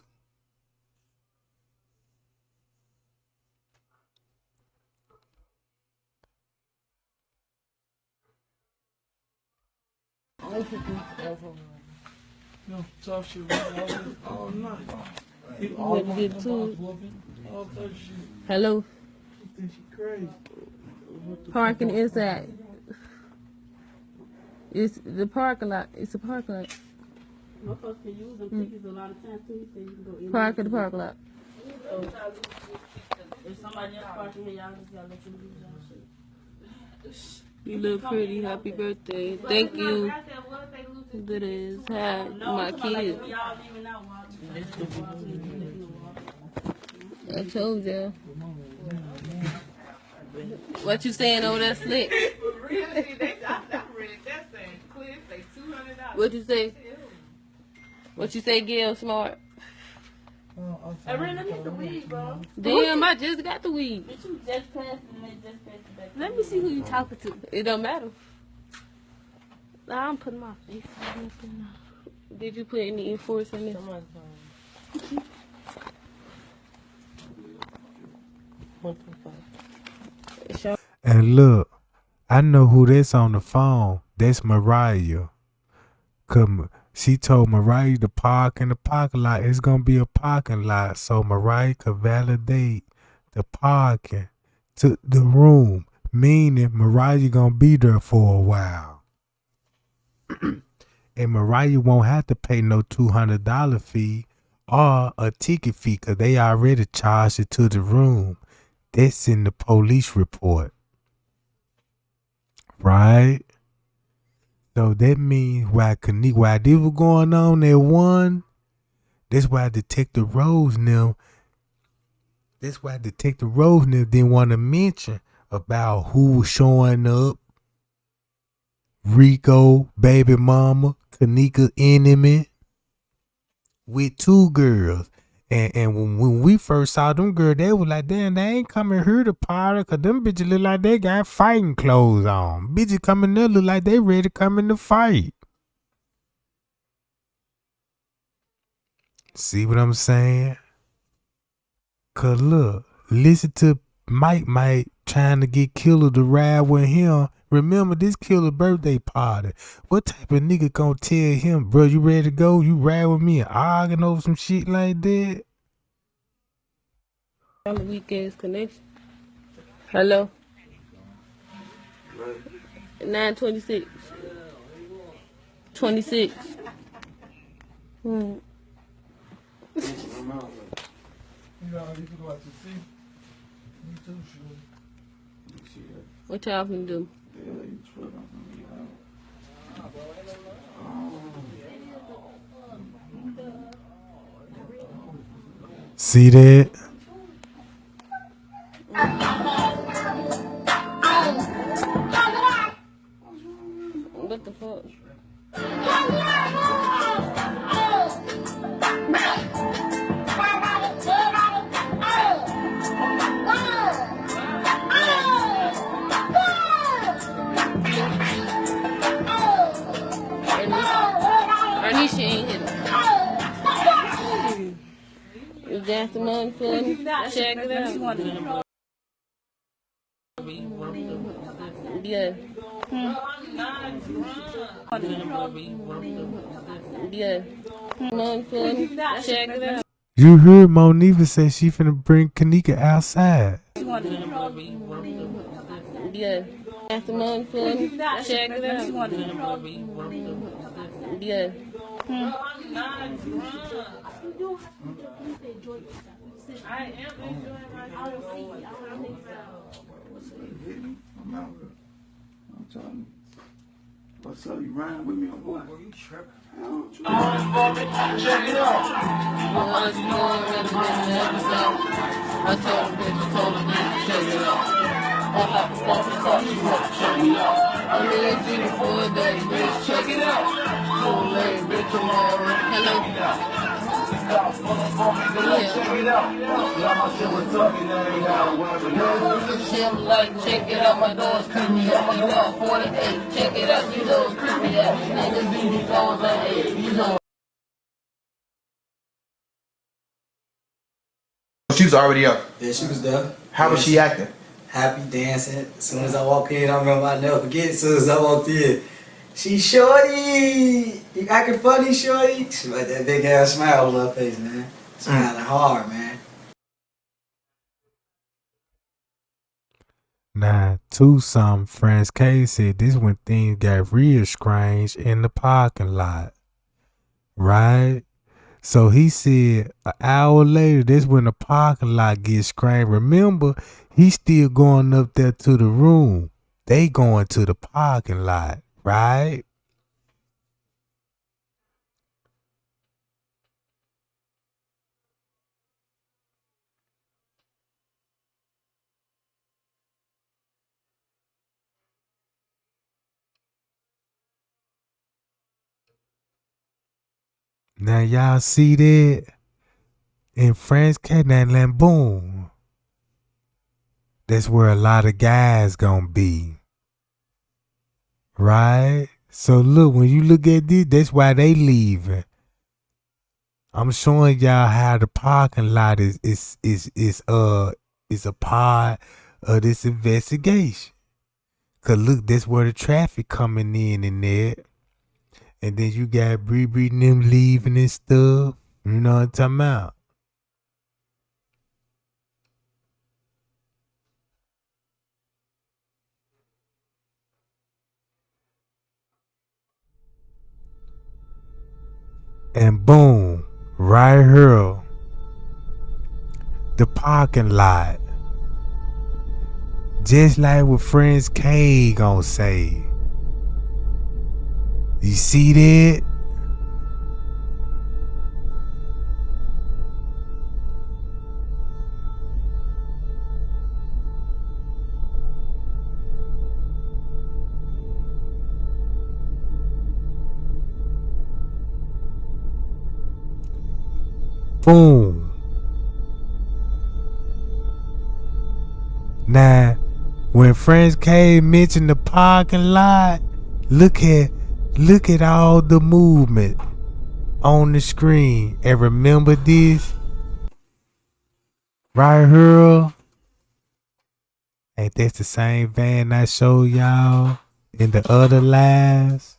No, tough shit all night. You ready to get to it? Hello? Think she crazy. Parking inside. It's the parking lot. It's a parking lot. My folks can use them tickets a lot of times too. So you can go in. Park at the parking lot. So, if somebody else parking here, y'all just gotta let them use y'all shit. You look pretty. Happy birthday. Thank you. That is hi, my kids. Y'all leaving out watching. I told ya. What you saying over there, Slick? What you say? What you say, Gail Smart? I really need the weed, bro. Damn, I just got the weed. But you just passed and they just passed it back. Let me see who you talking to. It don't matter. I'm putting my face on it. Did you put any enforce in it? And look, I know who that's on the phone. That's Mariah. Cause she told Mariah to park in the parking lot. It's gonna be a parking lot, so Mariah could validate the parking to the room. Meaning Mariah gonna be there for a while. And Mariah won't have to pay no $200 fee or a ticket fee, cause they already charged it to the room. That's in the police report. Right? So that means while this was going on at 1, that's why Detective Rose didn't want to mention about who was showing up. Rico, baby mama, Kenneka enemy, with 2 girls. And when we first saw them girls, they was like, damn, they ain't coming here to party, cause them bitches look like they got fighting clothes on. Bitches coming there look like they ready to come in the fight. See what I'm saying? Cause look, listen to Mike trying to get Killer to ride with him. Remember this Killer birthday party. What type of nigga gonna tell him, bro, you ready to go? You ride with me and arguing over some shit like that? On the weekends connection. Hello. 9:26. 26. You know how you feel about to see? Me too, sure. What y'all finna do? See that? What the fuck? Anisha ain't hit it. You got some money for me? Check it out. Yeah. Yeah. Money for me? Check it out. You heard Monifa say she finna bring Kenneka outside. Yeah. Got some money for me? Check it out. Yeah. I am enjoying myself. I'm telling you. What's up? You riding with me or what? You tripping? Check it out. I told him to check it out. I'm in the for a day, bitch. Check it out. Hello. Like, check it out, my door's creepy up, my dog 48. Check it out, you know it's creepy up. Niggas be these phones like, hey, you know. She was already up. Yeah, she was there. How was she acting? Happy, dancing. As soon as I walked in, I remember I never forget. As soon as I walked in, she shorty. You acting funny, shorty. She had that big ass smile on her face, man. Smiling hard, man. Now, to some friends, K said this when things got real strange in the parking lot. Right? So he said an hour later, that's when the parking lot gets strange. Remember, he's still going up there to the room. They going to the parking lot, right? Now y'all see that? In France, and boom. That's where a lot of guys gonna be. Right? So look, when you look at this, that's why they leaving. I'm showing y'all how the parking lot is a part of this investigation. Cause look, that's where the traffic coming in and there. And then you got Bree and them leaving and stuff. You know what I'm talking about? And boom, right here, the parking lot. Just like what Friends K gonna say. You see that? Boom. when French K mentioned the parking lot, look at all the movement on the screen. And remember this? Right here. Ain't that the same van I showed y'all in the other lives?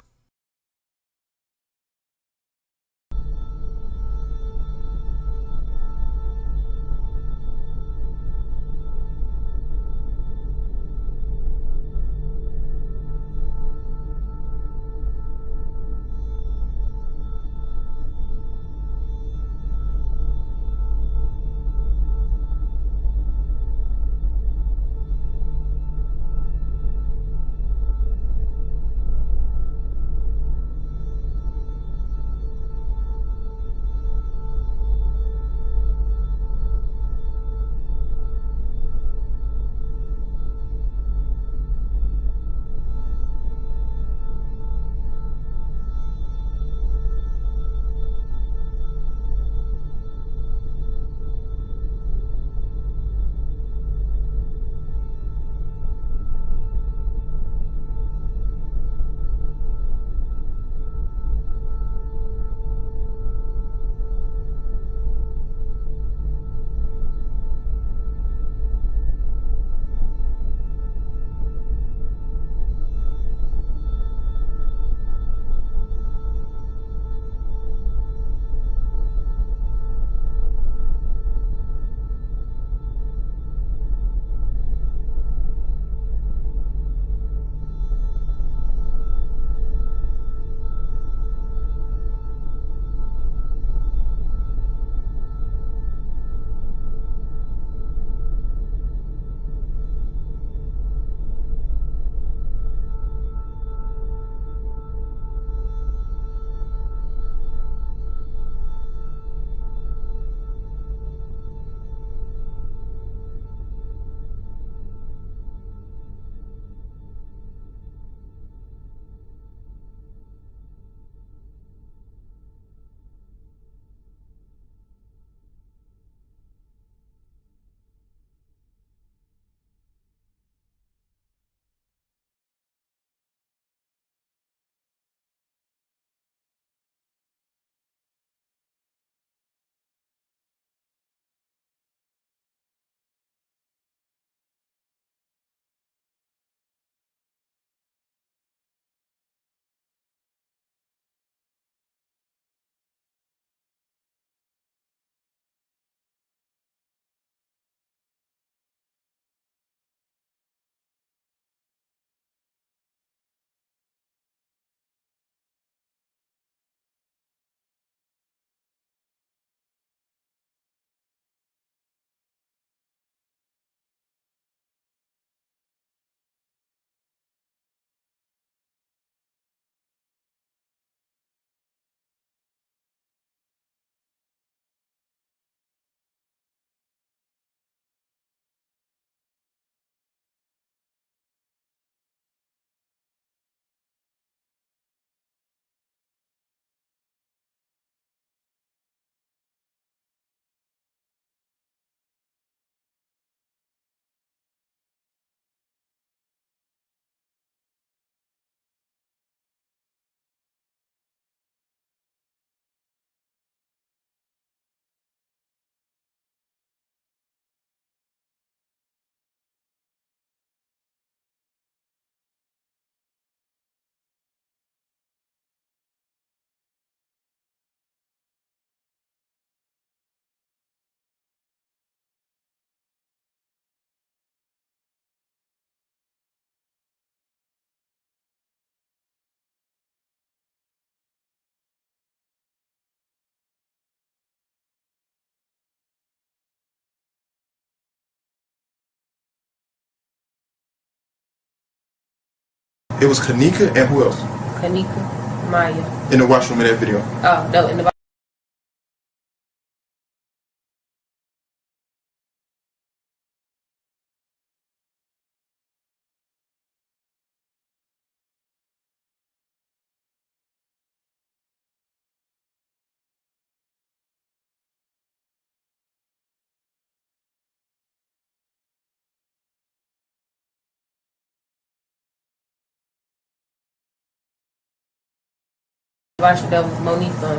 It was Kenneka and who else? Kenneka, Maya. In the washroom in that video. Oh, no, in the Watched it. That was Monique on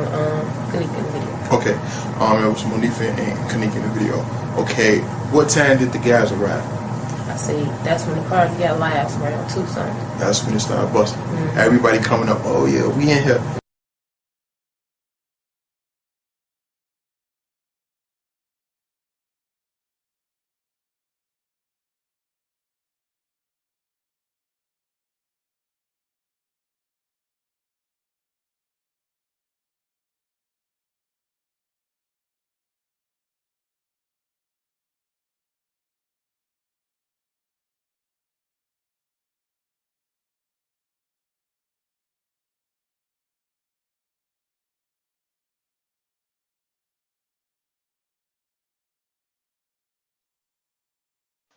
Kenneka in the video. Okay. It was Monifa and Kenneka in the video. Okay. What time did the guys arrive? I say that's when the party got live around 2 something. That's when it started busting. Everybody coming up. Oh yeah, we in here.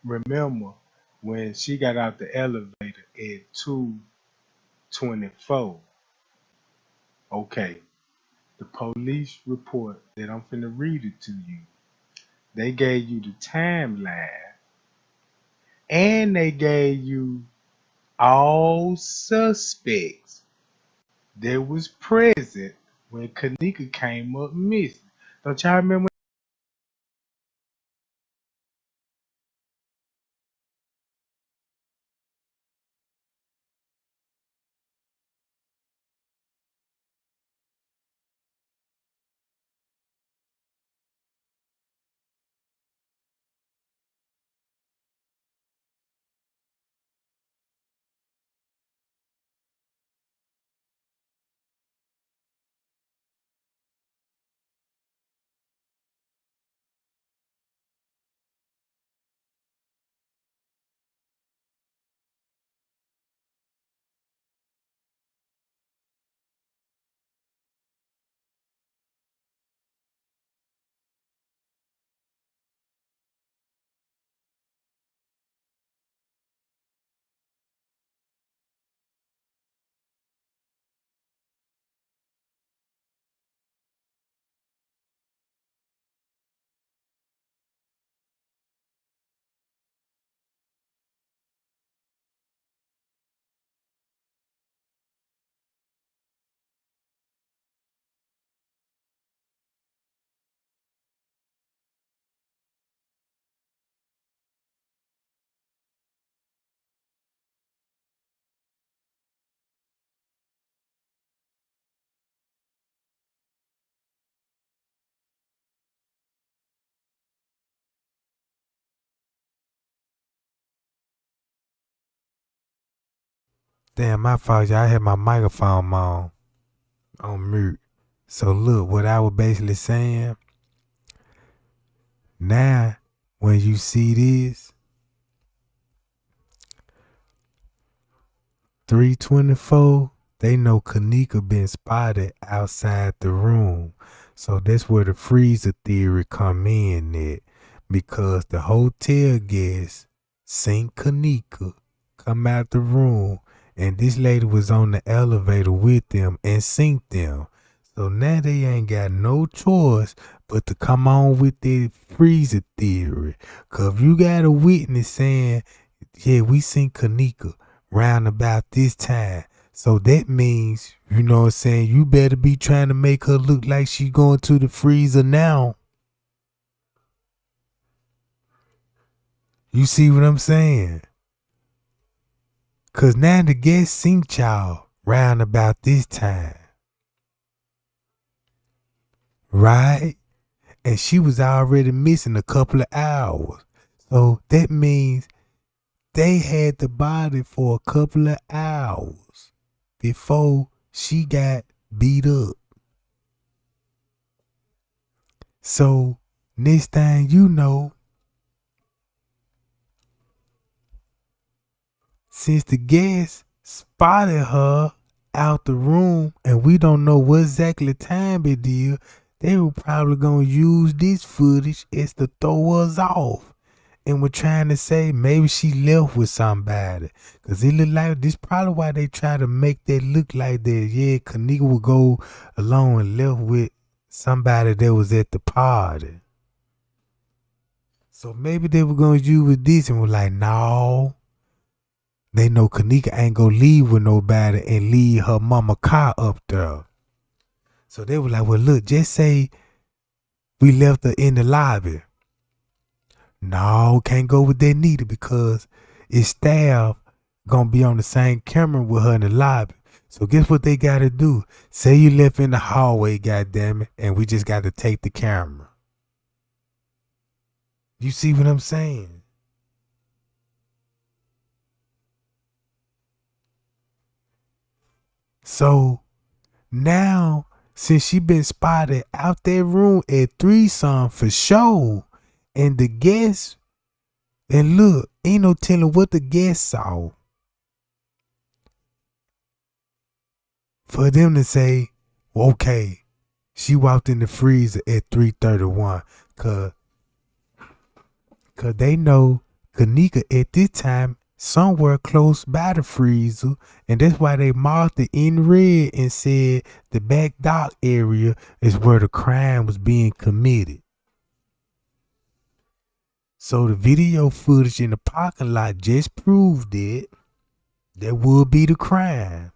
Remember when she got out the elevator at 2:24? Okay, the police report that I'm finna read it to you. They gave you the timeline and they gave you all suspects that was present when Kenneka came up missing. Don't y'all remember? Damn, my fault, y'all. I had my microphone on mute. So look, what I was basically saying, now when you see this, 3:24, they know Kenneka been spotted outside the room. So that's where the freezer theory come in at. Because the hotel guests seen Kenneka come out the room and this lady was on the elevator with them and seen them. So now they ain't got no choice but to come on with the freezer theory. Cause if you got a witness saying, yeah, we seen Kenneka round about this time. So that means, you know what I'm saying, you better be trying to make her look like she going to the freezer now. You see what I'm saying? Cause now the guests seen y'all round about this time. Right? And she was already missing a couple of hours. So that means they had the body for a couple of hours before she got beat up. So next thing you know, since the guests spotted her out the room and we don't know what exactly time it is, they were probably going to use this footage as to throw us off. And we're trying to say maybe she left with somebody. Because it look like this probably why they try to make that look like that. Yeah, Kenneka would go along and left with somebody that was at the party. So maybe they were going to use this and were like, no. They know Kenneka ain't gonna leave with nobody and leave her mama car up there. So they were like, well, look, just say we left her in the lobby. No, can't go with that neither because it's staff gonna be on the same camera with her in the lobby. So guess what they gotta do? Say you left in the hallway, goddammit, and we just gotta take the camera. You see what I'm saying? So now, since she been spotted out that room at threesome for sure, and the guests, and look, ain't no telling what the guests saw. For them to say, well, okay, she walked in the freezer at 3:31, cause they know Kenneka at this time somewhere close by the freezer, and that's why they marked it in red and said the back dock area is where the crime was being committed. So the video footage in the parking lot just proved it. That would be the crime.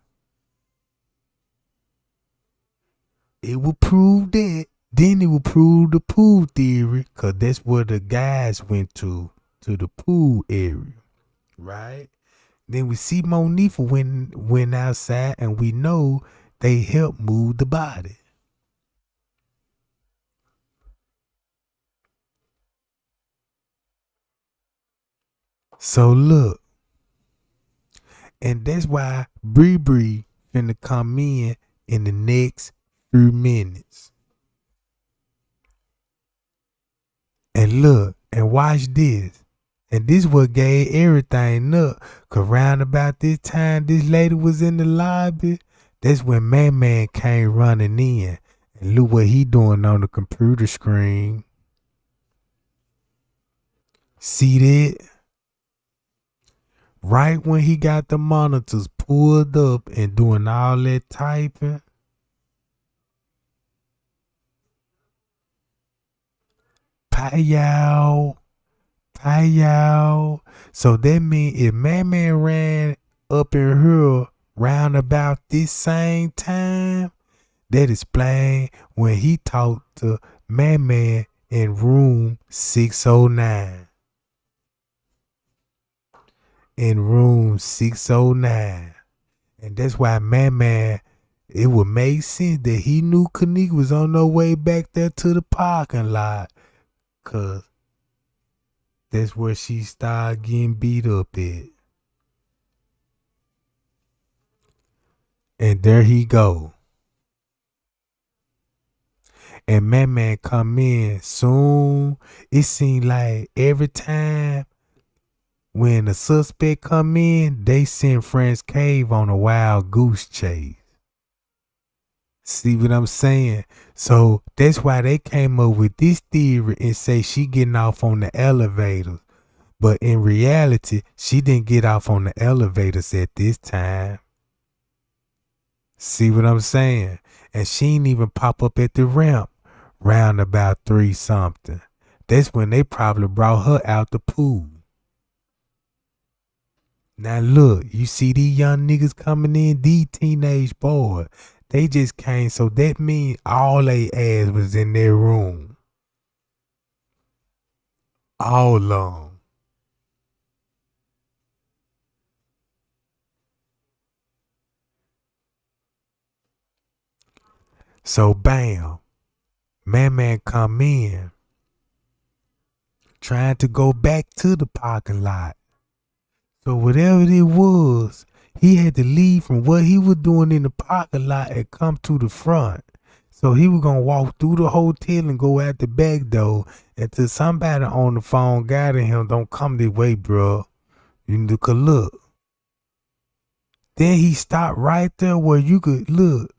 It will prove that. Then it will prove the pool theory, because that's where the guys went to the pool area. Right? Then we see Monifa went outside, and we know they helped move the body. So look, and that's why Bree finna come in the next few minutes. And look, and watch this. And this what gave everything up. Cause round about this time this lady was in the lobby, that's when Man came running in. And look what he doing on the computer screen. See that? Right when he got the monitors pulled up and doing all that typing. Payow. So that means if Man ran up in here round about this same time, that explains when he talked to Man in room 609. In room 609. And that's why Man, it would make sense that he knew Kenneka was on her way back there to the parking lot. Cause that's where she started getting beat up at. And there he go. And Man come in soon. It seemed like every time when the suspect come in, they send Friends Cave on a wild goose chase. See what I'm saying? So that's why they came up with this theory and say she getting off on the elevators. But in reality, she didn't get off on the elevators at this time. See what I'm saying? And she didn't even pop up at the ramp round about 3 something. That's when they probably brought her out the pool. Now look, you see these young niggas coming in, these teenage boys. They just came, so that means all they ass was in their room. All of them. So bam, Man come in, trying to go back to the parking lot. So whatever it was, he had to leave from what he was doing in the parking lot and come to the front. So he was going to walk through the hotel and go out the back door until somebody on the phone guided him, don't come this way, bro. You need to look. Then he stopped right there where you could look.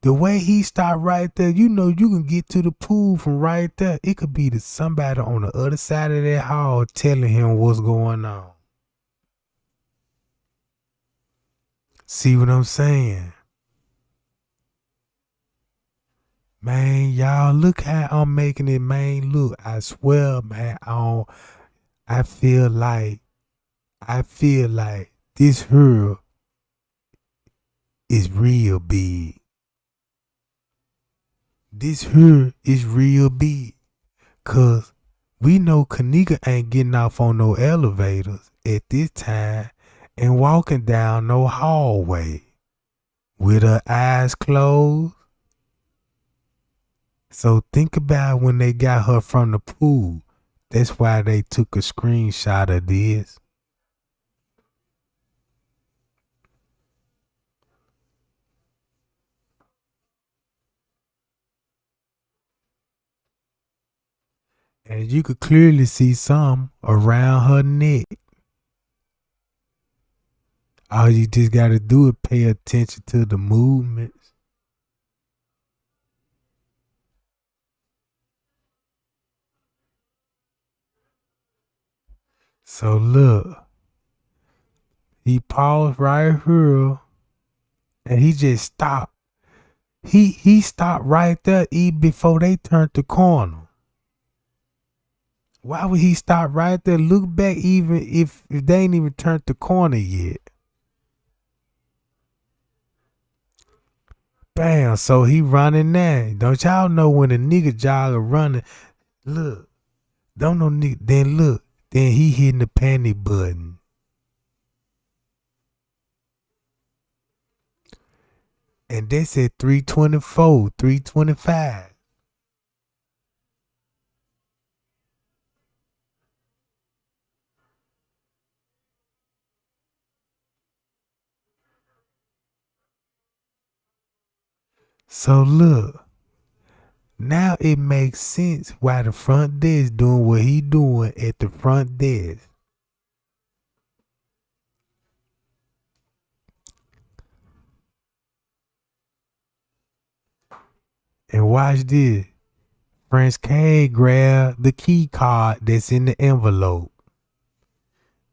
The way he stopped right there, you know you can get to the pool from right there. It could be somebody on the other side of that hall telling him what's going on. See what I'm saying? Man, y'all, look how I'm making it, man. Look, I swear, man, I feel like this here is real big. this here is real big. Cause we know Kenneka ain't getting off on no elevators at this time and walking down no hallway with her eyes closed. So think about when they got her from the pool. That's why they took a screenshot of this. And you could clearly see some around her neck. All you just gotta do is pay attention to the movements. So look, he paused right here and he just stopped. He stopped right there even before they turned the corner. Why would he stop right there? Look back even if they ain't even turned the corner yet. Bam, so he running now. Don't y'all know when a nigga jogger running? Look, don't know nigga. Then look, then he hitting the panic button. And they said 324, 325. So look, now it makes sense why the front desk doing what he doing at the front desk. And watch this. Prince K grabbed the key card that's in the envelope.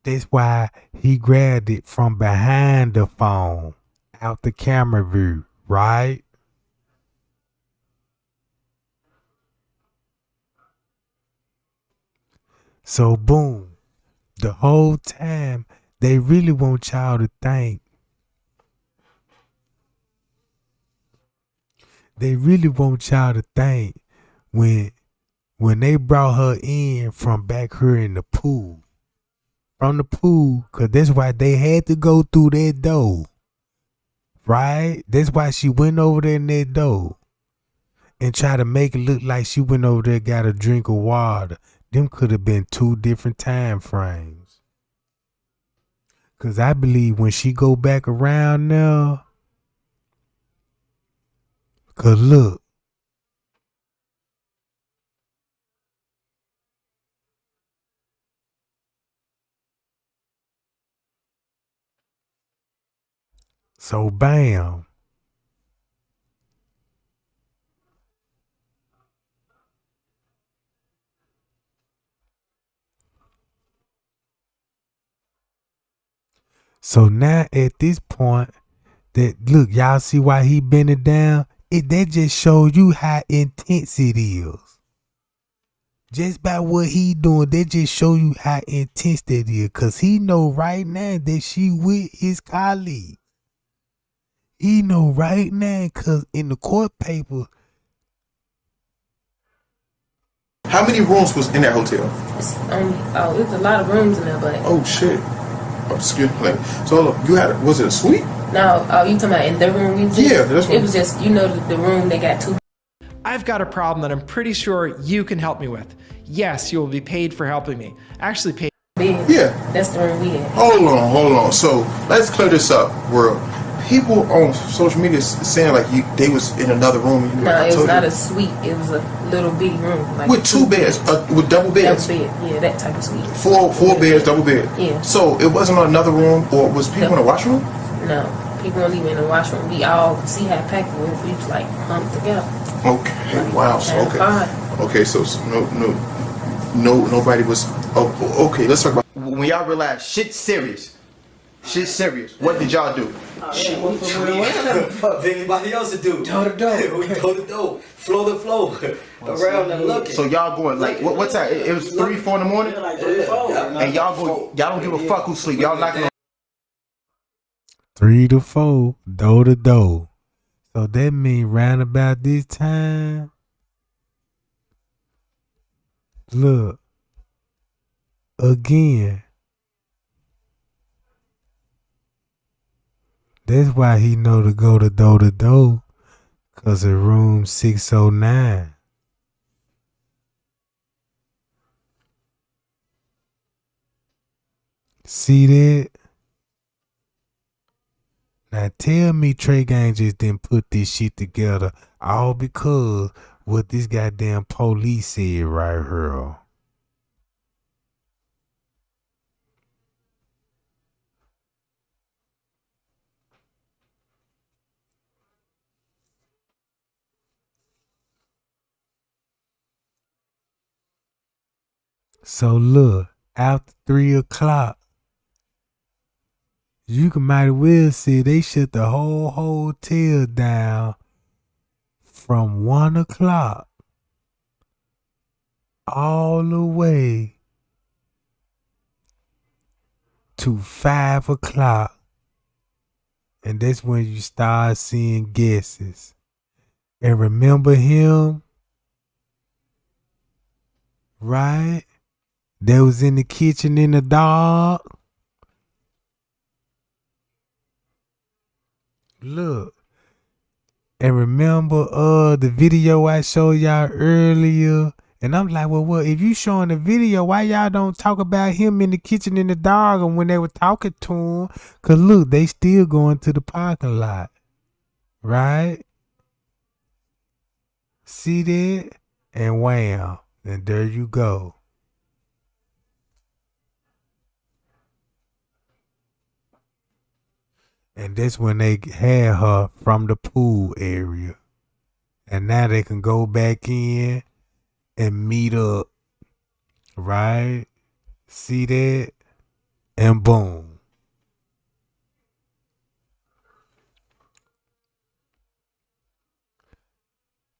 That's why he grabbed it from behind the phone, out the camera view, right? So boom, the whole time they really want y'all to think. They really want y'all to think when they brought her in from back here in the pool. From the pool, cause that's why they had to go through that door. Right? That's why she went over there in that door. And try to make it look like she went over there, got a drink of water. Them could have been two different time frames. Cause I believe when she go back around now, cause look. So bam. So now at this point, that look, y'all see why he bending down? That just shows you how intense it is. Just by what he doing, that just show you how intense that is. Cause he know right now that she with his colleague. He know right now, cause in the court paper. How many rooms was in that hotel? It's a lot of rooms in there, but Oh shit. Excuse me. So look, you had was it a suite? no. You talking about in the room we was in? Yeah, that's what- It was just the room they got two. I've got a problem that I'm pretty sure you can help me with. Yes, you will be paid for helping me. Actually paid. Beds. Yeah. That's the room we in. Hold on. So let's clear this up. Where people on social media saying like they was in another room. No, it was not a suite. It was a little bitty room. Like with two beds, with double beds. Double bed. Yeah, that type of suite. Four beds, double bed. Yeah. So it wasn't another room, or was people in the washroom? No, people don't even in the washroom. We all see how packed it was. We was like humped together. Okay. Wow. So okay. So nobody was. Oh, okay. Let's talk about when y'all realized shit's serious. Shit's serious. What did y'all do? Fuck anybody else to do. Door to door. We door to door. Floor to floor. Around and looking. So y'all going like what time? It was 3, 4 in the morning. Like 3 or 4. And y'all don't give a fuck who sleep. Y'all knocking on 3 to 4, door to door. So that mean round about this time, Look, again, that's why he know to go to door, 'cause of room 609. See that? Now tell me Trey Gang just didn't put this shit together all because what this goddamn police said right here. So look, after 3 o'clock, you can might as well say they shut the whole hotel down from 1 o'clock all the way to 5 o'clock. And that's when you start seeing guesses. And remember him, right? That was in the kitchen in the dark. Look. And remember the video I showed y'all earlier? And I'm like, well, if you showing the video, why y'all don't talk about him in the kitchen in the dark and when they were talking to him? 'Cause look, they still going to the parking lot. Right? See that? And wham. And there you go. And that's when they had her from the pool area. And now they can go back in and meet up. Right? See that? And boom.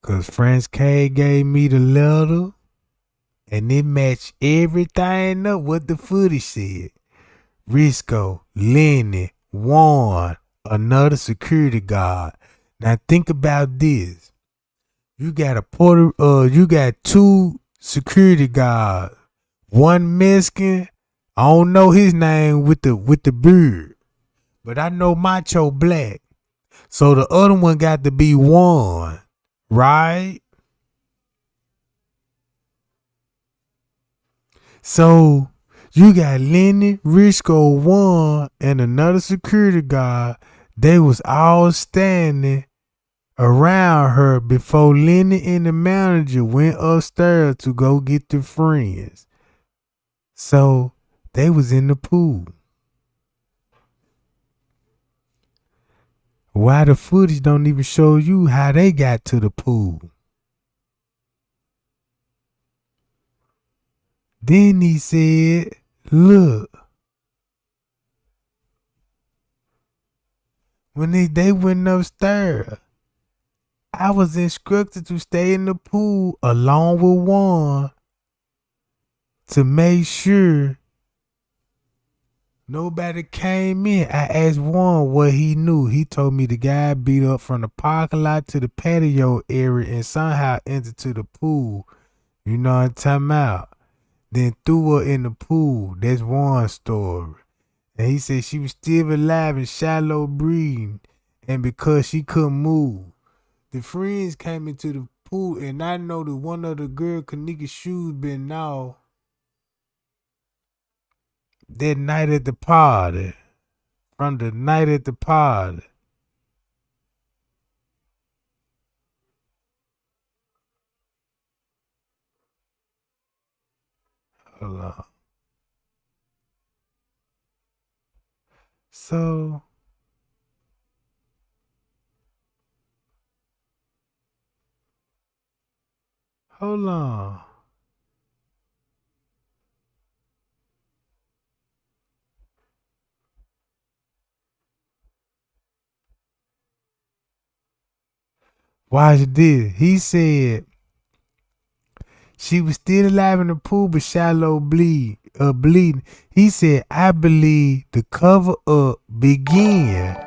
Cause French K gave me the letter and it matched everything up what the footage said. Risco, Lenny, Warren, another security guard. Now think about this. You got you got 2 security guards. One Mexican, I don't know his name with the beard, but I know Macho Black. So the other one got to be Warren, right? So you got Lenny, Risco, Warren, and another security guard. They was all standing around her before Lenny and the manager went upstairs to go get their friends. So they was in the pool. Why the footage don't even show you how they got to the pool? Then he said, look, when they went upstairs, I was instructed to stay in the pool along with Juan to make sure nobody came in. I asked Juan what he knew. He told me the guy beat up from the parking lot to the patio area and somehow entered to the pool. You know what I'm talking about? Then threw her in the pool. That's Juan's story. And he said she was still alive and shallow breathing. And because she couldn't move, the friends came into the pool, and I know that one of the girl Kenneka's shoes been off that night at the party. From the night at the party. Hold on. So hold on. Watch this. He said she was still alive in the pool but shallow bleeding. He said, I believe the cover up began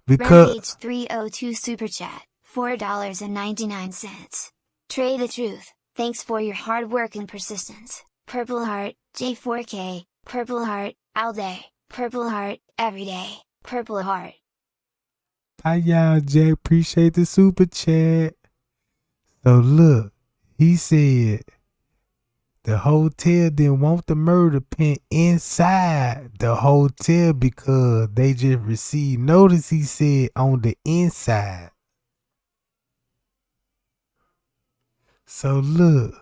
because H302 Super Chat, $4.99. Trey the Truth. Thanks for your hard work and persistence. Purple Heart, J4K, Purple Heart, all day, Purple Heart, every day, Purple Heart. Hi y'all, Jay. Appreciate the super chat. So look, he said the hotel didn't want the murder pen inside the hotel because they just received notice, he said, on the inside. So look,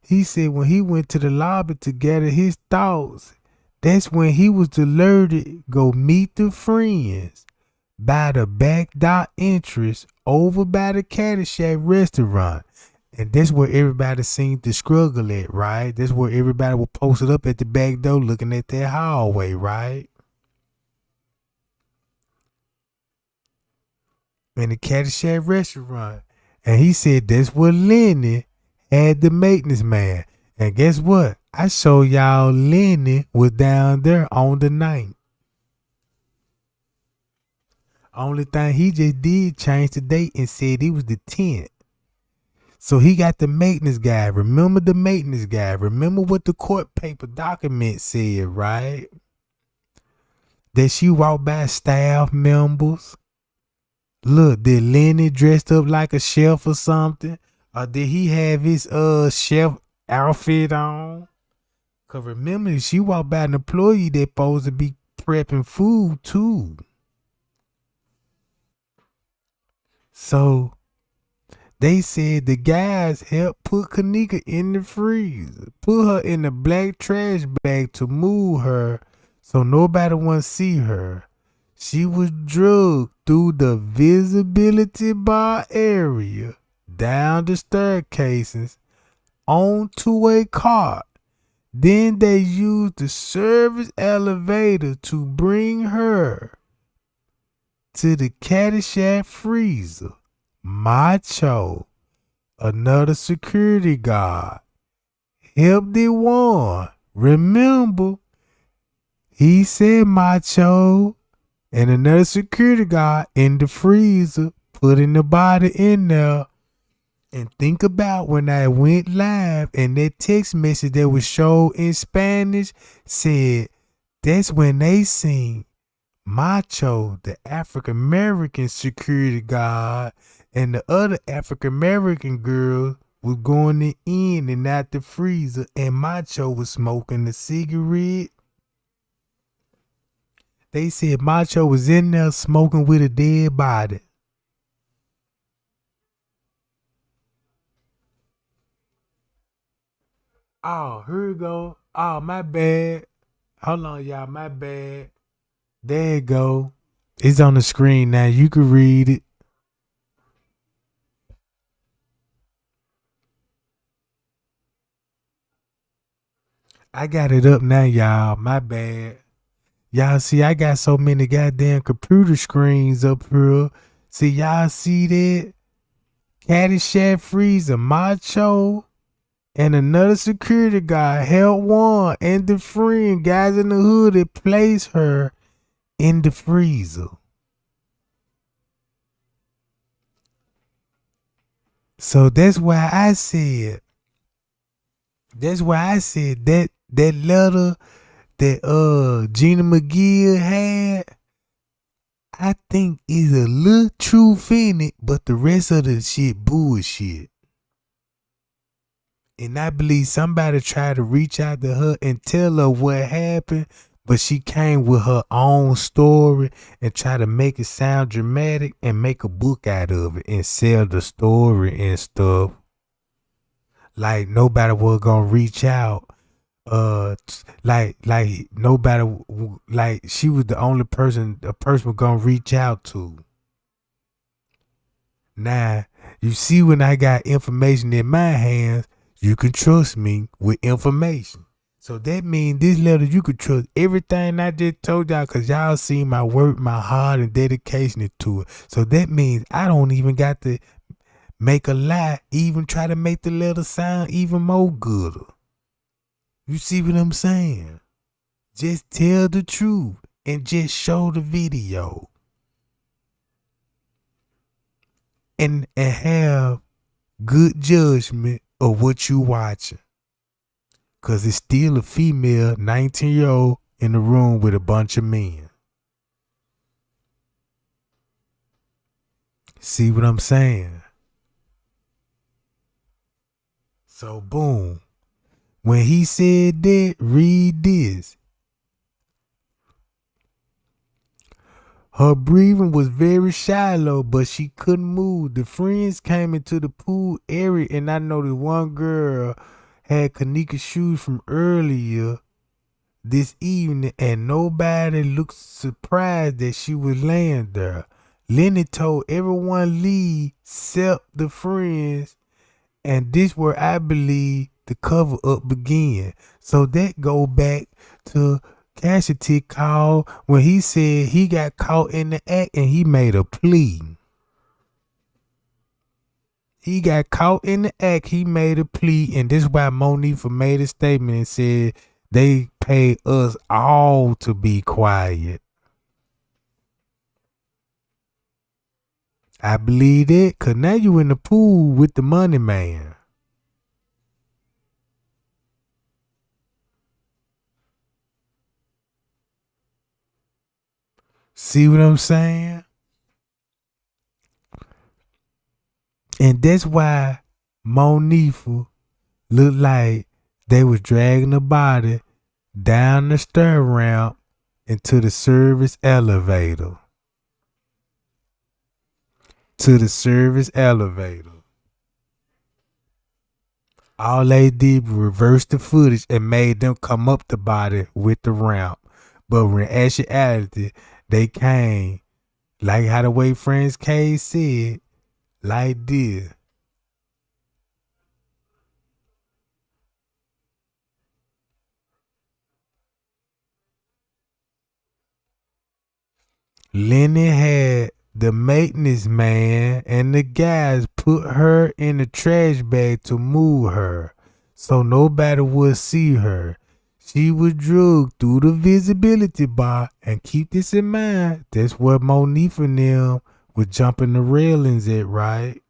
he said when he went to the lobby to gather his thoughts, that's when he was alerted go meet the friends by the back door entrance over by the Caddyshack restaurant. And that's where everybody seemed to struggle at, right? That's where everybody was posted up at the back door looking at that hallway, right? In the Caddyshack restaurant. And he said that's where Lenny had the maintenance man. And guess what? I showed y'all Lenny was down there on the 9th. Only thing he just did change the date and said it was the 10th. So he got the maintenance guy. Remember the maintenance guy. Remember what the court paper document said, right? That she walked by staff members. Look, did Lenny dressed up like a chef or something? Or did he have his chef outfit on? Cause remember, she walked by an employee that supposed to be prepping food too. So they said the guys helped put Kenneka in the freezer, put her in a black trash bag to move her so nobody would see her. She was drugged through the visibility bar area, down the staircases, onto a cart. Then they used the service elevator to bring her to the Caddyshack freezer. Macho, another security guard, helped it one. Remember, he said Macho and another security guard in the freezer, putting the body in there. And think about when I went live and that text message that was showed in Spanish said that's when they seen Macho, the African American security guard, and the other African American girl was going in and out the freezer, and Macho was smoking a cigarette. They said Macho was in there smoking with a dead body. Oh, here we go. Oh, my bad. Hold on, y'all. My bad. There you go. It's on the screen now. You can read it. I got it up now, y'all. My bad. Y'all see, I got so many goddamn computer screens up here. See, y'all see that? Caddyshack freezer, Macho, and another security guard held one and the friend guys in the hood that placed her in the freezer. So that's why I said that letter that Gina McGill had, I think is a little truth in it, but the rest of the shit bullshit. And I believe somebody tried to reach out to her and tell her what happened, but she came with her own story and tried to make it sound dramatic and make a book out of it and sell the story and stuff. Like nobody was gonna reach out. Like nobody, like she was the only person a person was gonna reach out to. Now, you see, when I got information in my hands, you can trust me with information. So that means this letter, you can trust everything I just told y'all, because y'all see my work, my heart, and dedication to it. So that means I don't even got to make a lie, even try to make the letter sound even more gooder. You see what I'm saying? Just tell the truth and just show the video. And have good judgment of what you watching. Cause it's still a female 19-year-old in the room with a bunch of men. See what I'm saying? So boom. When he said that, read this. Her breathing was very shallow, but she couldn't move. The friends came into the pool area, and I noticed one girl had Kenneka's shoes from earlier this evening, and nobody looked surprised that she was laying there. Lenny told everyone leave except the friends, and this where I believe the cover up began. So that go back to Casualty call when he said he got caught in the act and he made a plea. He got caught in the act, he made a plea, and this is why Monifa made a statement and said they pay us all to be quiet. I believe that, cause now you in the pool with the money man. See what I'm saying? And that's why Monifa looked like they was dragging the body down the stair ramp into the service elevator. To the service elevator. All they did was reverse the footage and made them come up the body with the ramp. But in actuality, they came, like how the way Friends K said, like this. Lenny had the maintenance man and the guys put her in the trash bag to move her so nobody would see her. She was drugged through the visibility bar, and keep this in mind, that's where Monifa and them was jumping the railings at, right?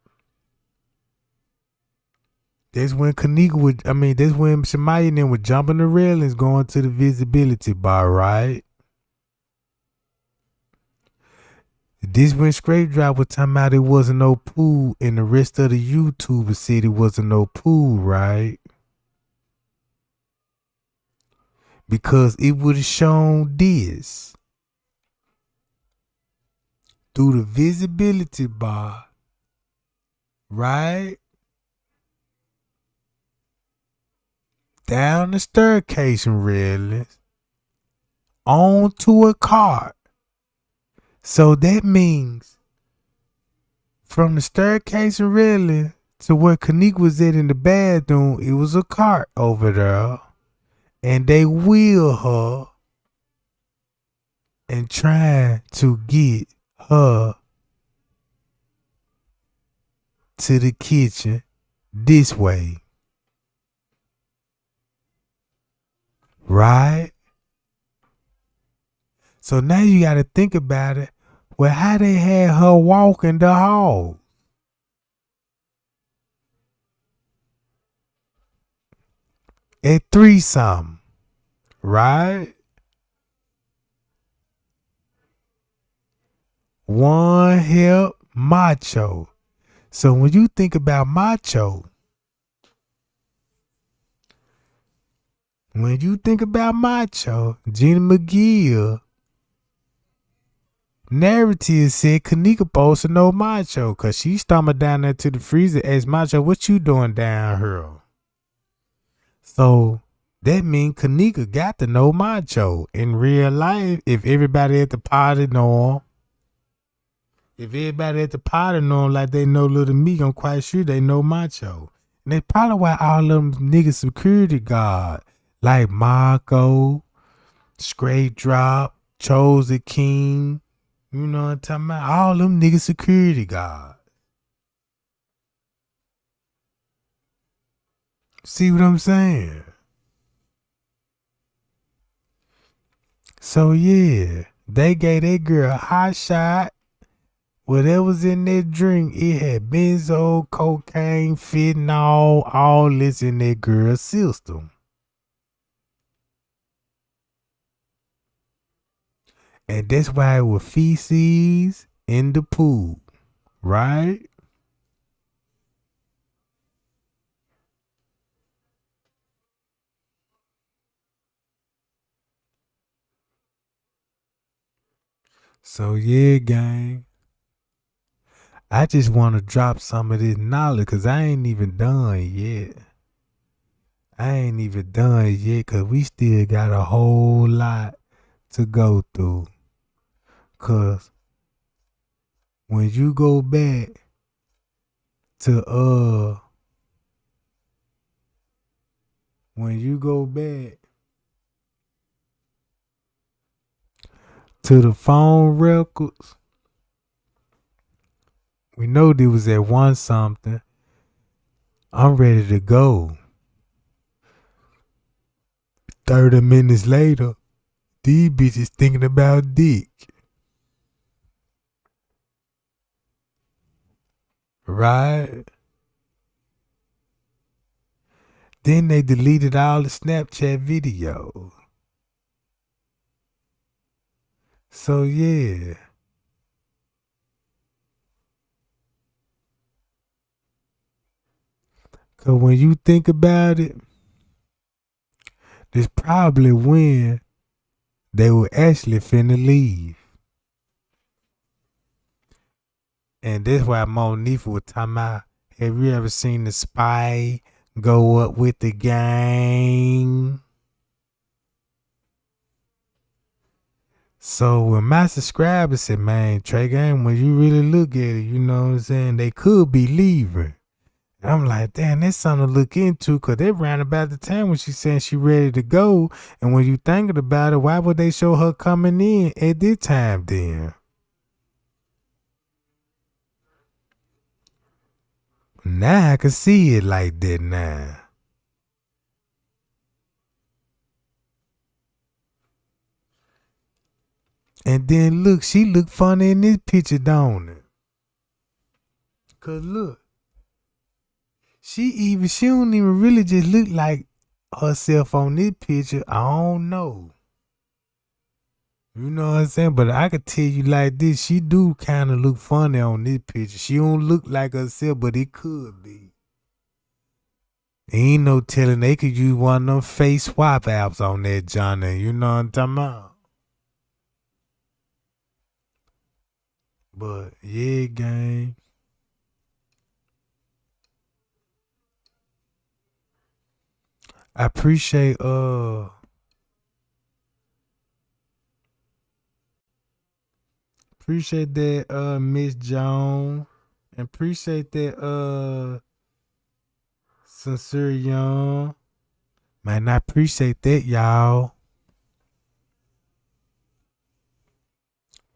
That's when that's when Shemaya and them were jumping the railings going to the visibility bar, right? This when Scrape Drop was talking about it wasn't no pool, and the rest of the YouTubers said it wasn't no pool, right? Because it would have shown this through the visibility bar, right? Down the staircase and railings onto a cart. So that means from the staircase and railing to where Kenneka was at in the bathroom, it was a cart over there. And they wheel her and trying to get her to the kitchen this way. Right? So now you got to think about it. Well, how they had her walking the hall? At 3-something, right? One help Macho. So when you think about Macho, Gina McGill narrative said Kenneka supposed to know Macho because she stomached down there to the freezer and asked Macho, what you doing down here? So that means Kenneka got to know Macho. In real life, if everybody at the party know him, like they know Little Meek, I'm quite sure they know Macho. And that's probably why all them niggas security guard, like Marco, Scrape Drop, Chosen King, you know what I'm talking about? All them niggas security guard. See what I'm saying? So yeah, they gave that girl a hot shot whatever's in that drink, it had benzo, cocaine, fentanyl, all this in that girl's system. And that's why it was feces in the pool, right? So yeah, gang. I just want to drop some of this knowledge because I ain't even done yet. Because we still got a whole lot to go through. Because when you go back to, the phone records, we know there was at one something. I'm ready to go. 30 minutes later, these bitches thinking about dick. Right? Then they deleted all the Snapchat videos. So yeah. Cause when you think about it, this probably when they were actually finna leave. And that's why Monifa was talking about, have you ever seen the spy go up with the gang? So when my subscribers said, man, Trey Gang, when you really look at it, you know what I'm saying, they could be leaving. And I'm like, damn, that's something to look into, because they ran about the time when she said she ready to go. And when you thinking about it, why would they show her coming in at this time then? Now I can see it like that now. And then look, she look funny in this picture, don't it? Cause look, she don't even really just look like herself on this picture. I don't know. You know what I'm saying? But I could tell you like this, she do kind of look funny on this picture. She don't look like herself, but it could be. Ain't no telling, they could use one of them face swap apps on that Johnny. You know what I'm talking about? But yeah, gang. I appreciate that Miss Jones. And appreciate that Sincere Young. Man, I appreciate that, y'all.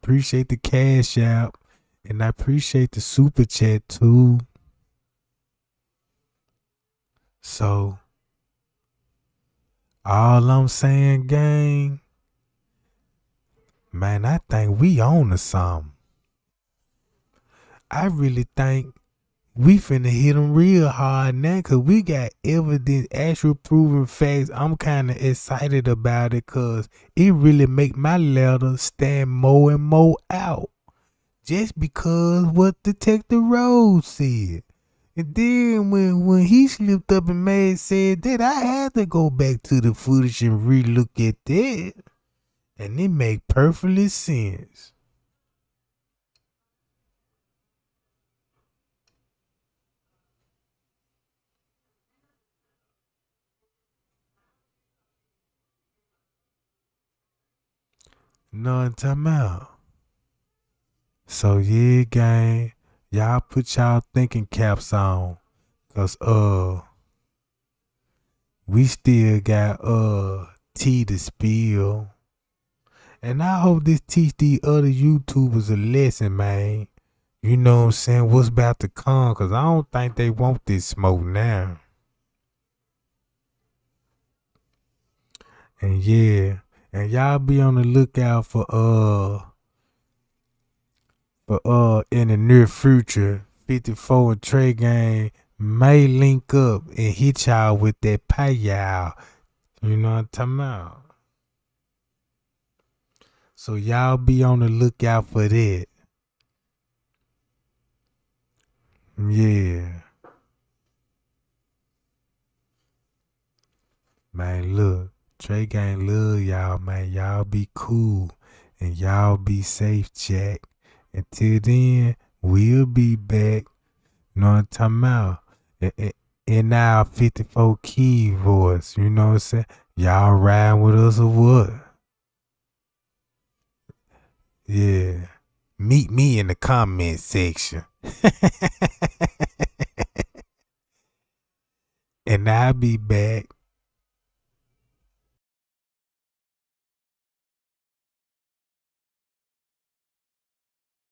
Appreciate the cash app. And I appreciate the super chat too. So, all I'm saying, gang, man, I think we on to something. I really think we finna hit them real hard now, because we got evidence, actual proven facts. I'm kind of excited about it because it really make my letter stand more and more out. Just because what Detective Rose said. And then when he slipped up and said that, I had to go back to the footage and re-look at that. And it make perfectly sense. Know what I'm talking about? So yeah, gang, y'all put y'all thinking caps on. Cause we still got tea to spill. And I hope this teach these other YouTubers a lesson, man. You know what I'm saying? What's about to come? Cause I don't think they want this smoke now. And yeah, and y'all be on the lookout for But in the near future, 54 and Trey Gang may link up and hit y'all with that payout. You know what I'm talking about? So y'all be on the lookout for that. Yeah. Man, look. Trey Gang love y'all, man. Y'all be cool. And y'all be safe, Jack. Until then, we'll be back. You know what I'm talking about? In our 54 key voice. You know what I'm saying? Y'all riding with us or what? Yeah. Meet me in the comment section. And I'll be back.